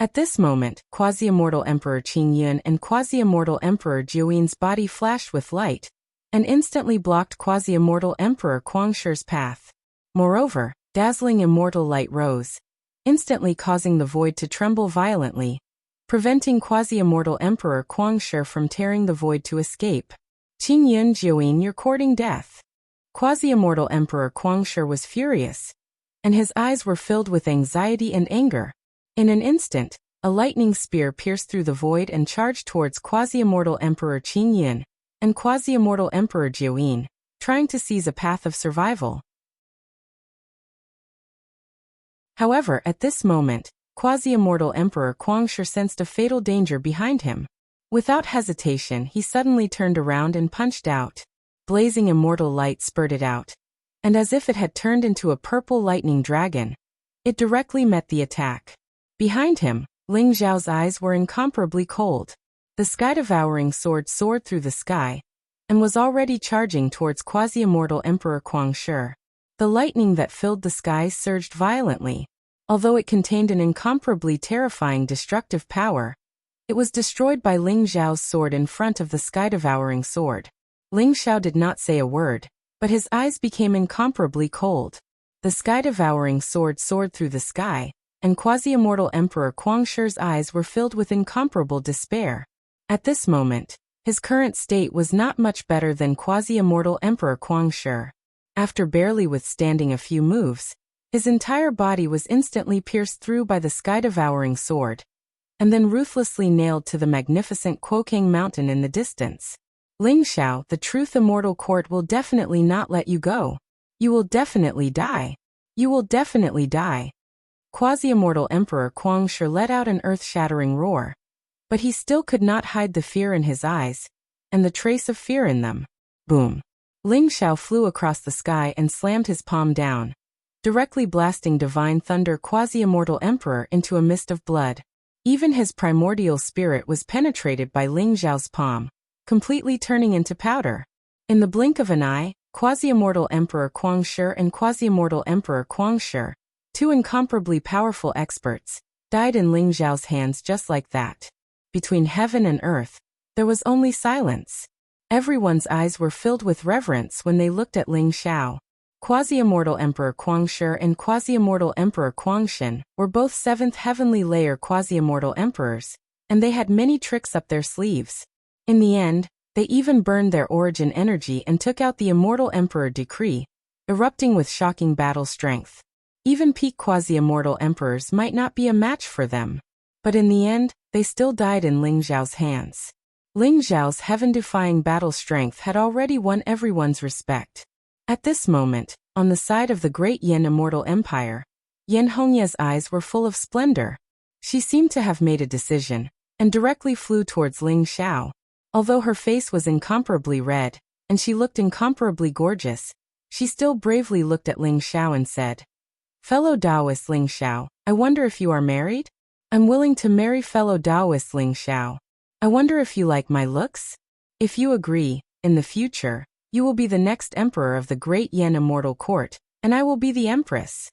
At this moment, Quasi-Immortal Emperor Qingyun and Quasi-Immortal Emperor Jiuyin's body flashed with light, and instantly blocked Quasi-Immortal Emperor Guangshi's path. Moreover, dazzling immortal light rose, instantly causing the void to tremble violently, preventing Quasi-Immortal Emperor Guangshi from tearing the void to escape. Qingyun, Jiuyin, you're courting death. Quasi-Immortal Emperor Guangshi was furious. and his eyes were filled with anxiety and anger. In an instant, a lightning spear pierced through the void and charged towards quasi-immortal Emperor Qin Yin and quasi-immortal Emperor Jiuyin, trying to seize a path of survival. However, at this moment, quasi-immortal Emperor Guangshi sensed a fatal danger behind him. Without hesitation, he suddenly turned around and punched out. Blazing immortal light spurted out, and as if it had turned into a purple lightning dragon, it directly met the attack. Behind him, Ling Xiao's eyes were incomparably cold. The sky-devouring sword soared through the sky and was already charging towards quasi-immortal Emperor Guangshi. The lightning that filled the skies surged violently. Although it contained an incomparably terrifying destructive power, it was destroyed by Ling Xiao's sword in front of the sky-devouring sword. Ling Xiao did not say a word, but his eyes became incomparably cold. The sky-devouring sword soared through the sky, and quasi-immortal Emperor Guangshi's eyes were filled with incomparable despair. At this moment, his current state was not much better than quasi-immortal Emperor Guangshi. After barely withstanding a few moves, his entire body was instantly pierced through by the sky-devouring sword, and then ruthlessly nailed to the magnificent Quokang mountain in the distance. Ling Xiao, the truth immortal court will definitely not let you go. You will definitely die. You will definitely die. Quasi-immortal Emperor Guangshi let out an earth-shattering roar. But he still could not hide the fear in his eyes, and the trace of fear in them. Boom. Ling Xiao flew across the sky and slammed his palm down, directly blasting divine thunder quasi-immortal Emperor into a mist of blood. Even his primordial spirit was penetrated by Ling Xiao's palm, completely turning into powder. In the blink of an eye, quasi-immortal Emperor Guangshi and quasi-immortal Emperor Guangshi, two incomparably powerful experts, died in Ling Xiao's hands just like that. Between heaven and earth, there was only silence. Everyone's eyes were filled with reverence when they looked at Ling Xiao. Quasi-immortal Emperor Guangshi and quasi-immortal Emperor Guangshin were both 7th heavenly layer quasi-immortal emperors, and they had many tricks up their sleeves. In the end, they even burned their origin energy and took out the immortal emperor decree, erupting with shocking battle strength. Even peak quasi-immortal emperors might not be a match for them. But in the end, they still died in Ling Xiao's hands. Ling Xiao's heaven-defying battle strength had already won everyone's respect. At this moment, on the side of the great Yan immortal empire, Yan Hongya's eyes were full of splendor. She seemed to have made a decision, and directly flew towards Ling Xiao. Although her face was incomparably red, and she looked incomparably gorgeous, she still bravely looked at Ling Xiao and said, "Fellow Taoist Ling Xiao, I wonder if you are married? I'm willing to marry fellow Taoist Ling Xiao. I wonder if you like my looks? If you agree, in the future, you will be the next emperor of the great Yan immortal court, and I will be the empress.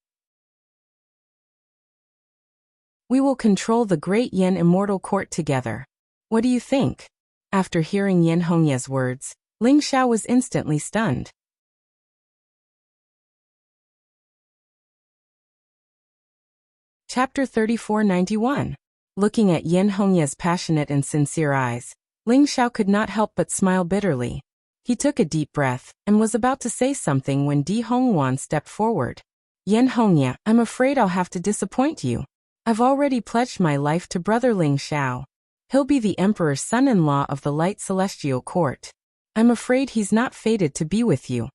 We will control the great Yan immortal court together. What do you think?" After hearing Yan Hongya's words, Ling Xiao was instantly stunned. Chapter 3491. Looking at Yan Hongya's passionate and sincere eyes, Ling Xiao could not help but smile bitterly. He took a deep breath and was about to say something when Di Hongwan stepped forward. "Yan Hongya, I'm afraid I'll have to disappoint you. I've already pledged my life to brother Ling Xiao. He'll be the emperor's son-in-law of the light celestial court. I'm afraid he's not fated to be with you."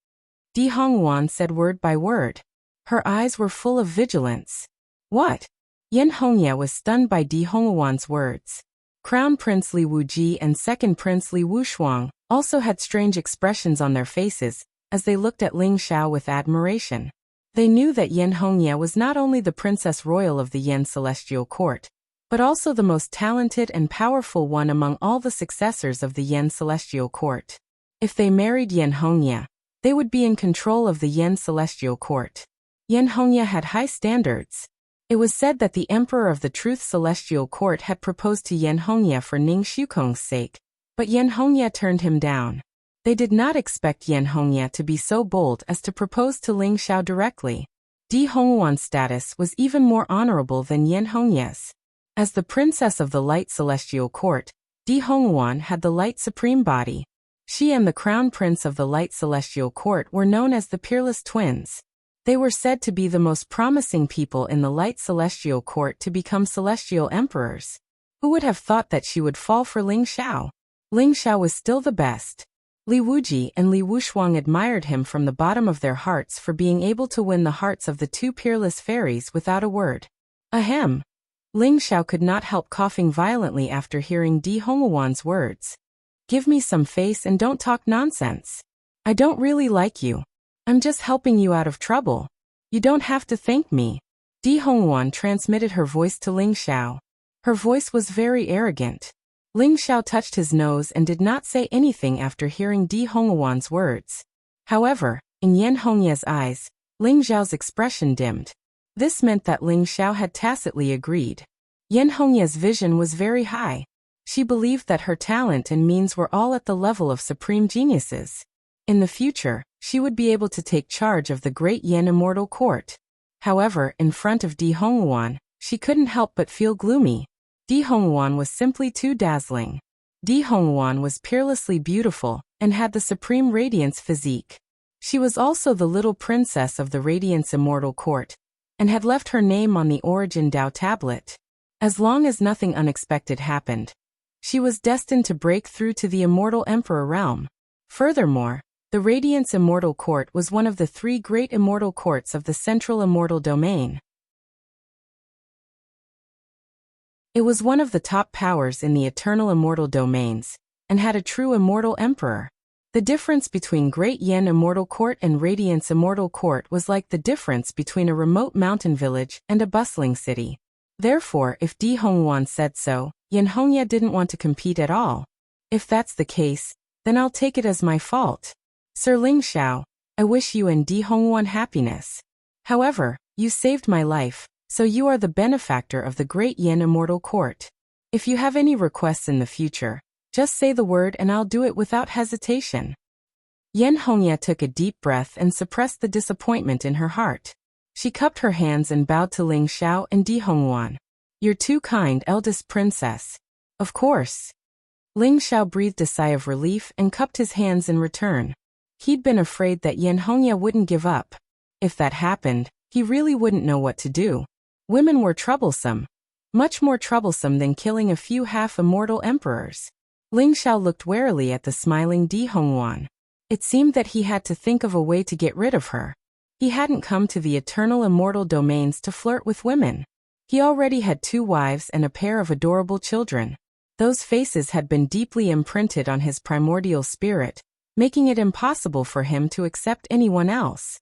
Di Hongwan said word by word. Her eyes were full of vigilance. What? Yan Hongya was stunned by Di Hongwan's words. Crown Prince Li Wuji and Second Prince Li Wushuang also had strange expressions on their faces as they looked at Ling Xiao with admiration. They knew that Yan Hongya was not only the princess royal of the Yan celestial court, but also the most talented and powerful one among all the successors of the Yan celestial court. If they married Yan Hongya, they would be in control of the Yan celestial court. Yan Hongya had high standards. It was said that the emperor of the Truth Celestial Court had proposed to Yan Hongya for Ning Shukong's sake, but Yan Hongya turned him down. They did not expect Yan Hongya to be so bold as to propose to Ling Xiao directly. Di Hongwan's status was even more honorable than Yan Hongya's. As the princess of the Light Celestial Court, Di Hongwan had the Light Supreme Body. She and the Crown Prince of the Light Celestial Court were known as the Peerless Twins. They were said to be the most promising people in the light celestial court to become celestial emperors. Who would have thought that she would fall for Ling Xiao? Ling Xiao was still the best. Li Wuji and Li Wushuang admired him from the bottom of their hearts for being able to win the hearts of the two peerless fairies without a word. Ahem. Ling Xiao could not help coughing violently after hearing Di Hongwan's words. Give me some face and don't talk nonsense. I don't really like you. I'm just helping you out of trouble. You don't have to thank me. Di Hongwan transmitted her voice to Ling Xiao. Her voice was very arrogant. Ling Xiao touched his nose and did not say anything after hearing Di Hongwan's words. However, in Yan Hongya's eyes, Ling Xiao's expression dimmed. This meant that Ling Xiao had tacitly agreed. Yan Hongya's vision was very high. She believed that her talent and means were all at the level of supreme geniuses. In the future, she would be able to take charge of the great Yan Immortal Court. However, in front of Di Hongwan, she couldn't help but feel gloomy. Di Hongwan was simply too dazzling. Di Hongwan was peerlessly beautiful and had the supreme radiance physique. She was also the little princess of the Radiance Immortal Court, and had left her name on the Origin Dao tablet. As long as nothing unexpected happened, she was destined to break through to the Immortal Emperor realm. Furthermore, the Radiance Immortal Court was one of the 3 great immortal courts of the Central Immortal Domain. It was one of the top powers in the Eternal Immortal Domains, and had a true Immortal Emperor. The difference between Great Yan Immortal Court and Radiance Immortal Court was like the difference between a remote mountain village and a bustling city. Therefore, if Di Hongwan said so, Yan Hongya didn't want to compete at all. If that's the case, then I'll take it as my fault. Sir Ling Xiao, I wish you and Di Hongwan happiness. However, you saved my life, so you are the benefactor of the Great Yan Immortal Court. If you have any requests in the future, just say the word and I'll do it without hesitation. Yan Hongya took a deep breath and suppressed the disappointment in her heart. She cupped her hands and bowed to Ling Xiao and Di Hongwan. You're too kind, eldest princess. Of course. Ling Xiao breathed a sigh of relief and cupped his hands in return. He'd been afraid that Yan Hongya wouldn't give up. If that happened, he really wouldn't know what to do. Women were troublesome. Much more troublesome than killing a few half-immortal emperors. Ling Xiao looked warily at the smiling Di Hongwan. It seemed that he had to think of a way to get rid of her. He hadn't come to the Eternal Immortal Domains to flirt with women. He already had 2 wives and a pair of adorable children. Those faces had been deeply imprinted on his primordial spirit, making it impossible for him to accept anyone else.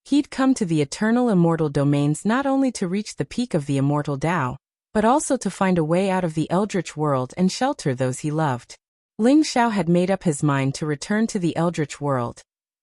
He'd come to the Eternal Immortal Domains not only to reach the peak of the Immortal Tao, but also to find a way out of the Eldritch world and shelter those he loved. Ling Xiao had made up his mind to return to the Eldritch world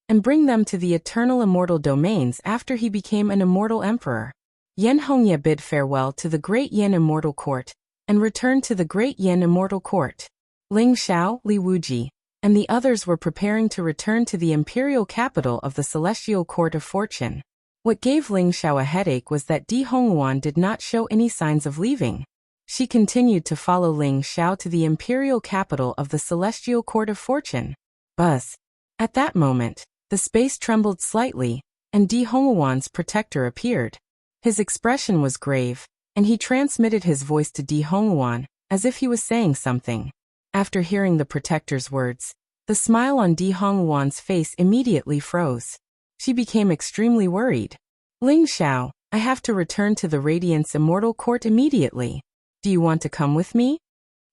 and bring them to the Eternal Immortal Domains after he became an Immortal Emperor. Yan Hongya bid farewell to the Great Yan Immortal Court and returned to the Great Yan Immortal Court. Ling Xiao, Li Wuji, and the others were preparing to return to the imperial capital of the Celestial Court of Fortune. What gave Ling Xiao a headache was that Di Hongwan did not show any signs of leaving. She continued to follow Ling Xiao to the imperial capital of the Celestial Court of Fortune. Buzz. At that moment, the space trembled slightly, and Di Hongwan's protector appeared. His expression was grave, and he transmitted his voice to Di Hongwan, as if he was saying something. After hearing the protector's words, the smile on Di Hongwan's face immediately froze. She became extremely worried. Ling Xiao, I have to return to the Radiance Immortal Court immediately. Do you want to come with me?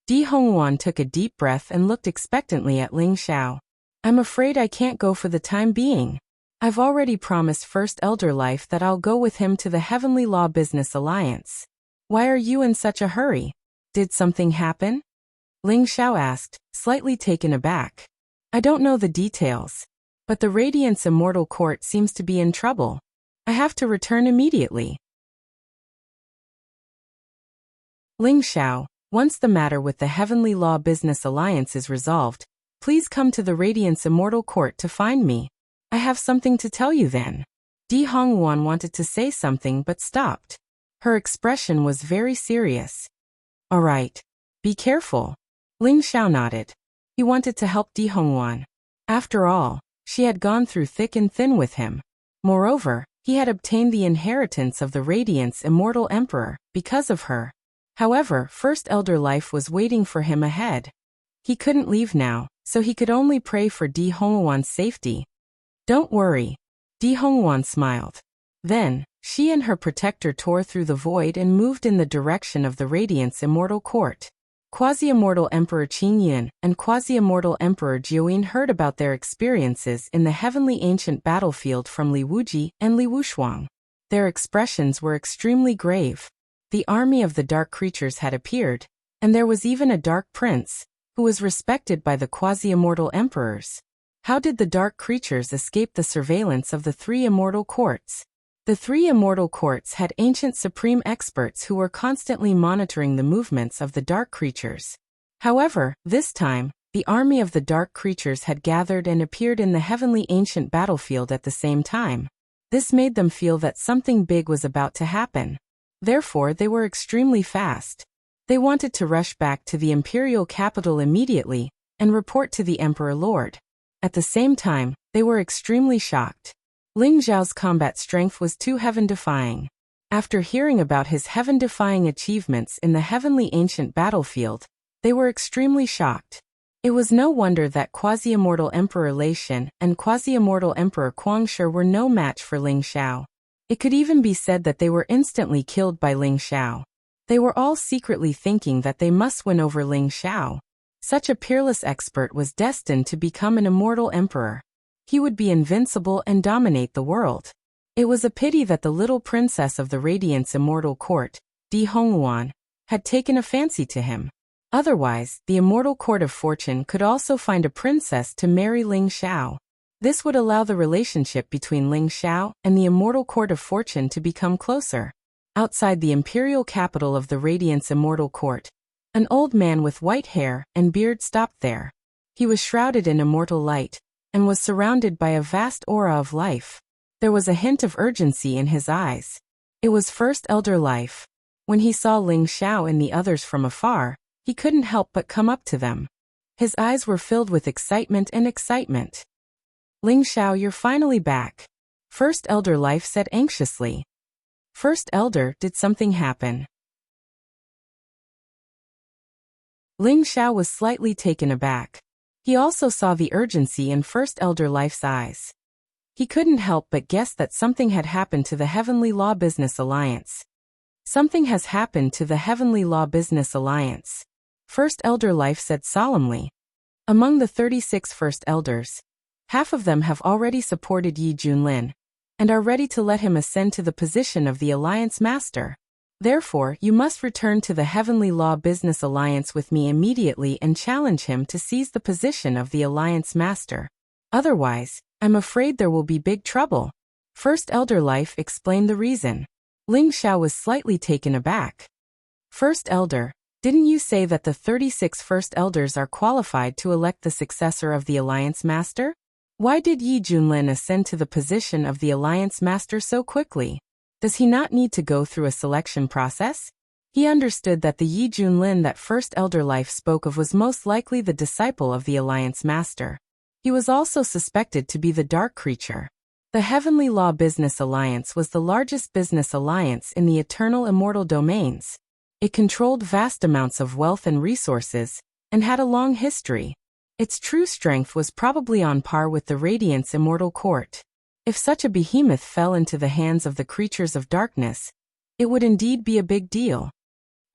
Di Hongwan took a deep breath and looked expectantly at Ling Xiao. I'm afraid I can't go for the time being. I've already promised First Elder Life that I'll go with him to the Heavenly Law Business Alliance. Why are you in such a hurry? Did something happen? Ling Xiao asked, slightly taken aback. I don't know the details, but the Radiance Immortal Court seems to be in trouble. I have to return immediately. Ling Xiao, once the matter with the Heavenly Law Business Alliance is resolved, please come to the Radiance Immortal Court to find me. I have something to tell you then. Di Hongwan wanted to say something but stopped. Her expression was very serious. All right. Be careful. Ling Xiao nodded. He wanted to help Di Hongwan. After all, she had gone through thick and thin with him. Moreover, He had obtained the inheritance of the Radiant's immortal emperor, because of her. However, First Elder Life was waiting for him ahead. He couldn't leave now, so he could only pray for Di Hongwan's safety. Don't worry. Di Hongwan smiled. Then, she and her protector tore through the void and moved in the direction of the Radiant's immortal court. Quasi-immortal Emperor Qingyun and Quasi-immortal Emperor Jiuyin heard about their experiences in the heavenly ancient battlefield from Li Wuji and Li Wushuang. Their expressions were extremely grave. The army of the dark creatures had appeared, and there was even a dark prince, who was respected by the quasi-immortal emperors. How did the dark creatures escape the surveillance of the three immortal courts? The three immortal courts had ancient supreme experts who were constantly monitoring the movements of the dark creatures. However, this time, the army of the dark creatures had gathered and appeared in the heavenly ancient battlefield at the same time. This made them feel that something big was about to happen. Therefore, they were extremely fast. They wanted to rush back to the imperial capital immediately and report to the Emperor Lord. At the same time, they were extremely shocked. Ling Xiao's combat strength was too heaven-defying. After hearing about his heaven-defying achievements in the heavenly ancient battlefield, they were extremely shocked. It was no wonder that quasi-immortal Emperor Lei Shen and quasi-immortal Emperor Guangshi were no match for Ling Xiao. It could even be said that they were instantly killed by Ling Xiao. They were all secretly thinking that they must win over Ling Xiao. Such a peerless expert was destined to become an immortal emperor. He would be invincible and dominate the world. It was a pity that the little princess of the Radiant's immortal court, Di Hongwan, had taken a fancy to him. Otherwise, the immortal court of fortune could also find a princess to marry Ling Xiao. This would allow the relationship between Ling Xiao and the immortal court of fortune to become closer. Outside the imperial capital of the Radiant's immortal court, an old man with white hair and beard stopped there. He was shrouded in immortal light, and was surrounded by a vast aura of life. There was a hint of urgency in his eyes. It was First Elder Life. When he saw Ling Xiao and the others from afar, he couldn't help but come up to them. His eyes were filled with excitement and excitement. Ling Xiao, you're finally back. First Elder Life said anxiously. First Elder, did something happen? Ling Xiao was slightly taken aback. He also saw the urgency in First Elder Life's eyes. He couldn't help but guess that something had happened to the Heavenly Law Business Alliance. Something has happened to the Heavenly Law Business Alliance. First Elder Life said solemnly. Among the 36 First Elders, half of them have already supported Yi Junlin, and are ready to let him ascend to the position of the Alliance Master. Therefore, you must return to the Heavenly Law Business Alliance with me immediately and challenge him to seize the position of the Alliance Master. Otherwise, I'm afraid there will be big trouble. First Elder Life explained the reason. Ling Xiao was slightly taken aback. First Elder, didn't you say that the 36 First Elders are qualified to elect the successor of the Alliance Master? Why did Yi Junlin ascend to the position of the Alliance Master so quickly? Does he not need to go through a selection process? He understood that the Yi Junlin that First Elder Life spoke of was most likely the disciple of the Alliance Master. He was also suspected to be the Dark Creature. The Heavenly Law Business Alliance was the largest business alliance in the eternal immortal domains. It controlled vast amounts of wealth and resources, and had a long history. Its true strength was probably on par with the Radiant's immortal court. If such a behemoth fell into the hands of the creatures of darkness, it would indeed be a big deal.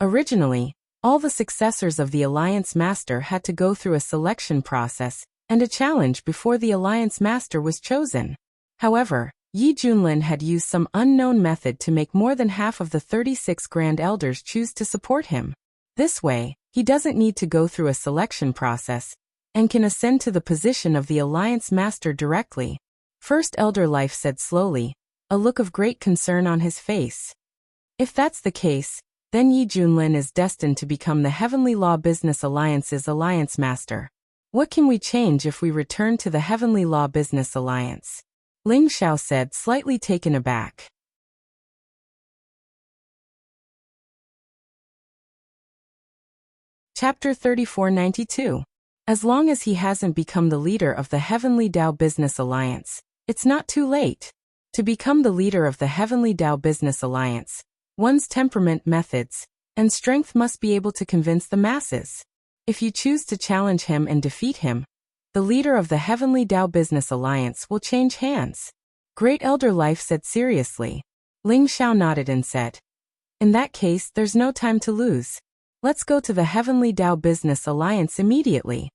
Originally, all the successors of the Alliance Master had to go through a selection process and a challenge before the Alliance Master was chosen. However, Yi Junlin had used some unknown method to make more than half of the 36 Grand Elders choose to support him. This way, he doesn't need to go through a selection process and can ascend to the position of the Alliance Master directly. First Elder Life said slowly, a look of great concern on his face. If that's the case, then Yi Junlin is destined to become the Heavenly Law Business Alliance's Alliance Master. What can we change if we return to the Heavenly Law Business Alliance? Ling Xiao said, slightly taken aback. Chapter 3492. As long as he hasn't become the leader of the Heavenly Dao Business Alliance, it's not too late. To become the leader of the Heavenly Tao Business Alliance, one's temperament, methods, and strength must be able to convince the masses. If you choose to challenge him and defeat him, the leader of the Heavenly Tao Business Alliance will change hands. Great Elder Life said seriously. Ling Xiao nodded and said, "In that case, there's no time to lose. Let's go to the Heavenly Tao Business Alliance immediately."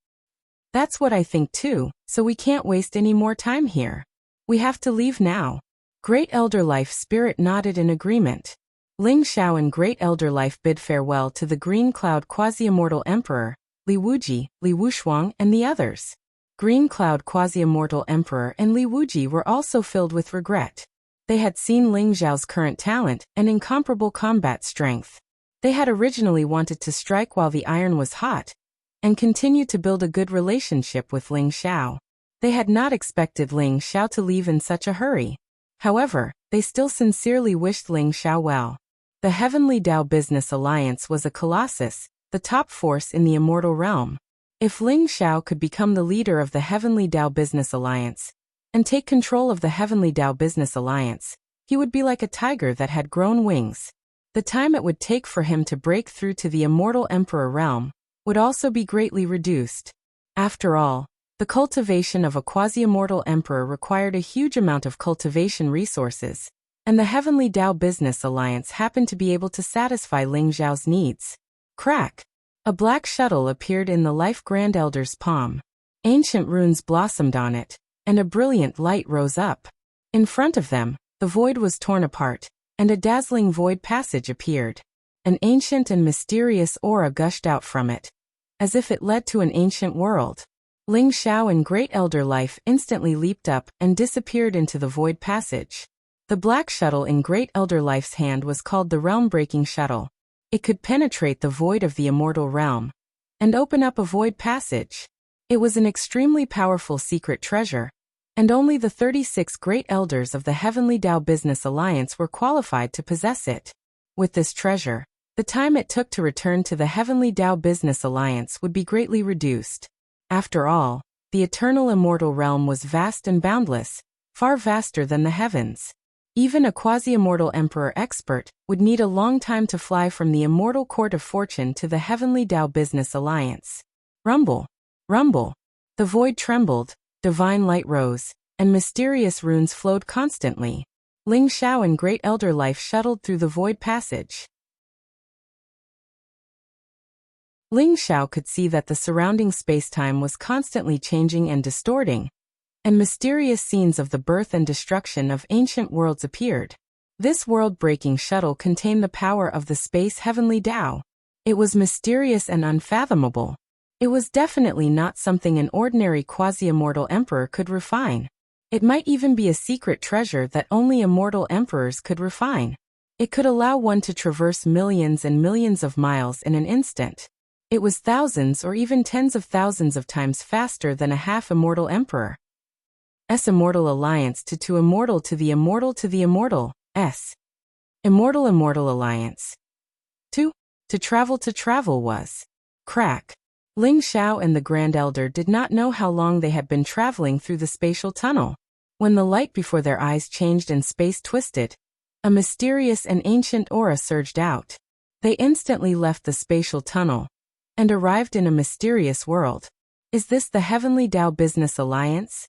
"That's what I think too, so we can't waste any more time here. We have to leave now." Great Elder Life Spirit nodded in agreement. Ling Xiao and Great Elder Life bid farewell to the Green Cloud Quasi-Immortal Emperor, Li Wuji, Li Wushuang, and the others. Green Cloud Quasi-Immortal Emperor and Li Wuji were also filled with regret. They had seen Ling Xiao's current talent and incomparable combat strength. They had originally wanted to strike while the iron was hot, and continue to build a good relationship with Ling Xiao. They had not expected Ling Xiao to leave in such a hurry. However, they still sincerely wished Ling Xiao well. The Heavenly Tao Business Alliance was a colossus, the top force in the immortal realm. If Ling Xiao could become the leader of the Heavenly Tao Business Alliance, and take control of the Heavenly Tao Business Alliance, he would be like a tiger that had grown wings. The time it would take for him to break through to the immortal Emperor realm would also be greatly reduced. After all, the cultivation of a quasi-immortal emperor required a huge amount of cultivation resources, and the Heavenly Tao Business Alliance happened to be able to satisfy Ling Xiao's needs. Crack! A black shuttle appeared in the Life Grand Elder's palm. Ancient runes blossomed on it, and a brilliant light rose up. In front of them, the void was torn apart, and a dazzling void passage appeared. An ancient and mysterious aura gushed out from it, as if it led to an ancient world. Ling Xiao and Great Elder Life instantly leaped up and disappeared into the void passage. The black shuttle in Great Elder Life's hand was called the Realm-Breaking Shuttle. It could penetrate the void of the immortal realm and open up a void passage. It was an extremely powerful secret treasure, and only the 36 Great Elders of the Heavenly Tao Business Alliance were qualified to possess it. With this treasure, the time it took to return to the Heavenly Tao Business Alliance would be greatly reduced. After all, the eternal immortal realm was vast and boundless, far vaster than the heavens. Even a quasi-immortal emperor expert would need a long time to fly from the immortal court of fortune to the Heavenly Tao Business Alliance. Rumble! Rumble! The void trembled, divine light rose, and mysterious runes flowed constantly. Ling Xiao and Great Elder Life shuttled through the void passage. Ling Xiao could see that the surrounding spacetime was constantly changing and distorting, and mysterious scenes of the birth and destruction of ancient worlds appeared. This world-breaking shuttle contained the power of the space Heavenly Tao. It was mysterious and unfathomable. It was definitely not something an ordinary quasi-immortal emperor could refine. It might even be a secret treasure that only immortal emperors could refine. It could allow one to traverse millions and millions of miles in an instant. It was thousands or even tens of thousands of times faster than a half-immortal emperor. Immortal Alliance to immortal to the immortal to the immortal, Immortal Alliance. To travel was. Crack. Ling Xiao and the Grand Elder did not know how long they had been traveling through the spatial tunnel. When the light before their eyes changed and space twisted, a mysterious and ancient aura surged out. They instantly left the spatial tunnel and arrived in a mysterious world. Is this the Heavenly Tao Business Alliance?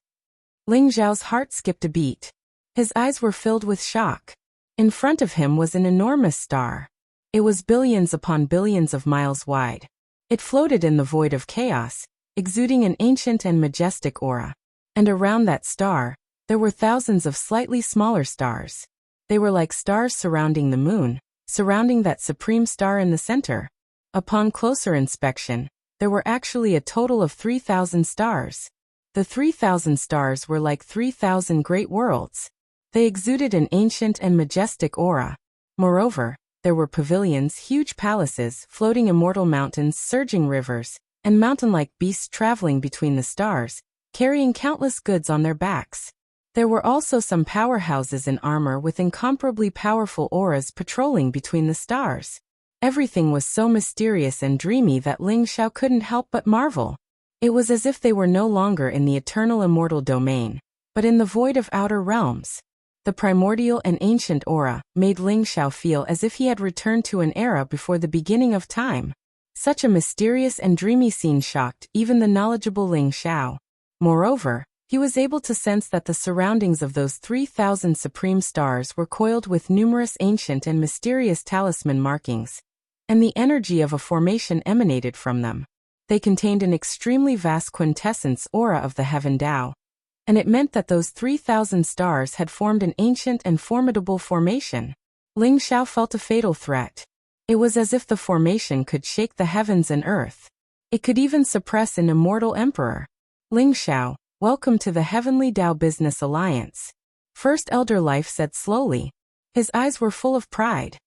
Ling Xiao's heart skipped a beat. His eyes were filled with shock. In front of him was an enormous star. It was billions upon billions of miles wide. It floated in the void of chaos, exuding an ancient and majestic aura. And around that star, there were thousands of slightly smaller stars. They were like stars surrounding the moon, surrounding that supreme star in the center. Upon closer inspection, there were actually a total of 3,000 stars. The 3,000 stars were like 3,000 great worlds. They exuded an ancient and majestic aura. Moreover, there were pavilions, huge palaces, floating immortal mountains, surging rivers, and mountain-like beasts traveling between the stars, carrying countless goods on their backs. There were also some powerhouses in armor with incomparably powerful auras patrolling between the stars. Everything was so mysterious and dreamy that Ling Xiao couldn't help but marvel. It was as if they were no longer in the eternal immortal domain, but in the void of outer realms. The primordial and ancient aura made Ling Xiao feel as if he had returned to an era before the beginning of time. Such a mysterious and dreamy scene shocked even the knowledgeable Ling Xiao. Moreover, he was able to sense that the surroundings of those 3,000 supreme stars were coiled with numerous ancient and mysterious talisman markings, and the energy of a formation emanated from them. They contained an extremely vast quintessence aura of the heaven Tao, and it meant that those 3,000 stars had formed an ancient and formidable formation. Ling Xiao felt a fatal threat. It was as if the formation could shake the heavens and earth. It could even suppress an immortal emperor. Ling Xiao, welcome to the Heavenly Tao Business Alliance. First Elder Life said slowly. His eyes were full of pride.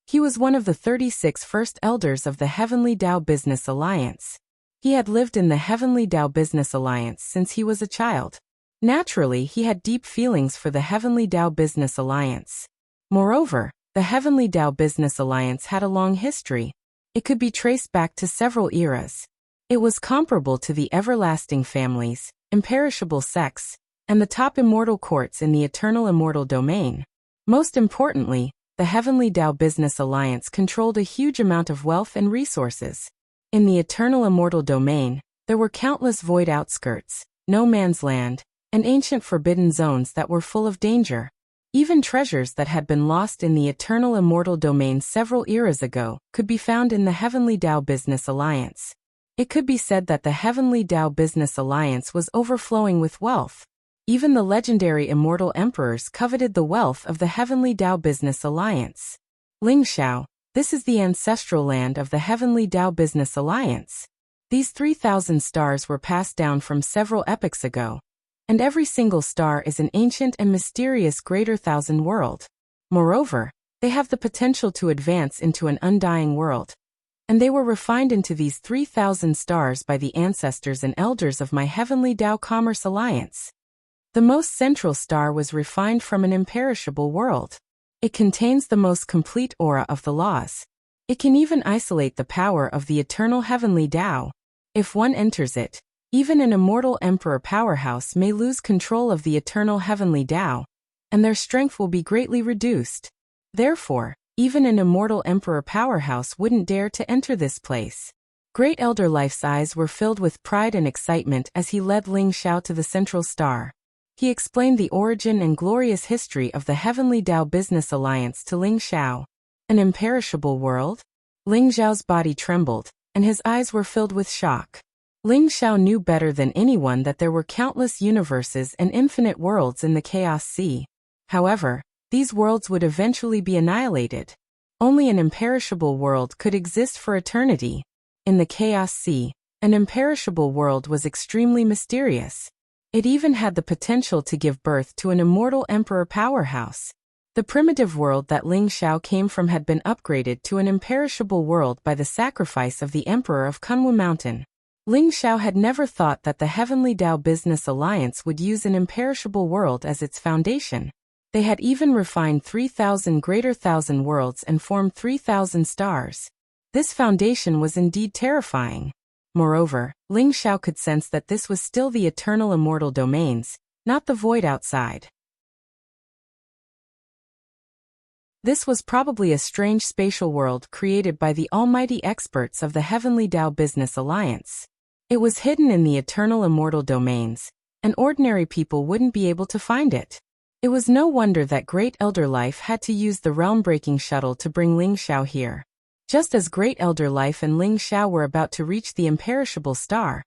He was one of the 36 First Elders of the Heavenly Tao Business Alliance. He had lived in the Heavenly Tao Business Alliance since he was a child. Naturally, he had deep feelings for the Heavenly Tao Business Alliance. Moreover, the Heavenly Tao Business Alliance had a long history. It could be traced back to several eras. It was comparable to the everlasting families, imperishable sects, and the top immortal courts in the eternal immortal domain. Most importantly, the Heavenly Tao Business Alliance controlled a huge amount of wealth and resources. In the eternal immortal domain, there were countless void outskirts, no man's land, and ancient forbidden zones that were full of danger. Even treasures that had been lost in the eternal immortal domain several eras ago could be found in the Heavenly Tao Business Alliance. It could be said that the Heavenly Tao Business Alliance was overflowing with wealth. Even the legendary immortal emperors coveted the wealth of the Heavenly Tao Business Alliance. Ling Xiao, this is the ancestral land of the Heavenly Tao Business Alliance. These 3,000 stars were passed down from several epochs ago, and every single star is an ancient and mysterious greater thousand world. Moreover, they have the potential to advance into an undying world. And they were refined into these 3,000 stars by the ancestors and elders of my Heavenly Tao Commerce Alliance. The most central star was refined from an imperishable world. It contains the most complete aura of the laws. It can even isolate the power of the eternal Heavenly Tao. If one enters it, even an immortal emperor powerhouse may lose control of the eternal Heavenly Tao, and their strength will be greatly reduced. Therefore, even an immortal emperor powerhouse wouldn't dare to enter this place. Great Elder Life's eyes were filled with pride and excitement as he led Ling Xiao to the central star. He explained the origin and glorious history of the Heavenly Tao Business Alliance to Ling Xiao. An imperishable world? Ling Xiao's body trembled, and his eyes were filled with shock. Ling Xiao knew better than anyone that there were countless universes and infinite worlds in the Chaos Sea. However, these worlds would eventually be annihilated. Only an imperishable world could exist for eternity. In the Chaos Sea, an imperishable world was extremely mysterious. It even had the potential to give birth to an immortal emperor powerhouse. The primitive world that Ling Xiao came from had been upgraded to an imperishable world by the sacrifice of the emperor of Kunwu Mountain. Ling Xiao had never thought that the Heavenly Tao Business Alliance would use an imperishable world as its foundation. They had even refined 3,000 greater thousand worlds and formed 3,000 stars. This foundation was indeed terrifying. Moreover, Ling Xiao could sense that this was still the eternal immortal domains, not the void outside. This was probably a strange spatial world created by the almighty experts of the Heavenly Tao Business Alliance. It was hidden in the eternal immortal domains, and ordinary people wouldn't be able to find it. It was no wonder that Great Elder Life had to use the realm-breaking shuttle to bring Ling Xiao here. Just as Great Elder Life and Ling Xiao were about to reach the imperishable star,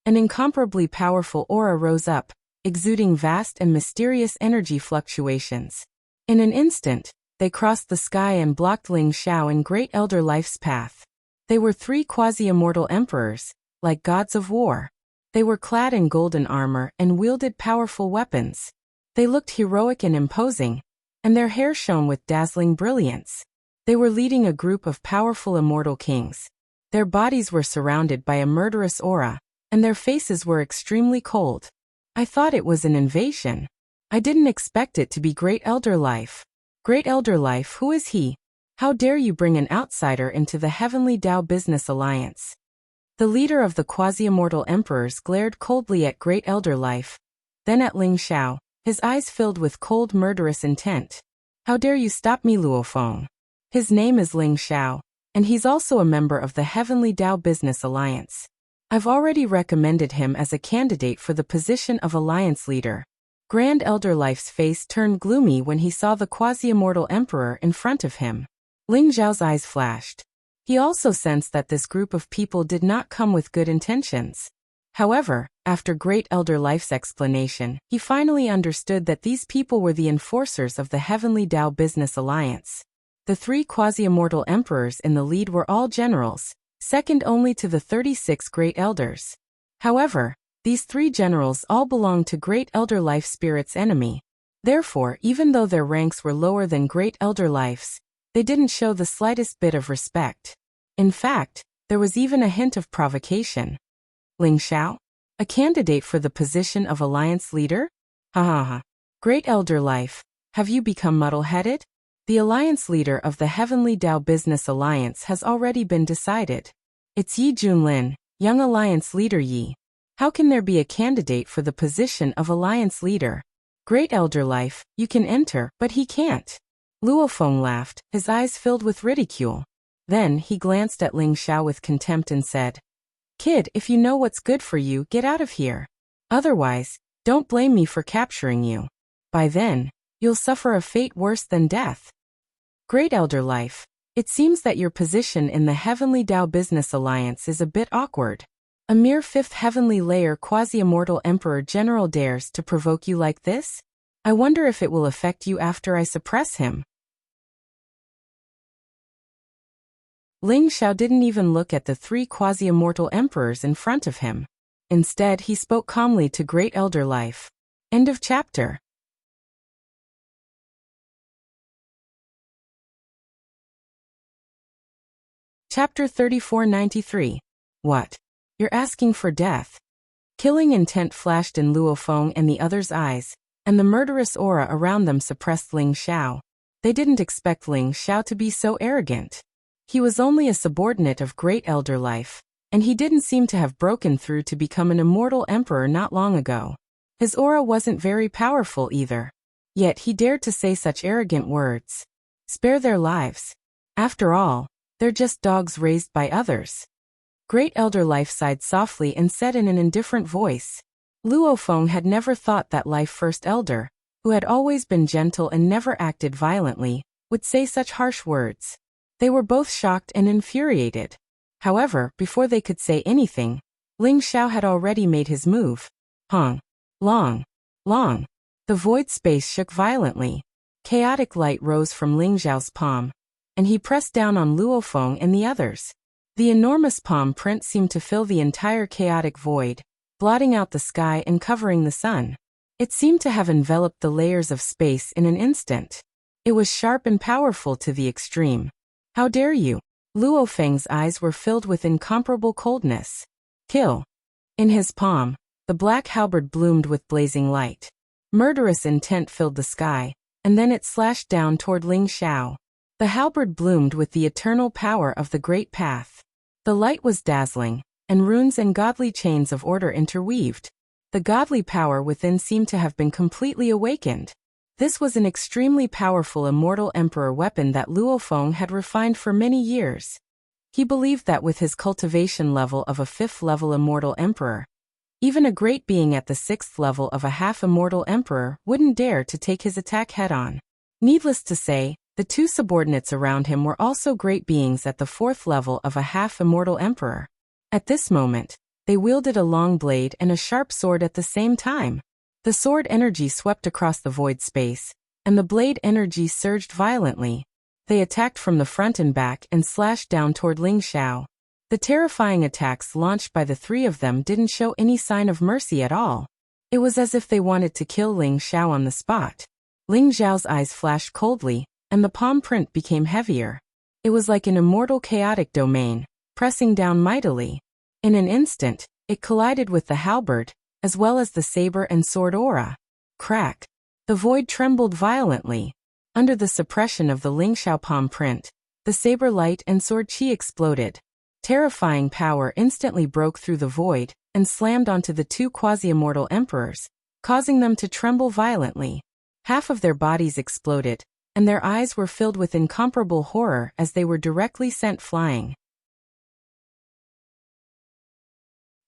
an incomparably powerful aura rose up, exuding vast and mysterious energy fluctuations. In an instant, they crossed the sky and blocked Ling Xiao and Great Elder Life's path. They were 3 quasi-immortal emperors, like gods of war. They were clad in golden armor and wielded powerful weapons. They looked heroic and imposing, and their hair shone with dazzling brilliance. They were leading a group of powerful immortal kings. Their bodies were surrounded by a murderous aura, and their faces were extremely cold. I thought it was an invasion. I didn't expect it to be Great Elder Life. Great Elder Life, who is he? How dare you bring an outsider into the Heavenly Tao Business Alliance? The leader of the quasi-immortal emperors glared coldly at Great Elder Life, then at Ling Xiao, his eyes filled with cold murderous intent. How dare you stop me, Luo Feng? His name is Ling Xiao, and he's also a member of the Heavenly Tao Business Alliance. I've already recommended him as a candidate for the position of alliance leader. Grand Elder Life's face turned gloomy when he saw the quasi-immortal emperor in front of him. Ling Xiao's eyes flashed. He also sensed that this group of people did not come with good intentions. However, after Great Elder Life's explanation, he finally understood that these people were the enforcers of the Heavenly Tao Business Alliance. The 3 quasi-immortal emperors in the lead were all generals, second only to the 36 Great Elders. However, these 3 generals all belonged to Great Elder Life Spirit's enemy. Therefore, even though their ranks were lower than Great Elder Life's, they didn't show the slightest bit of respect. In fact, there was even a hint of provocation. Ling Xiao? A candidate for the position of alliance leader? Ha ha ha. Great Elder Life, have you become muddle-headed? The alliance leader of the Heavenly Tao Business Alliance has already been decided. It's Yi Junlin, young alliance leader Yi. How can there be a candidate for the position of alliance leader? Great Elder Life, you can enter, but he can't. Luo Feng laughed, his eyes filled with ridicule. Then he glanced at Ling Xiao with contempt and said, Kid, if you know what's good for you, get out of here. Otherwise, don't blame me for capturing you. By then, you'll suffer a fate worse than death. Great Elder Life, it seems that your position in the Heavenly Tao Business Alliance is a bit awkward. A mere 5th heavenly layer quasi-immortal emperor general dares to provoke you like this? I wonder if it will affect you after I suppress him. Ling Xiao didn't even look at the 3 quasi-immortal emperors in front of him. Instead, he spoke calmly to Great Elder Life. End of chapter. Chapter 3493. What? You're asking for death? Killing intent flashed in Luo Feng and the others' eyes, and the murderous aura around them suppressed Ling Xiao. They didn't expect Ling Xiao to be so arrogant. He was only a subordinate of Great Elder Life, and he didn't seem to have broken through to become an immortal emperor not long ago. His aura wasn't very powerful either. Yet he dared to say such arrogant words. Spare their lives. After all, they're just dogs raised by others. Great Elder Life sighed softly and said in an indifferent voice. Luo Feng had never thought that Life First Elder, who had always been gentle and never acted violently, would say such harsh words. They were both shocked and infuriated. However, before they could say anything, Ling Xiao had already made his move. Hong. Long. Long. The void space shook violently. Chaotic light rose from Ling Xiao's palm, and he pressed down on Luo Feng and the others. The enormous palm print seemed to fill the entire chaotic void, blotting out the sky and covering the sun. It seemed to have enveloped the layers of space in an instant. It was sharp and powerful to the extreme. How dare you? Luo Feng's eyes were filled with incomparable coldness. Kill. In his palm, the black halberd bloomed with blazing light. Murderous intent filled the sky, and then it slashed down toward Ling Xiao. The halberd bloomed with the eternal power of the Great Path. The light was dazzling, and runes and godly chains of order interweaved. The godly power within seemed to have been completely awakened. This was an extremely powerful immortal emperor weapon that Luo Feng had refined for many years. He believed that with his cultivation level of a 5th level immortal emperor, even a great being at the 6th level of a half-immortal emperor wouldn't dare to take his attack head-on. Needless to say, the 2 subordinates around him were also great beings at the 4th level of a half-immortal emperor. At this moment, they wielded a long blade and a sharp sword at the same time. The sword energy swept across the void space, and the blade energy surged violently. They attacked from the front and back and slashed down toward Ling Xiao. The terrifying attacks launched by the 3 of them didn't show any sign of mercy at all. It was as if they wanted to kill Ling Xiao on the spot. Ling Xiao's eyes flashed coldly, and the palm print became heavier. It was like an immortal chaotic domain, pressing down mightily. In an instant, it collided with the halberd, as well as the saber and sword aura. Crack. The void trembled violently. Under the suppression of the Ling Xiao palm print, the saber light and sword chi exploded. Terrifying power instantly broke through the void and slammed onto the two quasi-immortal emperors, causing them to tremble violently. Half of their bodies exploded, and their eyes were filled with incomparable horror as they were directly sent flying.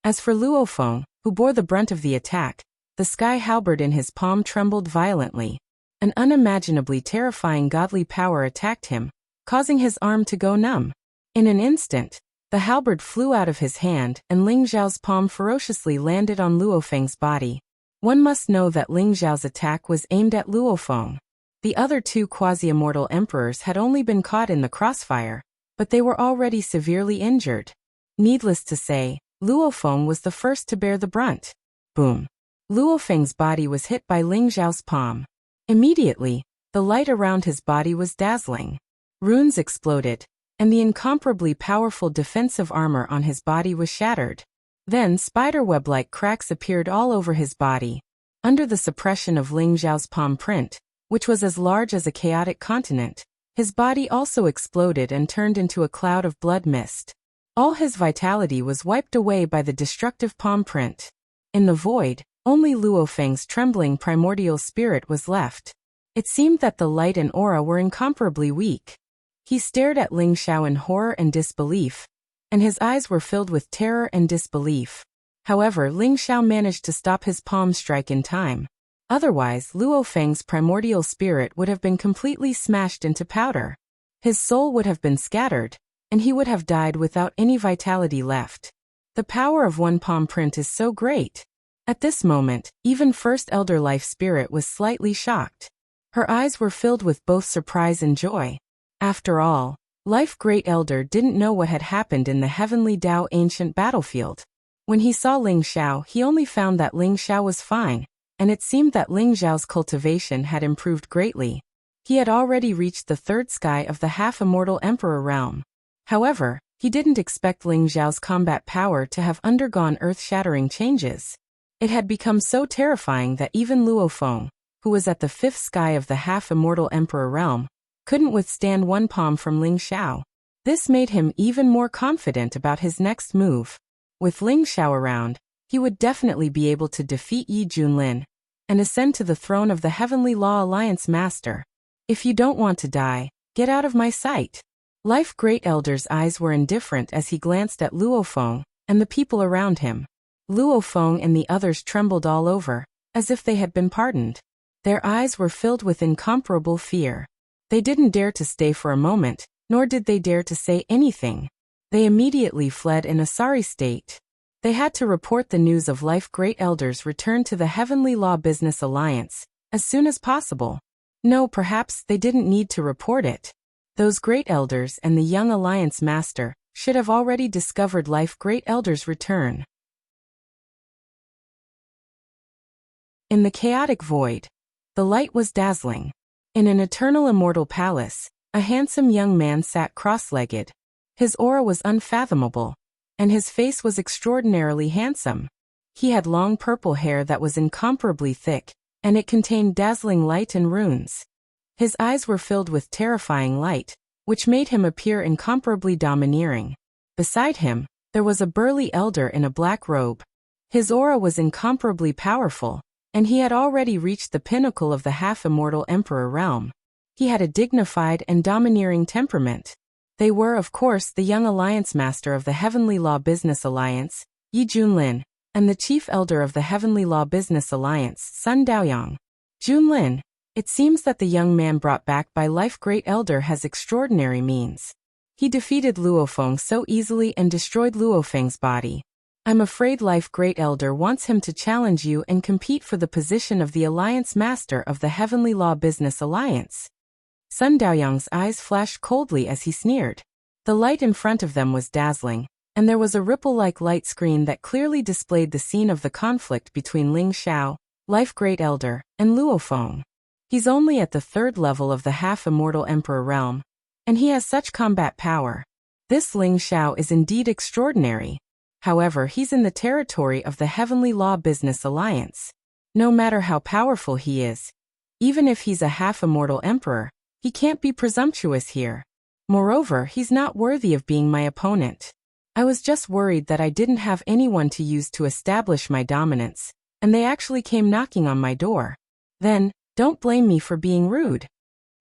As for Luofeng, who bore the brunt of the attack, the sky halberd in his palm trembled violently. An unimaginably terrifying godly power attacked him, causing his arm to go numb. In an instant, the halberd flew out of his hand and Ling Xiao's palm ferociously landed on Luofeng's body. One must know that Ling Xiao's attack was aimed at Luofeng. The other two quasi-immortal emperors had only been caught in the crossfire, but they were already severely injured. Needless to say, Luofeng was the first to bear the brunt. Boom! Luofeng's body was hit by Ling Xiao's palm. Immediately, the light around his body was dazzling. Runes exploded, and the incomparably powerful defensive armor on his body was shattered. Then spiderweb-like cracks appeared all over his body. Under the suppression of Ling Xiao's palm print, which was as large as a chaotic continent, his body also exploded and turned into a cloud of blood mist. All his vitality was wiped away by the destructive palm print. In the void, only Luofeng's trembling primordial spirit was left. It seemed that the light and aura were incomparably weak. He stared at Ling Xiao in horror and disbelief, and his eyes were filled with terror and disbelief. However, Ling Xiao managed to stop his palm strike in time. Otherwise, Luofeng's primordial spirit would have been completely smashed into powder. His soul would have been scattered, and he would have died without any vitality left. The power of one palm print is so great. At this moment, even First Elder Life Spirit was slightly shocked. Her eyes were filled with both surprise and joy. After all, Life Great Elder didn't know what had happened in the Heavenly Dao ancient battlefield. When he saw Ling Xiao, he only found that Ling Xiao was fine, and it seemed that Ling Xiao's cultivation had improved greatly. He had already reached the third sky of the half-immortal Emperor realm. However, he didn't expect Ling Xiao's combat power to have undergone earth-shattering changes. It had become so terrifying that even Luofeng, who was at the fifth sky of the half-immortal Emperor realm, couldn't withstand one palm from Ling Xiao. This made him even more confident about his next move. With Ling Xiao around, he would definitely be able to defeat Yi Junlin and ascend to the throne of the Heavenly Law Alliance Master. If you don't want to die, get out of my sight. Life Great Elder's eyes were indifferent as he glanced at Luofeng and the people around him. Luofeng and the others trembled all over, as if they had been pardoned. Their eyes were filled with incomparable fear. They didn't dare to stay for a moment, nor did they dare to say anything. They immediately fled in a sorry state. They had to report the news of Life Great Elder's return to the Heavenly Law Business Alliance as soon as possible. No, perhaps they didn't need to report it. Those Great Elders and the young Alliance Master should have already discovered Life Great Elder's return. In the chaotic void, the light was dazzling. In an eternal immortal palace, a handsome young man sat cross-legged. His aura was unfathomable, and his face was extraordinarily handsome. He had long purple hair that was incomparably thick, and it contained dazzling light and runes. His eyes were filled with terrifying light, which made him appear incomparably domineering. Beside him, there was a burly elder in a black robe. His aura was incomparably powerful, and he had already reached the pinnacle of the half-immortal Emperor realm. He had a dignified and domineering temperament. They were, of course, the young Alliance Master of the Heavenly Law Business Alliance, Yi Junlin, and the Chief Elder of the Heavenly Law Business Alliance, Sun Daoyang. Junlin, it seems that the young man brought back by Life Great Elder has extraordinary means. He defeated Luofeng so easily and destroyed Luofeng's body. I'm afraid Life Great Elder wants him to challenge you and compete for the position of the Alliance Master of the Heavenly Law Business Alliance. Sun Daoyang's eyes flashed coldly as he sneered. The light in front of them was dazzling, and there was a ripple-like light screen that clearly displayed the scene of the conflict between Ling Xiao, Life Great Elder, and Luofeng. He's only at the third level of the half-immortal Emperor realm, and he has such combat power. This Ling Xiao is indeed extraordinary. However, he's in the territory of the Heavenly Law Business Alliance. No matter how powerful he is, even if he's a half-immortal emperor, he can't be presumptuous here. Moreover, he's not worthy of being my opponent. I was just worried that I didn't have anyone to use to establish my dominance, and they actually came knocking on my door. Then, don't blame me for being rude."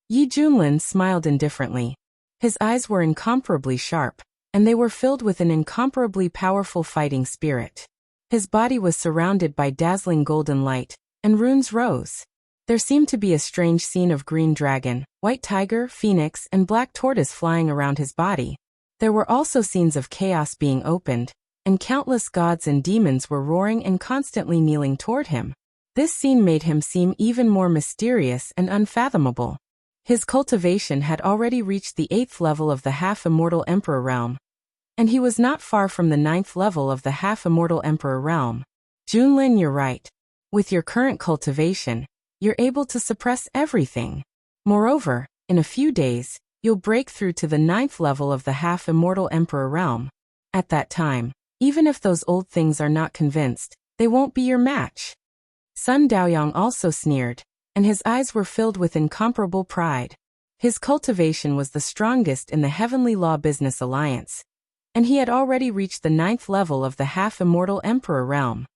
Yi Junlin smiled indifferently. His eyes were incomparably sharp, and they were filled with an incomparably powerful fighting spirit. His body was surrounded by dazzling golden light, and runes rose. There seemed to be a strange scene of green dragon, white tiger, phoenix, and black tortoise flying around his body. There were also scenes of chaos being opened, and countless gods and demons were roaring and constantly kneeling toward him. This scene made him seem even more mysterious and unfathomable. His cultivation had already reached the 8th level of the half-immortal Emperor realm, and he was not far from the 9th level of the half-immortal Emperor realm. Junlin, you're right. With your current cultivation, you're able to suppress everything. Moreover, in a few days, you'll break through to the 9th level of the half-immortal Emperor realm. At that time, even if those old things are not convinced, they won't be your match. Sun Daoyang also sneered, and his eyes were filled with incomparable pride. His cultivation was the strongest in the Heavenly Law Business Alliance, and he had already reached the 9th level of the half-immortal Emperor realm.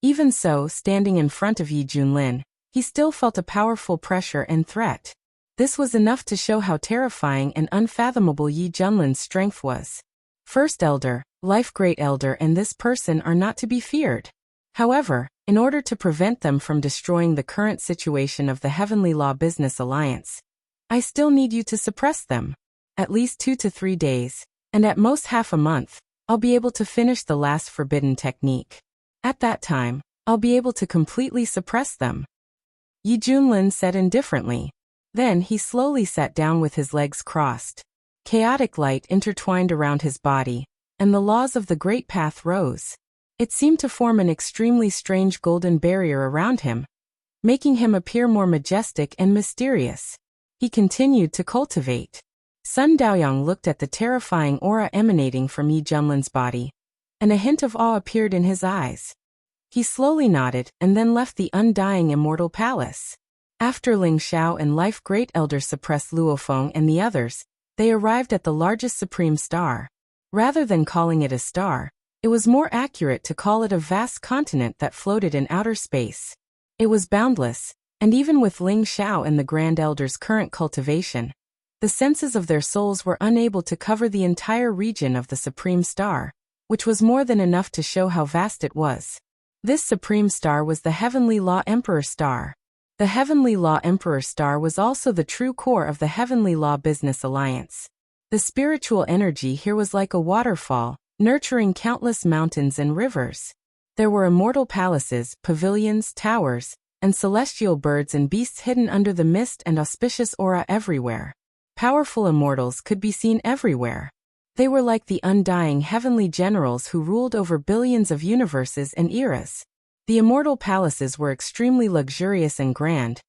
Even so, standing in front of Yi Junlin, he still felt a powerful pressure and threat. This was enough to show how terrifying and unfathomable Yi Junlin's strength was. First Elder, Life Great Elder, and this person are not to be feared. However, in order to prevent them from destroying the current situation of the Heavenly Law Business Alliance, I still need you to suppress them. At least 2 to 3 days, and at most half a month, I'll be able to finish the last forbidden technique. At that time, I'll be able to completely suppress them." Yi Junlin said indifferently. Then he slowly sat down with his legs crossed. Chaotic light intertwined around his body, and the laws of the Great Path rose. It seemed to form an extremely strange golden barrier around him, making him appear more majestic and mysterious. He continued to cultivate. Sun Daoyang looked at the terrifying aura emanating from Yi Junlin's body, and a hint of awe appeared in his eyes. He slowly nodded and then left the undying immortal palace. After Ling Xiao and Life Great Elder suppressed Luofeng and the others, they arrived at the largest supreme star. Rather than calling it a star, it was more accurate to call it a vast continent that floated in outer space. It was boundless, and even with Ling Xiao and the Grand Elder's current cultivation, the senses of their souls were unable to cover the entire region of the Supreme Star, which was more than enough to show how vast it was. This Supreme Star was the Heavenly Law Emperor Star. The Heavenly Law Emperor Star was also the true core of the Heavenly Law Business Alliance. The spiritual energy here was like a waterfall, nurturing countless mountains and rivers. There were immortal palaces, pavilions, towers, and celestial birds and beasts hidden under the mist and auspicious aura everywhere. Powerful immortals could be seen everywhere. They were like the undying heavenly generals who ruled over billions of universes and eras. The immortal palaces were extremely luxurious and grand,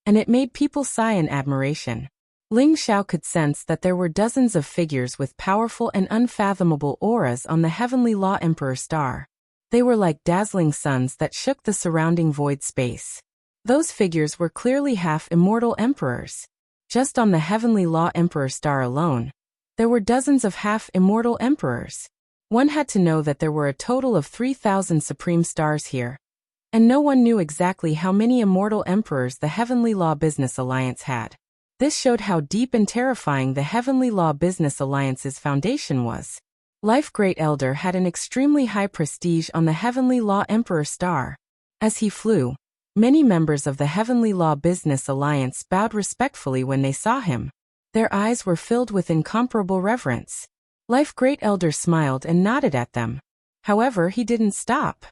and it made people sigh in admiration. Ling Xiao could sense that there were dozens of figures with powerful and unfathomable auras on the Heavenly Law Emperor Star. They were like dazzling suns that shook the surrounding void space. Those figures were clearly half-immortal emperors. Just on the Heavenly Law Emperor Star alone, there were dozens of half-immortal emperors. One had to know that there were a total of 3,000 supreme stars here, and no one knew exactly how many immortal emperors the Heavenly Law Business Alliance had. This showed how deep and terrifying the Heavenly Law Business Alliance's foundation was. Life Great Elder had an extremely high prestige on the Heavenly Law Emperor Star. As he flew, many members of the Heavenly Law Business Alliance bowed respectfully when they saw him. Their eyes were filled with incomparable reverence. Life Great Elder smiled and nodded at them. However, he didn't stop.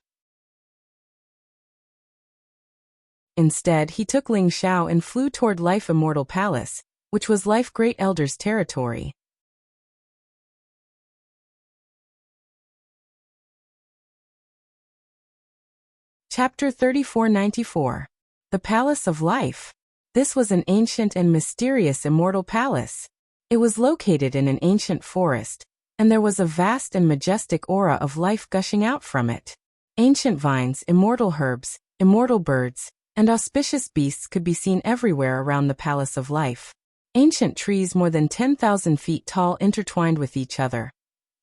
Instead, he took Ling Xiao and flew toward Life Immortal Palace, which was Life Great Elder's territory. Chapter 3494. The Palace of Life. This was an ancient and mysterious immortal palace. It was located in an ancient forest, and there was a vast and majestic aura of life gushing out from it. Ancient vines, immortal herbs, immortal birds, and auspicious beasts could be seen everywhere around the Palace of Life. Ancient trees more than 10,000 feet tall intertwined with each other,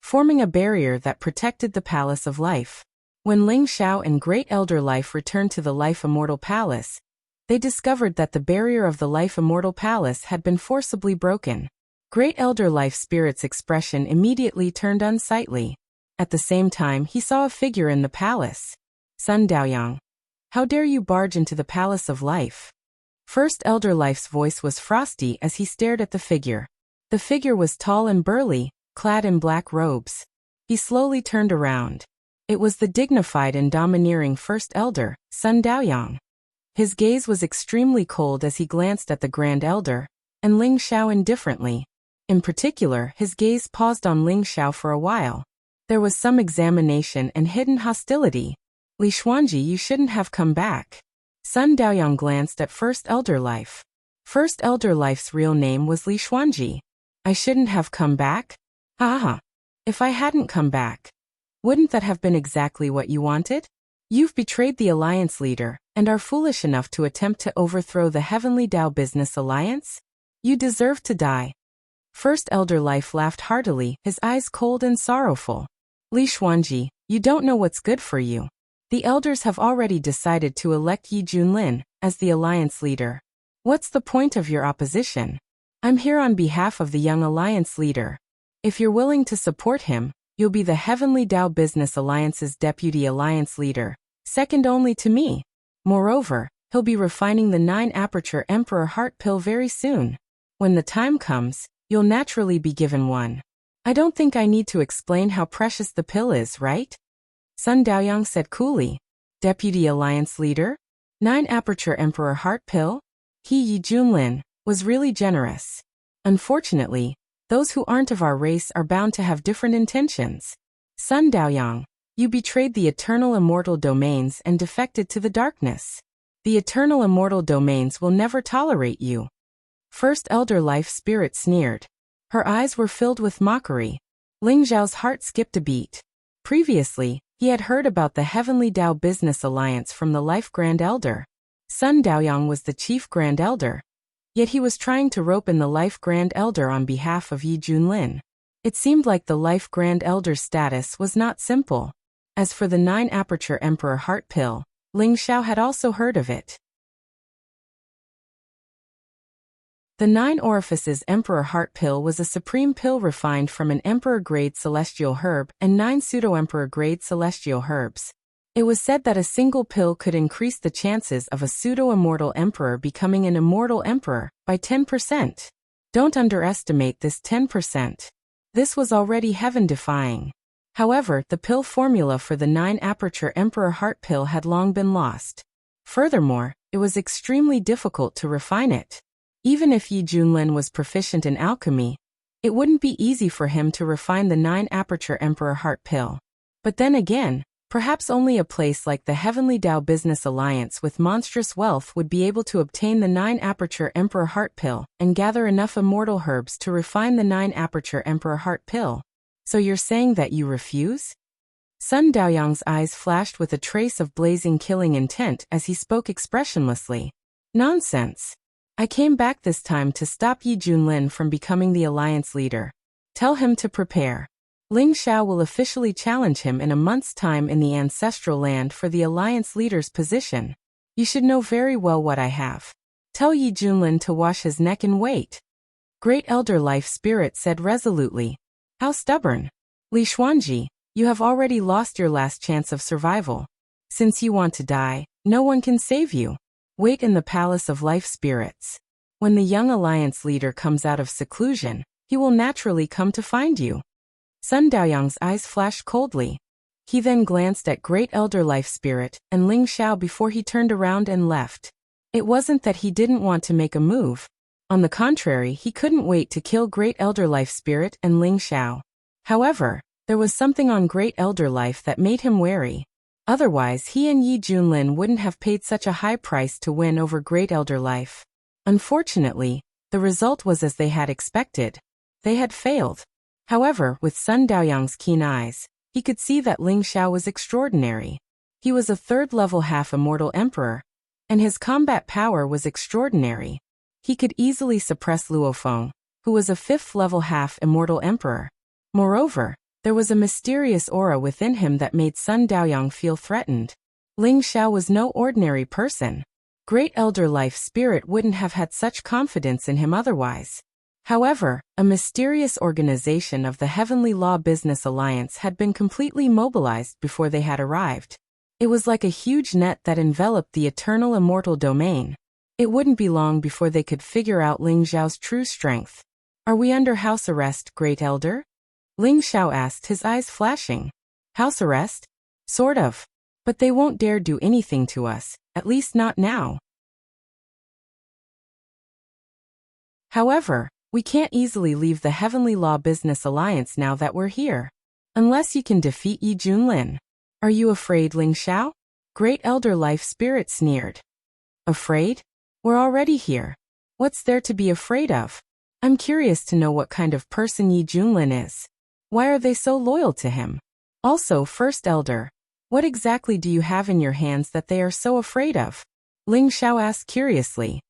forming a barrier that protected the Palace of Life. When Ling Xiao and Great Elder Life returned to the Life Immortal Palace, they discovered that the barrier of the Life Immortal Palace had been forcibly broken. Great Elder Life Spirit's expression immediately turned unsightly. At the same time, he saw a figure in the palace. Sun Daoyang, how dare you barge into the Palace of Life? First Elder Life's voice was frosty as he stared at the figure. The figure was tall and burly, clad in black robes. He slowly turned around. It was the dignified and domineering First Elder, Sun Daoyang. His gaze was extremely cold as he glanced at the Grand Elder, and Ling Xiao indifferently. In particular, his gaze paused on Ling Xiao for a while. There was some examination and hidden hostility. Li Xuanji, you shouldn't have come back. Sun Daoyang glanced at First Elder Life. First Elder Life's real name was Li Xuanji. I shouldn't have come back? Haha. If I hadn't come back, wouldn't that have been exactly what you wanted? You've betrayed the Alliance leader, and are foolish enough to attempt to overthrow the Heavenly Dao Business Alliance? You deserve to die. First Elder Life laughed heartily, his eyes cold and sorrowful. Li Xuanji, you don't know what's good for you. The elders have already decided to elect Yi Junlin as the Alliance leader. What's the point of your opposition? I'm here on behalf of the young Alliance leader. If you're willing to support him, you'll be the Heavenly Dao Business Alliance's deputy alliance leader, second only to me. Moreover, he'll be refining the 9-aperture Emperor Heart Pill very soon. When the time comes, you'll naturally be given one. I don't think I need to explain how precious the pill is, right? Sun Daoyang said coolly. Deputy Alliance Leader? 9-aperture Emperor Heart Pill? He Yi Junlin was really generous. Unfortunately, those who aren't of our race are bound to have different intentions. Sun Daoyang, you betrayed the eternal immortal domains and defected to the darkness. The eternal immortal domains will never tolerate you. First Elder Life Spirit sneered. Her eyes were filled with mockery. Ling Zhao's heart skipped a beat. Previously, he had heard about the Heavenly Dao Business Alliance from the Life Grand Elder. Sun Daoyang was the Chief Grand Elder. Yet he was trying to rope in the Life Grand Elder on behalf of Yi Junlin. It seemed like the Life Grand Elder's status was not simple. As for the 9-aperture Emperor Heart Pill, Ling Xiao had also heard of it. The 9 Orifices Emperor Heart Pill was a supreme pill refined from an Emperor-grade celestial herb and 9 pseudo-Emperor-grade celestial herbs. It was said that a single pill could increase the chances of a pseudo-immortal emperor becoming an immortal emperor by 10%. Don't underestimate this 10%. This was already heaven-defying. However, the pill formula for the 9-aperture Emperor Heart Pill had long been lost. Furthermore, it was extremely difficult to refine it. Even if Yi Junlin was proficient in alchemy, it wouldn't be easy for him to refine the 9-aperture Emperor Heart Pill. But then again, perhaps only a place like the Heavenly Dao Business Alliance with monstrous wealth would be able to obtain the 9-aperture Emperor Heart Pill and gather enough immortal herbs to refine the 9-aperture Emperor Heart Pill. So you're saying that you refuse? Sun Daoyang's eyes flashed with a trace of blazing killing intent as he spoke expressionlessly. Nonsense. I came back this time to stop Yi Junlin from becoming the alliance leader. Tell him to prepare. Ling Xiao will officially challenge him in a month's time in the ancestral land for the alliance leader's position. You should know very well what I have. Tell Yi Junlin to wash his neck and wait. Great Elder Life Spirit said resolutely. How stubborn. Li Xuanji, you have already lost your last chance of survival. Since you want to die, no one can save you. Wait in the Palace of Life Spirits. When the young alliance leader comes out of seclusion, he will naturally come to find you. Sun Daoyang's eyes flashed coldly. He then glanced at Great Elder Life Spirit and Ling Xiao before he turned around and left. It wasn't that he didn't want to make a move. On the contrary, he couldn't wait to kill Great Elder Life Spirit and Ling Xiao. However, there was something on Great Elder Life that made him wary. Otherwise, he and Yi Junlin wouldn't have paid such a high price to win over Great Elder Life. Unfortunately, the result was as they had expected. They had failed. However, with Sun Daoyang's keen eyes, he could see that Ling Xiao was extraordinary. He was a 3rd-level half-immortal emperor, and his combat power was extraordinary. He could easily suppress Luo Feng, who was a 5th-level half-immortal emperor. Moreover, there was a mysterious aura within him that made Sun Daoyang feel threatened. Ling Xiao was no ordinary person. Great Elder Life Spirit wouldn't have had such confidence in him otherwise. However, a mysterious organization of the Heavenly Law Business Alliance had been completely mobilized before they had arrived. It was like a huge net that enveloped the eternal immortal domain. It wouldn't be long before they could figure out Ling Xiao's true strength. "Are we under house arrest, Great Elder?" Ling Xiao asked, his eyes flashing. "House arrest? Sort of. But they won't dare do anything to us, at least not now. However, we can't easily leave the Heavenly Law Business Alliance now that we're here. Unless you can defeat Yi Junlin. Are you afraid, Ling Xiao?" Great Elder Life Spirit sneered. "Afraid? We're already here. What's there to be afraid of? I'm curious to know what kind of person Yi Junlin is. Why are they so loyal to him? Also, First Elder, what exactly do you have in your hands that they are so afraid of?" Ling Xiao asked curiously.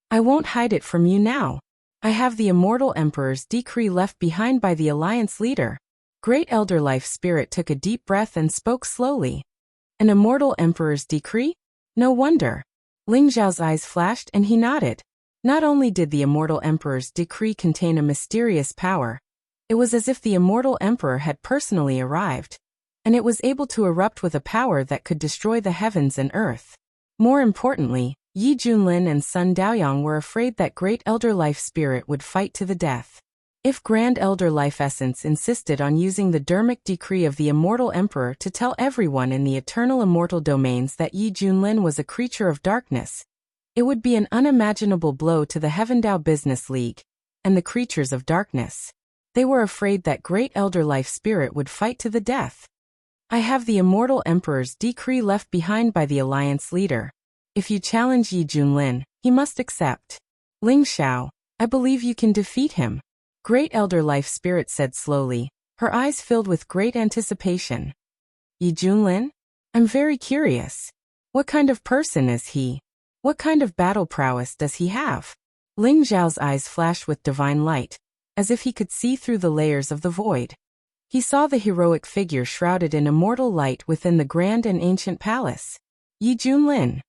"I won't hide it from you now. I have the Immortal Emperor's decree left behind by the Alliance leader." Great Elder Life Spirit took a deep breath and spoke slowly. "An Immortal Emperor's decree? No wonder." Ling Xiao's eyes flashed and he nodded. Not only did the Immortal Emperor's decree contain a mysterious power, it was as if the Immortal Emperor had personally arrived, and it was able to erupt with a power that could destroy the heavens and earth. More importantly, Yi Junlin and Sun Daoyang were afraid that Great Elder Life Spirit would fight to the death. If Grand Elder Life Essence insisted on using the Dermic decree of the Immortal Emperor to tell everyone in the eternal immortal domains that Yi Junlin was a creature of darkness, it would be an unimaginable blow to the Heavendao Business League and the creatures of darkness. They were afraid that Great Elder Life Spirit would fight to the death. "I have the Immortal Emperor's decree left behind by the Alliance leader. If you challenge Yi Junlin, he must accept. Ling Xiao, I believe you can defeat him," Great Elder Life Spirit said slowly, her eyes filled with great anticipation. "Yi Junlin? I'm very curious. What kind of person is he? What kind of battle prowess does he have?" Ling Xiao's eyes flashed with divine light, as if he could see through the layers of the void. He saw the heroic figure shrouded in immortal light within the grand and ancient palace. Yi Junlin.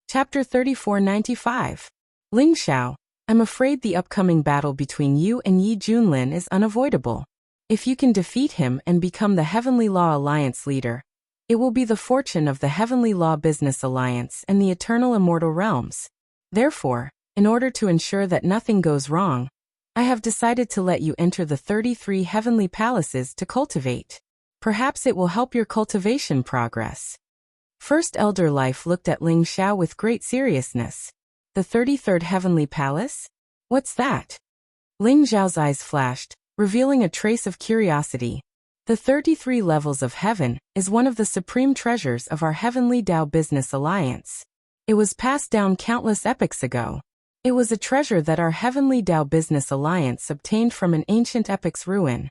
Chapter 3495. Ling Xiao, I'm afraid the upcoming battle between you and Yi Junlin is unavoidable. If you can defeat him and become the Heavenly Law Alliance leader, it will be the fortune of the Heavenly Law Business Alliance and the Eternal Immortal Realms. Therefore, in order to ensure that nothing goes wrong, I have decided to let you enter the 33 Heavenly Palaces to cultivate. Perhaps it will help your cultivation progress. First Elder Life looked at Ling Xiao with great seriousness. The 33rd Heavenly Palace? What's that? Ling Xiao's eyes flashed, revealing a trace of curiosity. The 33 levels of heaven is one of the supreme treasures of our Heavenly Dao Business Alliance. It was passed down countless epochs ago. It was a treasure that our Heavenly Dao Business Alliance obtained from an ancient epoc's ruin.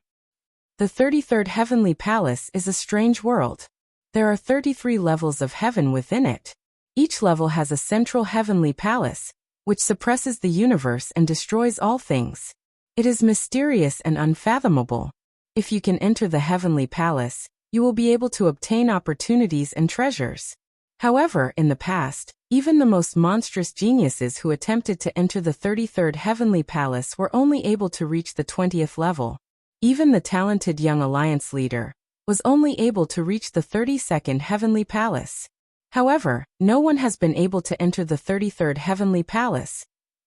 The 33rd Heavenly Palace is a strange world. There are 33 levels of heaven within it. Each level has a central heavenly palace, which suppresses the universe and destroys all things. It is mysterious and unfathomable. If you can enter the heavenly palace, you will be able to obtain opportunities and treasures. However, in the past, even the most monstrous geniuses who attempted to enter the 33rd Heavenly Palace were only able to reach the 20th level. Even the talented young Alliance leader was only able to reach the 32nd Heavenly Palace. However, no one has been able to enter the 33rd Heavenly Palace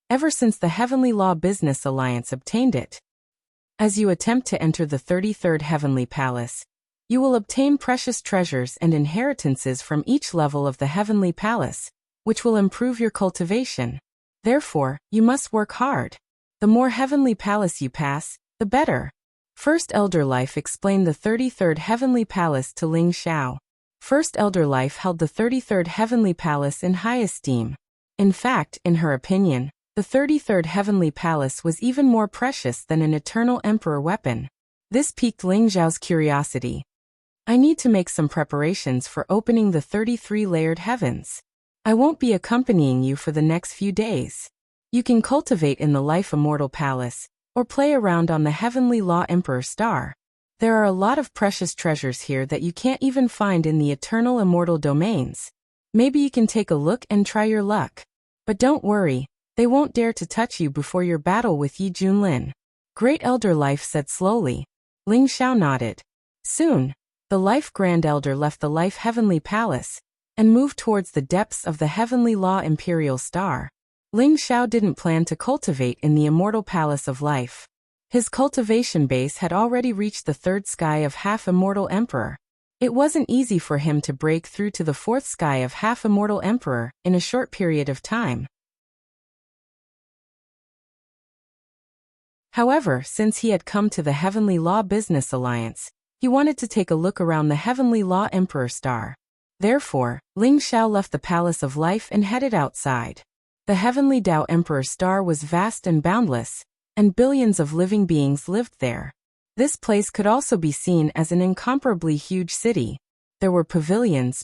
ever since the Heavenly Law Business Alliance obtained it. As you attempt to enter the 33rd Heavenly Palace, you will obtain precious treasures and inheritances from each level of the Heavenly Palace, which will improve your cultivation. Therefore, you must work hard. The more Heavenly Palace you pass, the better. First Elder Life explained the 33rd Heavenly Palace to Ling Xiao. First Elder Life held the 33rd Heavenly Palace in high esteem. In fact, in her opinion, the 33rd Heavenly Palace was even more precious than an Eternal Emperor weapon. This piqued Ling Xiao's curiosity. I need to make some preparations for opening the 33-layered heavens. I won't be accompanying you for the next few days. You can cultivate in the Life Immortal Palace, or play around on the Heavenly Law Emperor Star. There are a lot of precious treasures here that you can't even find in the Eternal Immortal Domains. Maybe you can take a look and try your luck. But don't worry, they won't dare to touch you before your battle with Yi Junlin. Great Elder Life said slowly. Ling Xiao nodded. Soon, the Life Grand Elder left the Life Heavenly Palace and moved towards the depths of the Heavenly Law Imperial Star. Ling Xiao didn't plan to cultivate in the Immortal Palace of Life. His cultivation base had already reached the third sky of Half-Immortal Emperor. It wasn't easy for him to break through to the fourth sky of Half-Immortal Emperor in a short period of time. However, since he had come to the Heavenly Law Business Alliance, he wanted to take a look around the Heavenly Law Emperor Star. Therefore, Ling Xiao left the Palace of Life and headed outside. The Heavenly Dao Emperor Star was vast and boundless, and billions of living beings lived there. This place could also be seen as an incomparably huge city. There were pavilions,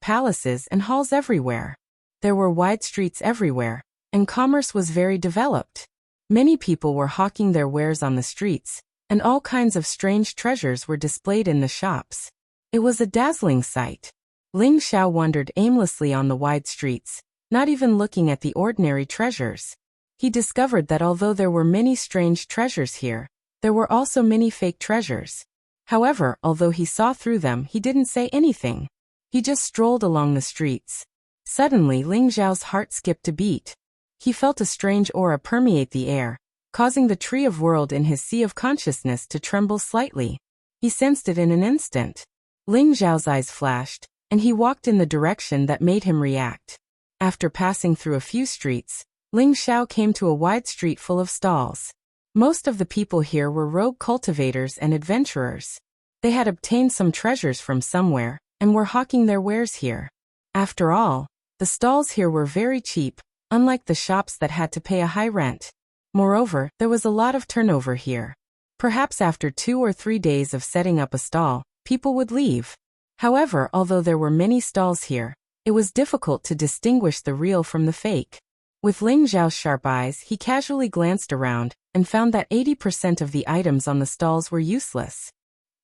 palaces, and halls everywhere. There were wide streets everywhere, and commerce was very developed. Many people were hawking their wares on the streets, and all kinds of strange treasures were displayed in the shops. It was a dazzling sight. Ling Xiao wandered aimlessly on the wide streets, not even looking at the ordinary treasures. He discovered that although there were many strange treasures here, there were also many fake treasures. However, although he saw through them, he didn't say anything. He just strolled along the streets. Suddenly, Ling Xiao's heart skipped a beat. He felt a strange aura permeate the air, causing the tree of world in his sea of consciousness to tremble slightly. He sensed it in an instant. Ling Xiao's eyes flashed, and he walked in the direction that made him react. After passing through a few streets, Ling Xiao came to a wide street full of stalls. Most of the people here were rogue cultivators and adventurers. They had obtained some treasures from somewhere, and were hawking their wares here. After all, the stalls here were very cheap, unlike the shops that had to pay a high rent. Moreover, there was a lot of turnover here. Perhaps after 2 or 3 days of setting up a stall, people would leave. However, although there were many stalls here, it was difficult to distinguish the real from the fake. With Ling Xiao's sharp eyes, he casually glanced around and found that 80% of the items on the stalls were useless.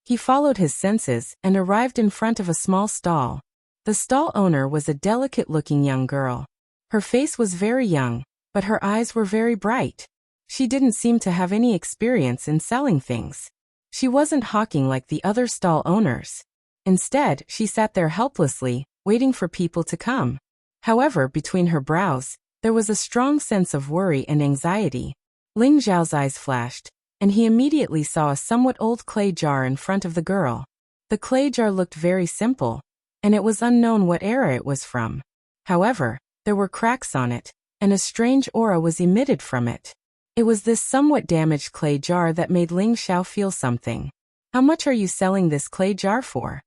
He followed his senses and arrived in front of a small stall. The stall owner was a delicate-looking young girl. Her face was very young, but her eyes were very bright. She didn't seem to have any experience in selling things. She wasn't hawking like the other stall owners. Instead, she sat there helplessly, waiting for people to come. However, between her brows, there was a strong sense of worry and anxiety. Ling Xiao's eyes flashed, and he immediately saw a somewhat old clay jar in front of the girl. The clay jar looked very simple, and it was unknown what era it was from. However, there were cracks on it, and a strange aura was emitted from it. It was this somewhat damaged clay jar that made Ling Xiao feel something. How much are you selling this clay jar for?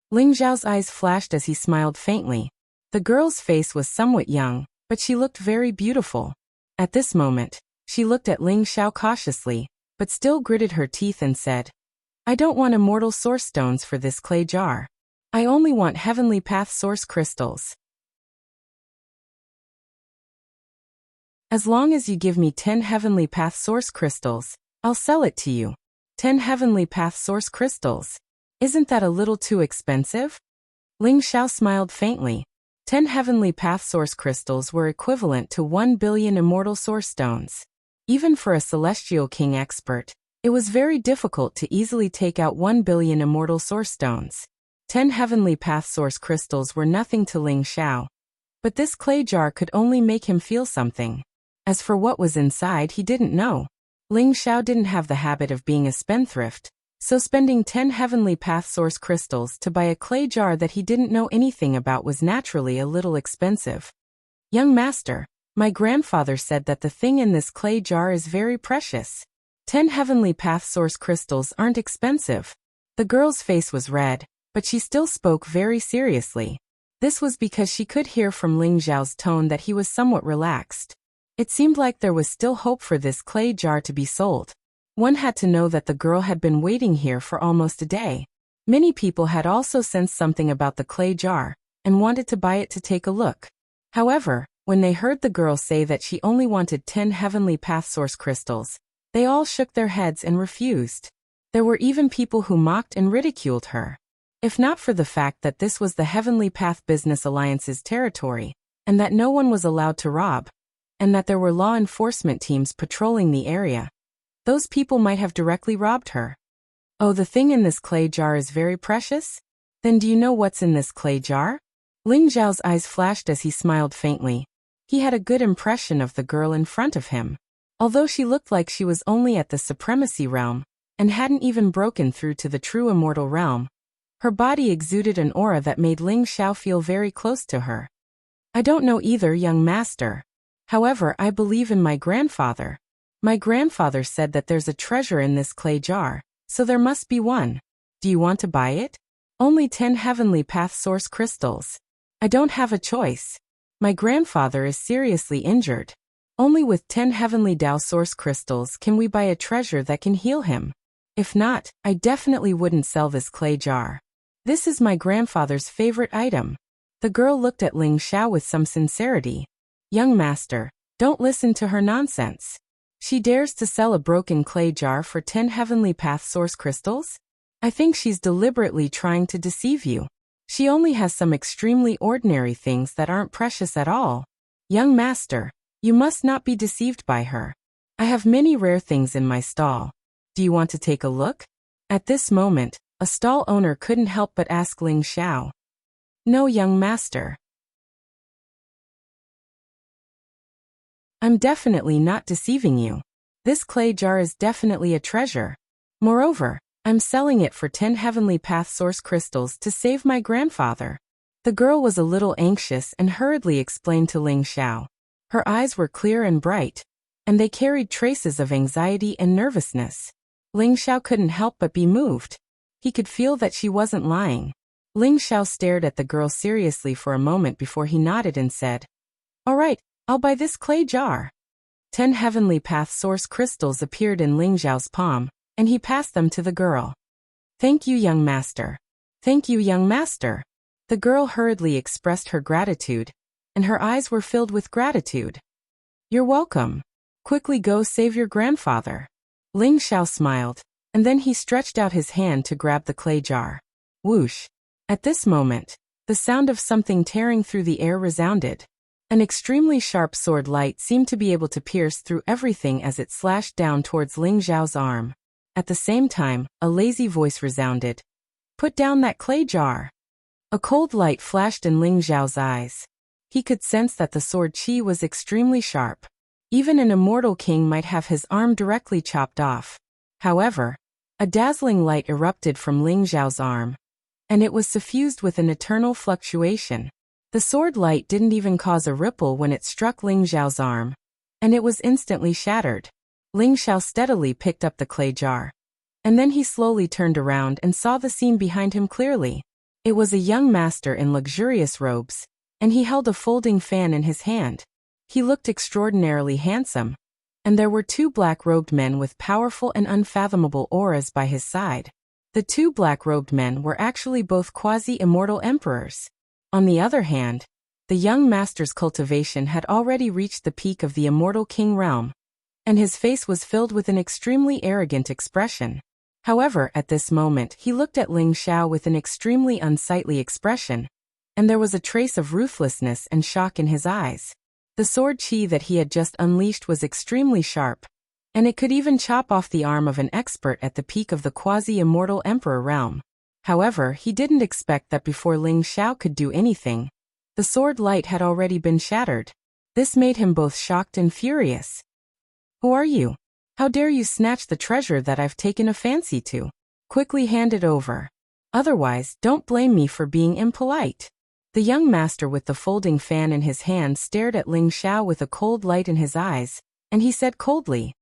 Ling Xiao's eyes flashed as he smiled faintly. The girl's face was somewhat young, but she looked very beautiful. At this moment, she looked at Ling Xiao cautiously, but still gritted her teeth and said, I don't want immortal source stones for this clay jar. I only want Heavenly Path source crystals. As long as you give me 10 Heavenly Path source crystals, I'll sell it to you. 10 Heavenly Path source crystals. Isn't that a little too expensive? Ling Xiao smiled faintly. 10 Heavenly Path source crystals were equivalent to 1 billion immortal source stones. Even for a Celestial King expert, it was very difficult to easily take out 1 billion immortal source stones. 10 Heavenly Path source crystals were nothing to Ling Xiao. But this clay jar could only make him feel something. As for what was inside, he didn't know. Ling Xiao didn't have the habit of being a spendthrift, so spending 10 Heavenly Path source crystals to buy a clay jar that he didn't know anything about was naturally a little expensive. Young master, my grandfather said that the thing in this clay jar is very precious. 10 Heavenly Path source crystals aren't expensive. The girl's face was red, but she still spoke very seriously. This was because she could hear from Ling Xiao's tone that he was somewhat relaxed. It seemed like there was still hope for this clay jar to be sold. One had to know that the girl had been waiting here for almost a day. Many people had also sensed something about the clay jar and wanted to buy it to take a look. However, when they heard the girl say that she only wanted 10 heavenly path source crystals, they all shook their heads and refused. There were even people who mocked and ridiculed her. If not for the fact that this was the Heavenly Path Business Alliance's territory, and that no one was allowed to rob, and that there were law enforcement teams patrolling the area, those people might have directly robbed her. Oh, the thing in this clay jar is very precious? Then do you know what's in this clay jar? Ling Zhao's eyes flashed as he smiled faintly. He had a good impression of the girl in front of him. Although she looked like she was only at the supremacy realm, and hadn't even broken through to the true immortal realm, her body exuded an aura that made Ling Zhao feel very close to her. I don't know either, young master. However, I believe in my grandfather. My grandfather said that there's a treasure in this clay jar, so there must be one. Do you want to buy it? Only 10 heavenly path source crystals. I don't have a choice. My grandfather is seriously injured. Only with 10 heavenly Dao source crystals can we buy a treasure that can heal him. If not, I definitely wouldn't sell this clay jar. This is my grandfather's favorite item. The girl looked at Ling Zhao with some sincerity. Young master, don't listen to her nonsense. She dares to sell a broken clay jar for 10 heavenly path source crystals? I think she's deliberately trying to deceive you. She only has some extremely ordinary things that aren't precious at all. Young master, you must not be deceived by her. I have many rare things in my stall. Do you want to take a look? At this moment, a stall owner couldn't help but ask Ling Zhao. No, young master. I'm definitely not deceiving you. This clay jar is definitely a treasure. Moreover, I'm selling it for 10 heavenly path source crystals to save my grandfather. The girl was a little anxious and hurriedly explained to Ling Zhao. Her eyes were clear and bright, and they carried traces of anxiety and nervousness. Ling Zhao couldn't help but be moved. He could feel that she wasn't lying. Ling Zhao stared at the girl seriously for a moment before he nodded and said, "All right, I'll buy this clay jar." 10 heavenly path source crystals appeared in Ling Zhao's palm, and he passed them to the girl. Thank you, young master. Thank you, young master. The girl hurriedly expressed her gratitude, and her eyes were filled with gratitude. You're welcome. Quickly go save your grandfather. Ling Zhao smiled, and then he stretched out his hand to grab the clay jar. Whoosh. At this moment, the sound of something tearing through the air resounded. An extremely sharp sword light seemed to be able to pierce through everything as it slashed down towards Ling Zhao's arm. At the same time, a lazy voice resounded. Put down that clay jar. A cold light flashed in Ling Zhao's eyes. He could sense that the sword chi was extremely sharp. Even an immortal king might have his arm directly chopped off. However, a dazzling light erupted from Ling Zhao's arm, and it was suffused with an eternal fluctuation. The sword light didn't even cause a ripple when it struck Ling Zhao's arm, and it was instantly shattered. Ling Zhao steadily picked up the clay jar, and then he slowly turned around and saw the scene behind him clearly. It was a young master in luxurious robes, and he held a folding fan in his hand. He looked extraordinarily handsome, and there were 2 black-robed men with powerful and unfathomable auras by his side. The 2 black-robed men were actually both quasi-immortal emperors. On the other hand, the young master's cultivation had already reached the peak of the immortal king realm, and his face was filled with an extremely arrogant expression. However, at this moment he looked at Ling Zhao with an extremely unsightly expression, and there was a trace of ruthlessness and shock in his eyes. The sword chi that he had just unleashed was extremely sharp, and it could even chop off the arm of an expert at the peak of the quasi-immortal emperor realm. However, he didn't expect that before Ling Zhao could do anything, the sword light had already been shattered. This made him both shocked and furious. Who are you? How dare you snatch the treasure that I've taken a fancy to? Quickly hand it over. Otherwise, don't blame me for being impolite. The young master with the folding fan in his hand stared at Ling Zhao with a cold light in his eyes, and he said coldly,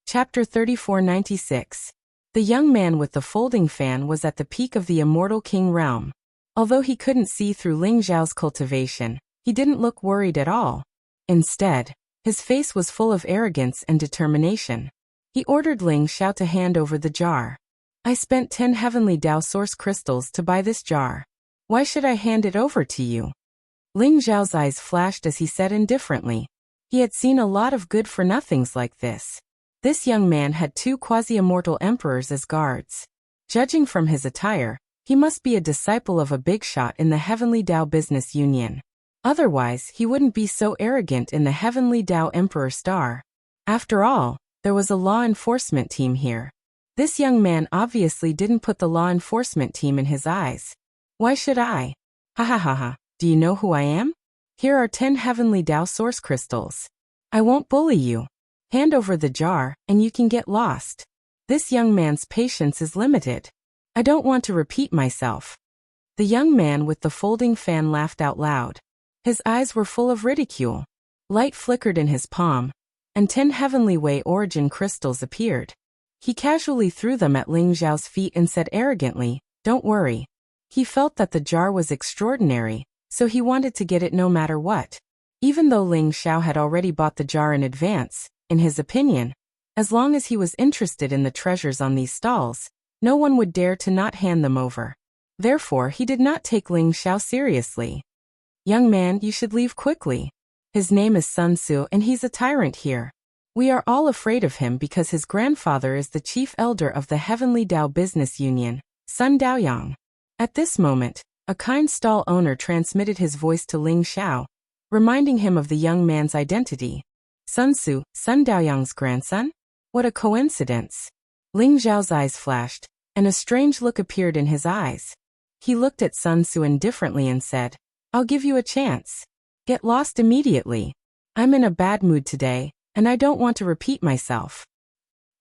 Chapter 3496. The young man with the folding fan was at the peak of the immortal king realm. Although he couldn't see through Ling Zhao's cultivation, he didn't look worried at all. Instead, His face was full of arrogance and determination. He ordered Ling Xiao to hand over the jar. I spent 10 heavenly Dao source crystals to buy this jar. Why should I hand it over to you? Ling Xiao's eyes flashed as he said indifferently. He had seen a lot of good-for-nothings like this. This young man had 2 quasi-immortal emperors as guards. Judging from his attire, he must be a disciple of a big shot in the Heavenly Dao Business Union. Otherwise, he wouldn't be so arrogant in the Heavenly Dao Emperor Star. After all, there was a law enforcement team here. This young man obviously didn't put the law enforcement team in his eyes. Why should I? Ha ha ha ha, do you know who I am? Here are 10 Heavenly Dao Source Crystals. I won't bully you. Hand over the jar, and you can get lost. This young man's patience is limited. I don't want to repeat myself. The young man with the folding fan laughed out loud. His eyes were full of ridicule. Light flickered in his palm, and 10 Heavenly Way origin crystals appeared. He casually threw them at Ling Xiao's feet and said arrogantly, "Don't worry." He felt that the jar was extraordinary, so he wanted to get it no matter what. Even though Ling Xiao had already bought the jar in advance, in his opinion, as long as he was interested in the treasures on these stalls, no one would dare to not hand them over. Therefore, he did not take Ling Xiao seriously. "Young man, you should leave quickly. His name is Sun Tzu and he's a tyrant here. We are all afraid of him because his grandfather is the chief elder of the Heavenly Dao Business Union, Sun Daoyang." At this moment, a kind stall owner transmitted his voice to Ling Xiao, reminding him of the young man's identity. Sun Tzu, Sun Daoyang's grandson? What a coincidence. Ling Xiao's eyes flashed, and a strange look appeared in his eyes. He looked at Sun Tzu indifferently and said, "I'll give you a chance. Get lost immediately. I'm in a bad mood today, and I don't want to repeat myself."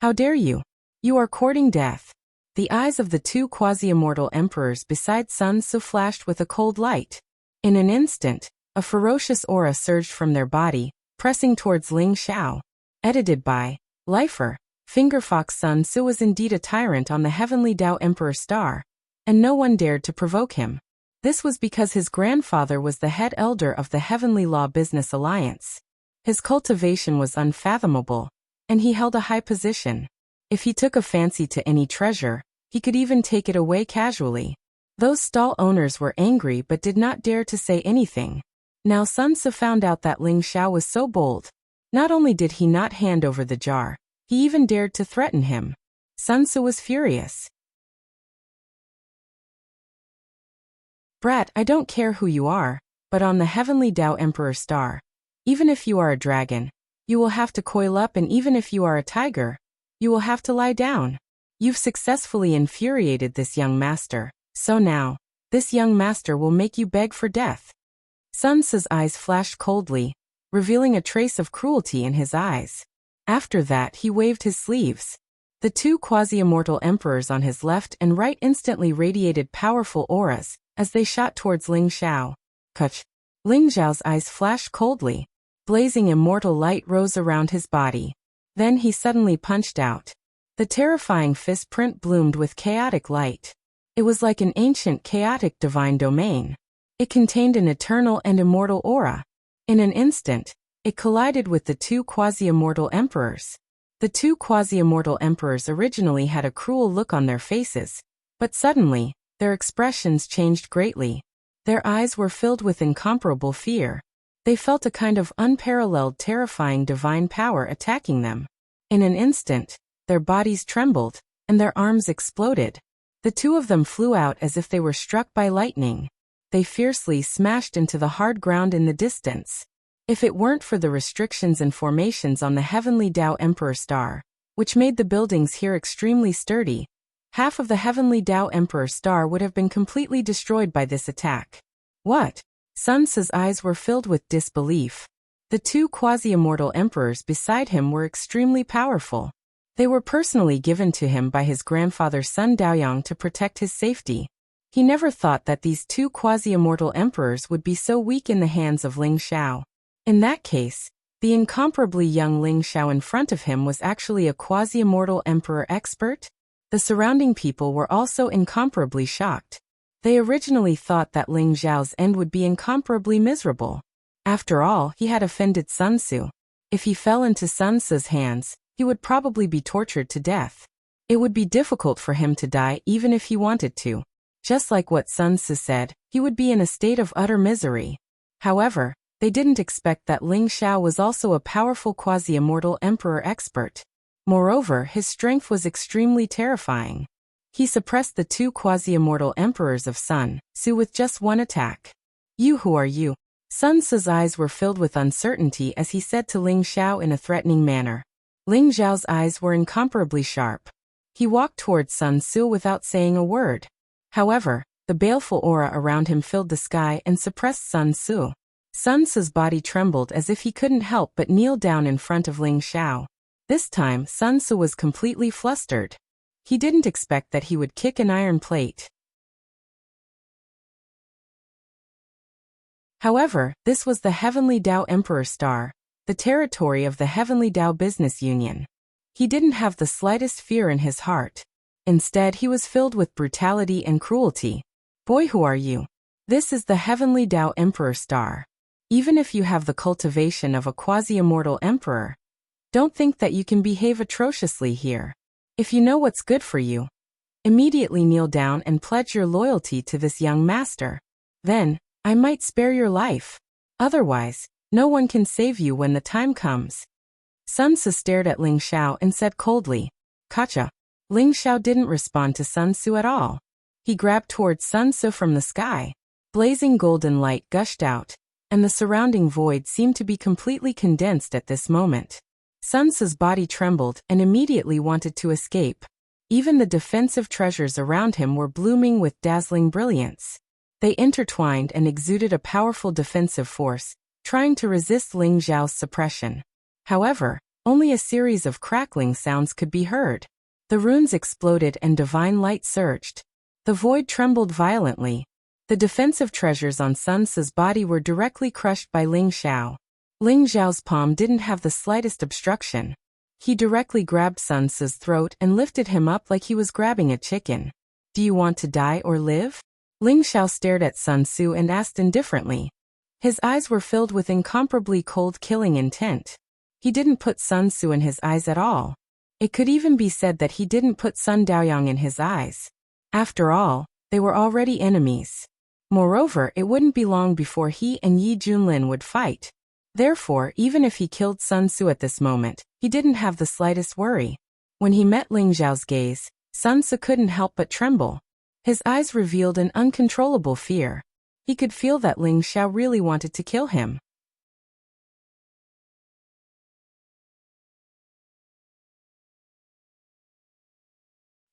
"How dare you? You are courting death." The eyes of the 2 quasi-immortal emperors beside Sun Tzu flashed with a cold light. In an instant, a ferocious aura surged from their body, pressing towards Ling Xiao. Edited by Lifer. Fingerfox. Sun Tzu was indeed a tyrant on the Heavenly Dao Emperor Star, and no one dared to provoke him. This was because his grandfather was the head elder of the Heavenly Law Business Alliance. His cultivation was unfathomable, and he held a high position. If he took a fancy to any treasure, he could even take it away casually. Those stall owners were angry but did not dare to say anything. Now Sun Tzu found out that Ling Xiao was so bold. Not only did he not hand over the jar, he even dared to threaten him. Sun Tzu was furious. "Brat, I don't care who you are, but on the Heavenly Dao Emperor Star, even if you are a dragon, you will have to coil up, and even if you are a tiger, you will have to lie down. You've successfully infuriated this young master, so now, this young master will make you beg for death." Sun Tzu's eyes flashed coldly, revealing a trace of cruelty in his eyes. After that, he waved his sleeves. The 2 quasi-immortal emperors on his left and right instantly radiated powerful auras as they shot towards Ling Xiao. Kuch! Ling Xiao's eyes flashed coldly. Blazing immortal light rose around his body. Then he suddenly punched out. The terrifying fist print bloomed with chaotic light. It was like an ancient chaotic divine domain. It contained an eternal and immortal aura. In an instant, it collided with the 2 quasi-immortal emperors. The 2 quasi-immortal emperors originally had a cruel look on their faces, but suddenly, their expressions changed greatly. Their eyes were filled with incomparable fear. They felt a kind of unparalleled terrifying divine power attacking them. In an instant, their bodies trembled, and their arms exploded. The 2 of them flew out as if they were struck by lightning. They fiercely smashed into the hard ground in the distance. If it weren't for the restrictions and formations on the Heavenly Dao Emperor Star, which made the buildings here extremely sturdy, half of the Heavenly Dao Emperor Star would have been completely destroyed by this attack. What? Sun Tzu's eyes were filled with disbelief. The 2 quasi-immortal emperors beside him were extremely powerful. They were personally given to him by his grandfather Sun Daoyang to protect his safety. He never thought that these 2 quasi-immortal emperors would be so weak in the hands of Ling Xiao. In that case, the incomparably young Ling Xiao in front of him was actually a quasi-immortal emperor expert? The surrounding people were also incomparably shocked. They originally thought that Ling Xiao's end would be incomparably miserable. After all, he had offended Sun Tzu. If he fell into Sun Tzu's hands, he would probably be tortured to death. It would be difficult for him to die even if he wanted to. Just like what Sun Tzu said, he would be in a state of utter misery. However, they didn't expect that Ling Xiao was also a powerful quasi-immortal emperor expert. Moreover, his strength was extremely terrifying. He suppressed the two quasi-immortal emperors of Sun Tzu with just one attack. "You, who are you?" Sun Tzu's eyes were filled with uncertainty as he said to Ling Xiao in a threatening manner. Ling Xiao's eyes were incomparably sharp. He walked towards Sun Tzu without saying a word. However, the baleful aura around him filled the sky and suppressed Sun Tzu. Sun Tzu's body trembled as if he couldn't help but kneel down in front of Ling Xiao. This time, Sun Tzu was completely flustered. He didn't expect that he would kick an iron plate. However, this was the Heavenly Dao Emperor Star, the territory of the Heavenly Dao Business Union. He didn't have the slightest fear in his heart. Instead, he was filled with brutality and cruelty. "Boy, who are you?" This is the Heavenly Dao Emperor Star. Even if you have the cultivation of a quasi-immortal emperor, don't think that you can behave atrociously here. If you know what's good for you, immediately kneel down and pledge your loyalty to this young master. Then, I might spare your life. Otherwise, no one can save you when the time comes. Sun Tzu stared at Ling Xiao and said coldly, "Gotcha." Ling Xiao didn't respond to Sun Tzu at all. He grabbed towards Sun Tzu from the sky. Blazing golden light gushed out, and the surrounding void seemed to be completely condensed at this moment. Sun Tzu's body trembled and immediately wanted to escape. Even the defensive treasures around him were blooming with dazzling brilliance. They intertwined and exuded a powerful defensive force, trying to resist Ling Xiao's suppression. However, only a series of crackling sounds could be heard. The runes exploded and divine light surged. The void trembled violently. The defensive treasures on Sun Tzu's body were directly crushed by Ling Xiao. Ling Xiao's palm didn't have the slightest obstruction. He directly grabbed Sun Tzu's throat and lifted him up like he was grabbing a chicken. "Do you want to die or live?" Ling Xiao stared at Sun Tzu and asked indifferently. His eyes were filled with incomparably cold killing intent. He didn't put Sun Tzu in his eyes at all. It could even be said that he didn't put Sun Daoyang in his eyes. After all, they were already enemies. Moreover, it wouldn't be long before he and Yi Junlin would fight. Therefore, even if he killed Sun Tzu at this moment, he didn't have the slightest worry. When he met Ling Xiao's gaze, Sun Tzu couldn't help but tremble. His eyes revealed an uncontrollable fear. He could feel that Ling Xiao really wanted to kill him.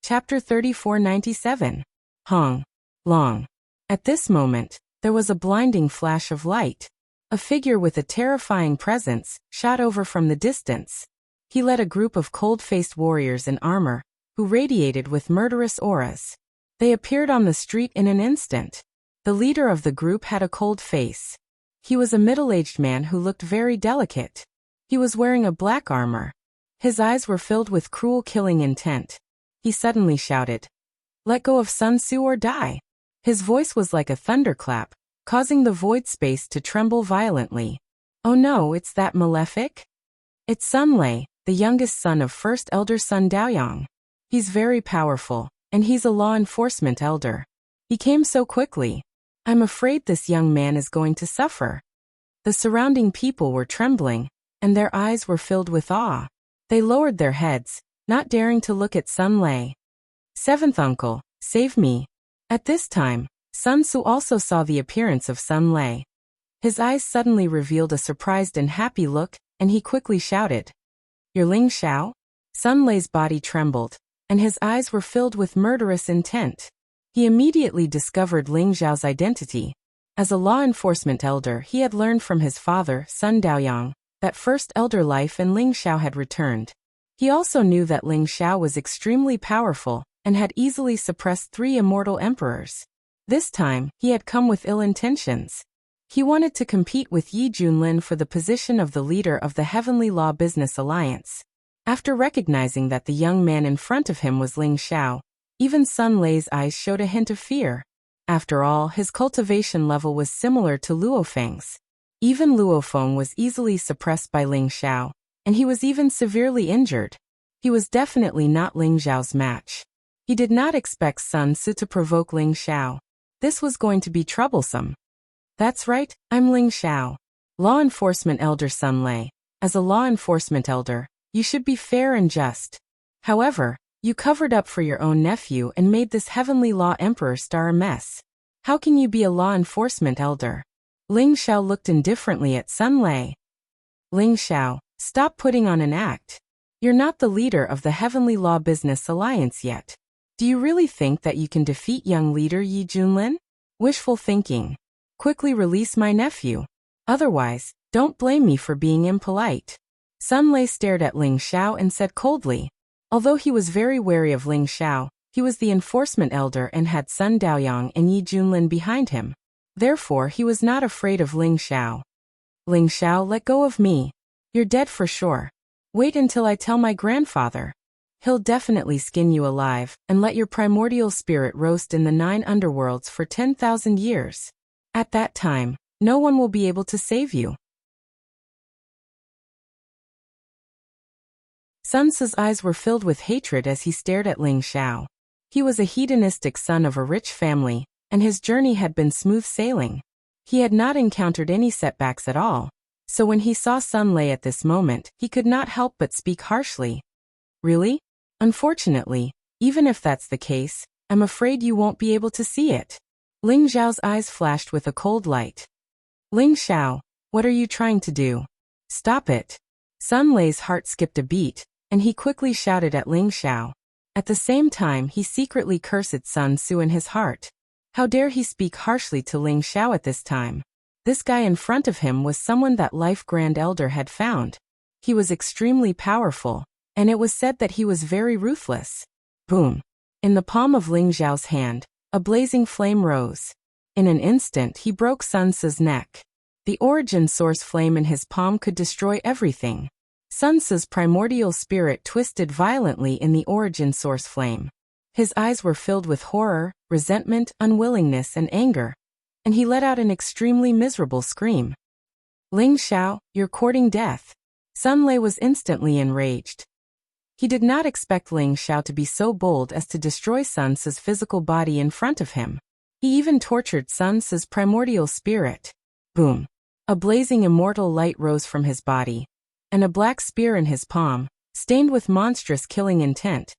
Chapter 3497. Hong Long. At this moment, there was a blinding flash of light. A figure with a terrifying presence shot over from the distance. He led a group of cold-faced warriors in armor, who radiated with murderous auras. They appeared on the street in an instant. The leader of the group had a cold face. He was a middle-aged man who looked very delicate. He was wearing a black armor. His eyes were filled with cruel killing intent. He suddenly shouted, "Let go of Sun Tzu or die." His voice was like a thunderclap, causing the void space to tremble violently. "Oh no, it's that malefic? It's Sun Lei, the youngest son of First Elder Sun Daoyang. He's very powerful, and he's a law enforcement elder. He came so quickly. I'm afraid this young man is going to suffer." The surrounding people were trembling, and their eyes were filled with awe. They lowered their heads, not daring to look at Sun Lei. "Seventh uncle, save me." At this time, Sun Tzu also saw the appearance of Sun Lei. His eyes suddenly revealed a surprised and happy look, and he quickly shouted, "You're Ling Xiao?" Sun Lei's body trembled, and his eyes were filled with murderous intent. He immediately discovered Ling Xiao's identity. As a law enforcement elder, he had learned from his father, Sun Daoyang, that First Elder life and Ling Xiao had returned. He also knew that Ling Xiao was extremely powerful and had easily suppressed 3 immortal emperors. This time, he had come with ill intentions. He wanted to compete with Yi Junlin for the position of the leader of the Heavenly Law Business Alliance. After recognizing that the young man in front of him was Ling Xiao, even Sun Lei's eyes showed a hint of fear. After all, his cultivation level was similar to Luofeng's. Even Luofeng was easily suppressed by Ling Xiao, and he was even severely injured. He was definitely not Ling Xiao's match. He did not expect Sun Ce to provoke Ling Xiao. This was going to be troublesome. That's right, I'm Ling Xiao. Law Enforcement Elder Sun Lei. As a law enforcement elder, you should be fair and just. However, you covered up for your own nephew and made this heavenly law emperor star a mess. How can you be a law enforcement elder? Ling Xiao looked indifferently at Sun Lei. Ling Xiao, stop putting on an act. You're not the leader of the Heavenly Law Business Alliance yet. Do you really think that you can defeat young leader Yi Junlin? Wishful thinking. Quickly release my nephew. Otherwise, don't blame me for being impolite. Sun Lei stared at Ling Xiao and said coldly. Although he was very wary of Ling Xiao, he was the enforcement elder and had Sun Daoyang and Yi Junlin behind him. Therefore, he was not afraid of Ling Xiao. Ling Xiao, let go of me. You're dead for sure. Wait until I tell my grandfather. He'll definitely skin you alive and let your primordial spirit roast in the 9 underworlds for 10,000 years. At that time, no one will be able to save you. Sun Ce's eyes were filled with hatred as he stared at Ling Xiao. He was a hedonistic son of a rich family, and his journey had been smooth sailing. He had not encountered any setbacks at all, so when he saw Sun Lei at this moment, he could not help but speak harshly. Really? Unfortunately, even if that's the case, I'm afraid you won't be able to see it. Ling Xiao's eyes flashed with a cold light. Ling Xiao, what are you trying to do? Stop it. Sun Lei's heart skipped a beat, and he quickly shouted at Ling Xiao. At the same time, he secretly cursed Sun Ce in his heart. How dare he speak harshly to Ling Xiao at this time? This guy in front of him was someone that Life Grand Elder had found. He was extremely powerful, and it was said that he was very ruthless. Boom! In the palm of Ling Xiao's hand, a blazing flame rose. In an instant, he broke Sun Ce's neck. The origin source flame in his palm could destroy everything. Sun Ce's primordial spirit twisted violently in the origin source flame. His eyes were filled with horror, resentment, unwillingness, and anger, and he let out an extremely miserable scream. Ling Xiao, you're courting death. Sun Lei was instantly enraged. He did not expect Ling Xiao to be so bold as to destroy Sun Ce's physical body in front of him. He even tortured Sun Ce's primordial spirit. Boom! A blazing immortal light rose from his body, and a black spear in his palm, stained with monstrous killing intent,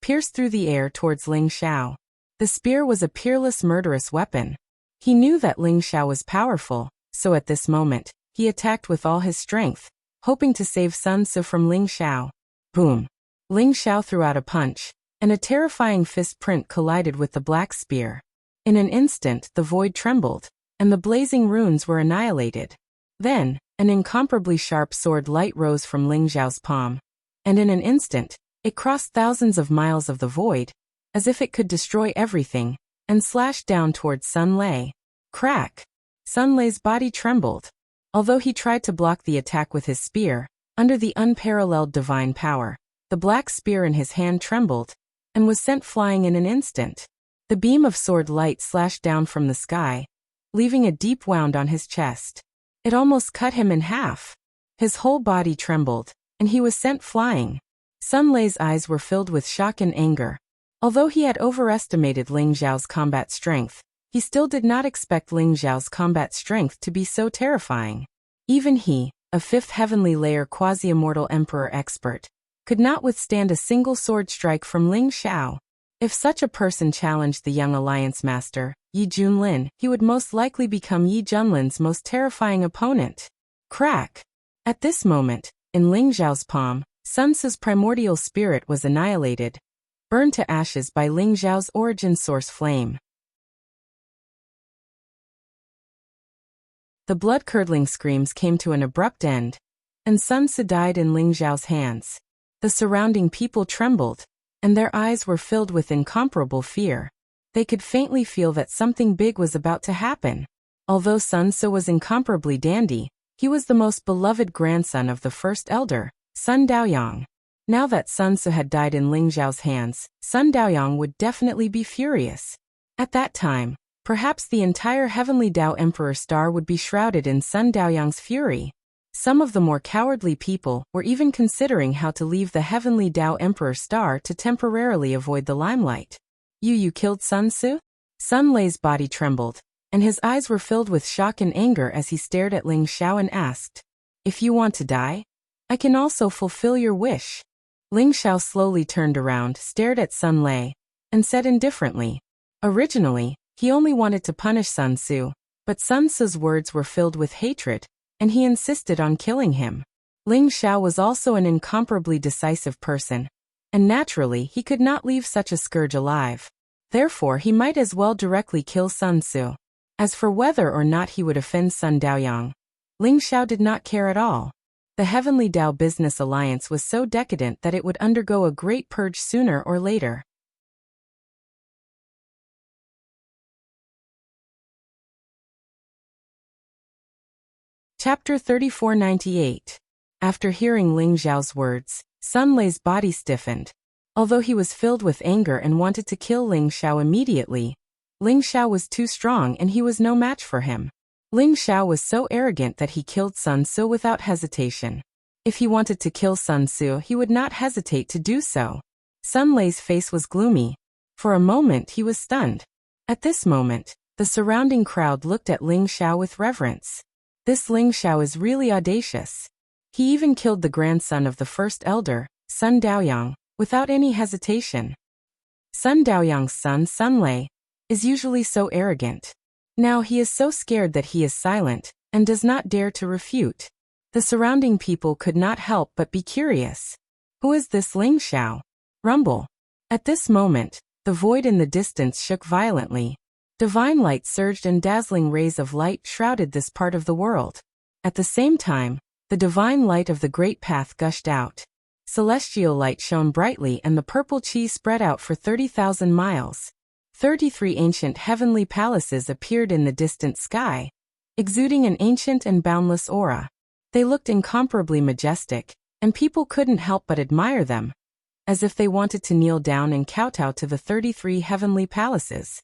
pierced through the air towards Ling Xiao. The spear was a peerless murderous weapon. He knew that Ling Xiao was powerful, so at this moment, he attacked with all his strength, hoping to save Sun Ce from Ling Xiao. Boom! Ling Xiao threw out a punch, and a terrifying fist print collided with the black spear. In an instant, the void trembled, and the blazing runes were annihilated. Then, an incomparably sharp sword light rose from Ling Xiao's palm, and in an instant, it crossed thousands of miles of the void, as if it could destroy everything, and slashed down towards Sun Lei. Crack! Sun Lei's body trembled. Although he tried to block the attack with his spear, under the unparalleled divine power, the black spear in his hand trembled, and was sent flying in an instant. The beam of sword light slashed down from the sky, leaving a deep wound on his chest. It almost cut him in half. His whole body trembled, and he was sent flying. Sun Lei's eyes were filled with shock and anger. Although he had overestimated Ling Xiao's combat strength, he still did not expect Ling Xiao's combat strength to be so terrifying. Even he, a 5th heavenly layer quasi-immortal emperor expert, could not withstand a single sword strike from Ling Xiao. If such a person challenged the young alliance master, Yi Junlin, he would most likely become Yi Junlin's most terrifying opponent. Crack! At this moment, in Ling Xiao's palm, Sun Ce's primordial spirit was annihilated, burned to ashes by Ling Xiao's origin source flame. The blood-curdling screams came to an abrupt end, and Sun Ce died in Ling Xiao's hands. The surrounding people trembled, and their eyes were filled with incomparable fear. They could faintly feel that something big was about to happen. Although Sun Ce was incomparably dandy, he was the most beloved grandson of the first elder, Sun Daoyang. Now that Sun Ce had died in Ling Xiao's hands, Sun Daoyang would definitely be furious. At that time, Perhaps the entire heavenly Tao Emperor star would be shrouded in Sun Daoyang's fury. Some of the more cowardly people were even considering how to leave the heavenly Tao Emperor star to temporarily avoid the limelight. You killed Sun Tzu? Sun Lei's body trembled, and his eyes were filled with shock and anger as he stared at Ling Xiao and asked, "If you want to die, I can also fulfill your wish." Ling Xiao slowly turned around, stared at Sun Lei, and said indifferently, "Originally, he only wanted to punish Sun Tzu, but Sun Tzu's words were filled with hatred, and he insisted on killing him." Ling Xiao was also an incomparably decisive person, and naturally he could not leave such a scourge alive. Therefore he might as well directly kill Sun Tzu. As for whether or not he would offend Sun Daoyang, Ling Xiao did not care at all. The Heavenly Tao Business Alliance was so decadent that it would undergo a great purge sooner or later. Chapter 3498. After hearing Ling Xiao's words, Sun Lei's body stiffened. Although he was filled with anger and wanted to kill Ling Xiao immediately, Ling Xiao was too strong and he was no match for him. Ling Xiao was so arrogant that he killed Sun Tzu without hesitation. If he wanted to kill Sun Tzu, he would not hesitate to do so. Sun Lei's face was gloomy. For a moment he was stunned. At this moment, the surrounding crowd looked at Ling Xiao with reverence. This Ling Xiao is really audacious. He even killed the grandson of the first elder, Sun Daoyang, without any hesitation. Sun Daoyang's son, Sun Lei, is usually so arrogant. Now he is so scared that he is silent, and does not dare to refute. The surrounding people could not help but be curious. Who is this Ling Xiao? Rumble. At this moment, the void in the distance shook violently. Divine light surged and dazzling rays of light shrouded this part of the world. At the same time, the divine light of the great path gushed out. Celestial light shone brightly and the purple chi spread out for 30,000 miles. 33 ancient heavenly palaces appeared in the distant sky, exuding an ancient and boundless aura. They looked incomparably majestic, and people couldn't help but admire them, as if they wanted to kneel down and kowtow to the 33 heavenly palaces.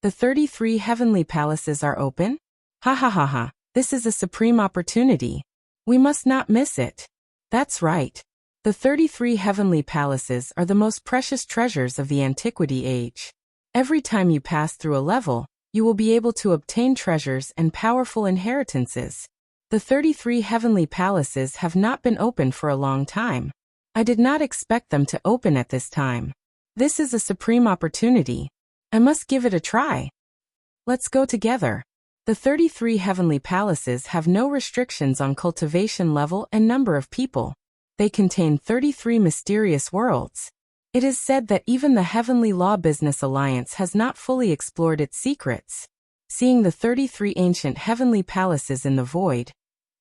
The 33 heavenly palaces are open? Ha ha ha ha, this is a supreme opportunity. We must not miss it. That's right. The 33 heavenly palaces are the most precious treasures of the antiquity age. Every time you pass through a level, you will be able to obtain treasures and powerful inheritances. The 33 heavenly palaces have not been open for a long time. I did not expect them to open at this time. This is a supreme opportunity. I must give it a try. Let's go together. The 33 heavenly palaces have no restrictions on cultivation level and number of people. They contain 33 mysterious worlds. It is said that even the Heavenly Law Business Alliance has not fully explored its secrets. Seeing the 33 ancient heavenly palaces in the void,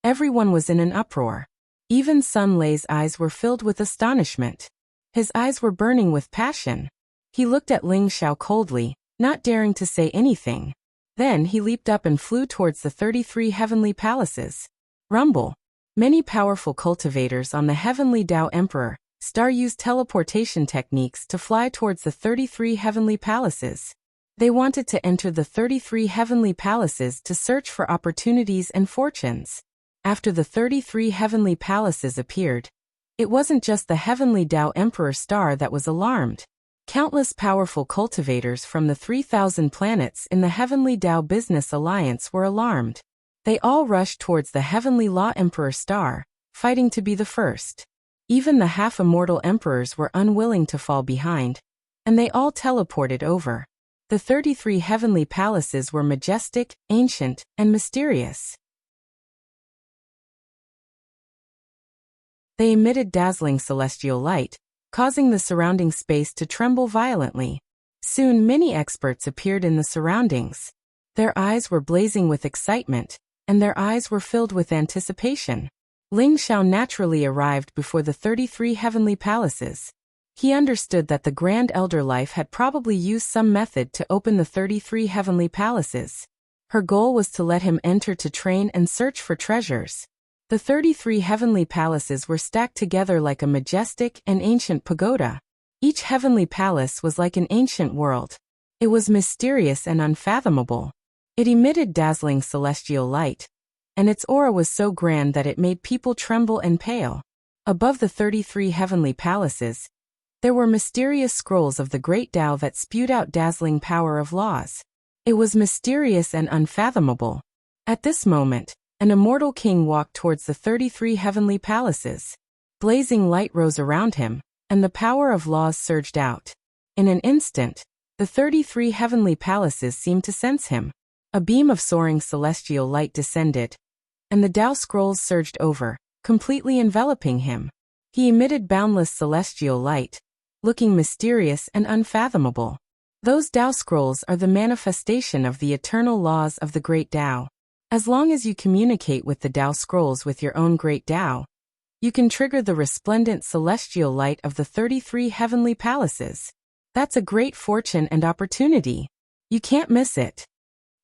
everyone was in an uproar. Even Sun Lei's eyes were filled with astonishment. His eyes were burning with passion. He looked at Ling Xiao coldly, not daring to say anything. Then he leaped up and flew towards the 33 heavenly palaces. Rumble. Many powerful cultivators on the Heavenly Tao Emperor star used teleportation techniques to fly towards the 33 heavenly palaces. They wanted to enter the 33 heavenly palaces to search for opportunities and fortunes. After the 33 heavenly palaces appeared, it wasn't just the Heavenly Tao Emperor star that was alarmed. Countless powerful cultivators from the 3,000 planets in the Heavenly Tao Business Alliance were alarmed. They all rushed towards the Heavenly Law Emperor star, fighting to be the first. Even the half-immortal emperors were unwilling to fall behind, and they all teleported over. The 33 heavenly palaces were majestic, ancient, and mysterious. They emitted dazzling celestial light, causing the surrounding space to tremble violently. Soon many experts appeared in the surroundings. Their eyes were blazing with excitement, and their eyes were filled with anticipation. Ling Xiao naturally arrived before the 33 heavenly palaces. He understood that the Grand Elder Life had probably used some method to open the 33 heavenly palaces. Her goal was to let him enter to train and search for treasures. The 33 heavenly palaces were stacked together like a majestic and ancient pagoda. Each heavenly palace was like an ancient world. It was mysterious and unfathomable. It emitted dazzling celestial light, and its aura was so grand that it made people tremble and pale. Above the 33 heavenly palaces, there were mysterious scrolls of the great Tao that spewed out dazzling power of laws. It was mysterious and unfathomable. At this moment, an immortal king walked towards the 33 heavenly palaces. Blazing light rose around him, and the power of laws surged out. In an instant, the 33 heavenly palaces seemed to sense him. A beam of soaring celestial light descended, and the Tao scrolls surged over, completely enveloping him. He emitted boundless celestial light, looking mysterious and unfathomable. Those Tao scrolls are the manifestation of the eternal laws of the great Tao. As long as you communicate with the Tao scrolls with your own great Tao, you can trigger the resplendent celestial light of the 33 heavenly palaces. That's a great fortune and opportunity. You can't miss it.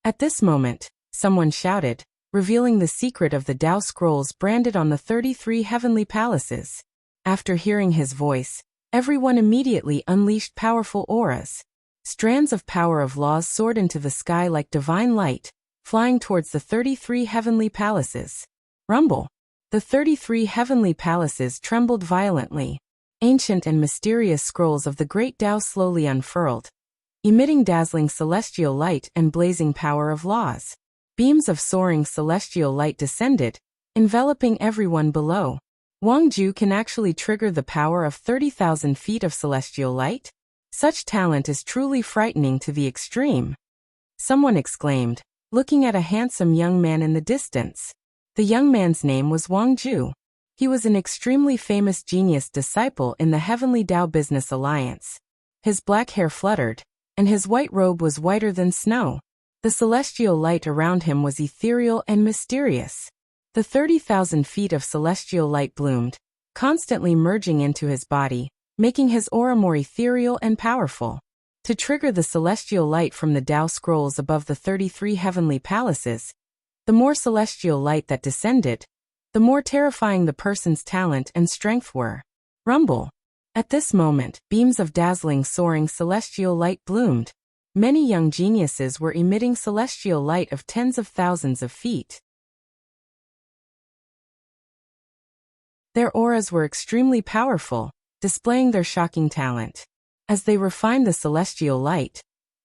At this moment, someone shouted, revealing the secret of the Tao scrolls branded on the 33 heavenly palaces. After hearing his voice, everyone immediately unleashed powerful auras. Strands of power of laws soared into the sky like divine light, flying towards the 33 heavenly palaces. Rumble! The 33 heavenly palaces trembled violently. Ancient and mysterious scrolls of the great Tao slowly unfurled, emitting dazzling celestial light and blazing power of laws. Beams of soaring celestial light descended, enveloping everyone below. Wang Ju can actually trigger the power of 30,000 feet of celestial light? Such talent is truly frightening to the extreme. Someone exclaimed, looking at a handsome young man in the distance. The young man's name was Wang Ju. He was an extremely famous genius disciple in the Heavenly Tao Business Alliance. His black hair fluttered, and his white robe was whiter than snow. The celestial light around him was ethereal and mysterious. The 30,000 feet of celestial light bloomed, constantly merging into his body, making his aura more ethereal and powerful. To trigger the celestial light from the Tao scrolls above the 33 heavenly palaces, the more celestial light that descended, the more terrifying the person's talent and strength were. Rumble! At this moment, beams of dazzling soaring celestial light bloomed. Many young geniuses were emitting celestial light of tens of thousands of feet. Their auras were extremely powerful, displaying their shocking talent. As they refined the celestial light,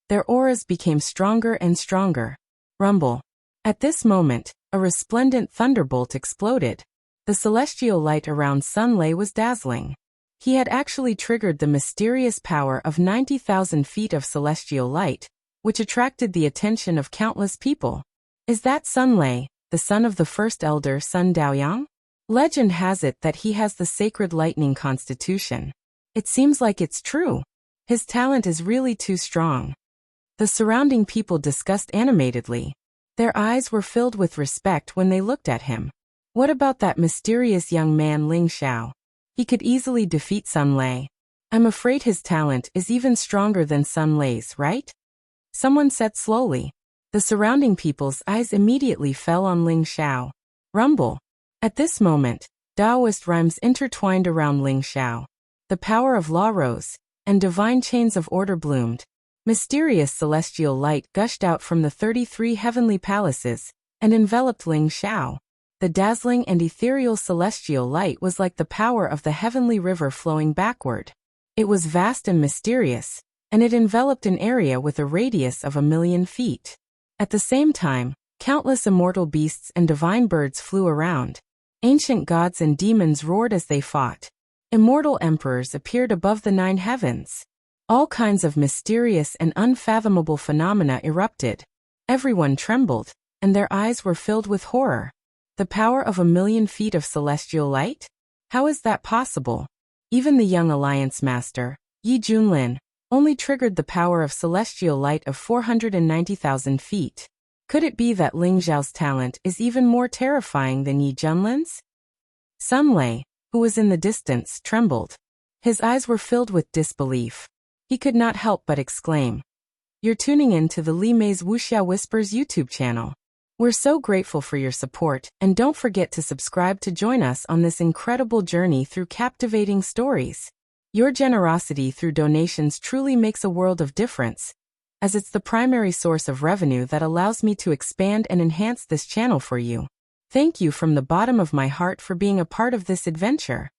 their auras became stronger and stronger. Rumble! At this moment, a resplendent thunderbolt exploded. The celestial light around Sun Lei was dazzling. He had actually triggered the mysterious power of 90,000 feet of celestial light, which attracted the attention of countless people. Is that Sun Lei, the son of the first elder Sun Daoyang? Legend has it that he has the sacred lightning constitution. It seems like it's true. His talent is really too strong. The surrounding people discussed animatedly. Their eyes were filled with respect when they looked at him. What about that mysterious young man Ling Xiao? He could easily defeat Sun Lei. I'm afraid his talent is even stronger than Sun Lei's, right? Someone said slowly. The surrounding people's eyes immediately fell on Ling Xiao. Rumble! At this moment, Taoist rhymes intertwined around Ling Xiao. The power of law rose, and divine chains of order bloomed. Mysterious celestial light gushed out from the 33 heavenly palaces, and enveloped Ling Xiao. The dazzling and ethereal celestial light was like the power of the heavenly river flowing backward. It was vast and mysterious, and it enveloped an area with a radius of 1,000,000 feet. At the same time, countless immortal beasts and divine birds flew around. Ancient gods and demons roared as they fought. Immortal emperors appeared above the 9 heavens. All kinds of mysterious and unfathomable phenomena erupted. Everyone trembled, and their eyes were filled with horror. The power of 1,000,000 feet of celestial light? How is that possible? Even the young alliance master, Yi Junlin, only triggered the power of celestial light of 490,000 feet. Could it be that Ling Xiao's talent is even more terrifying than Yi Junlin's? Sun Lei, who was in the distance, trembled. His eyes were filled with disbelief. He could not help but exclaim. You're tuning in to the Li Mei's Wuxia Whispers YouTube channel. We're so grateful for your support, and don't forget to subscribe to join us on this incredible journey through captivating stories. Your generosity through donations truly makes a world of difference, as it's the primary source of revenue that allows me to expand and enhance this channel for you. Thank you from the bottom of my heart for being a part of this adventure.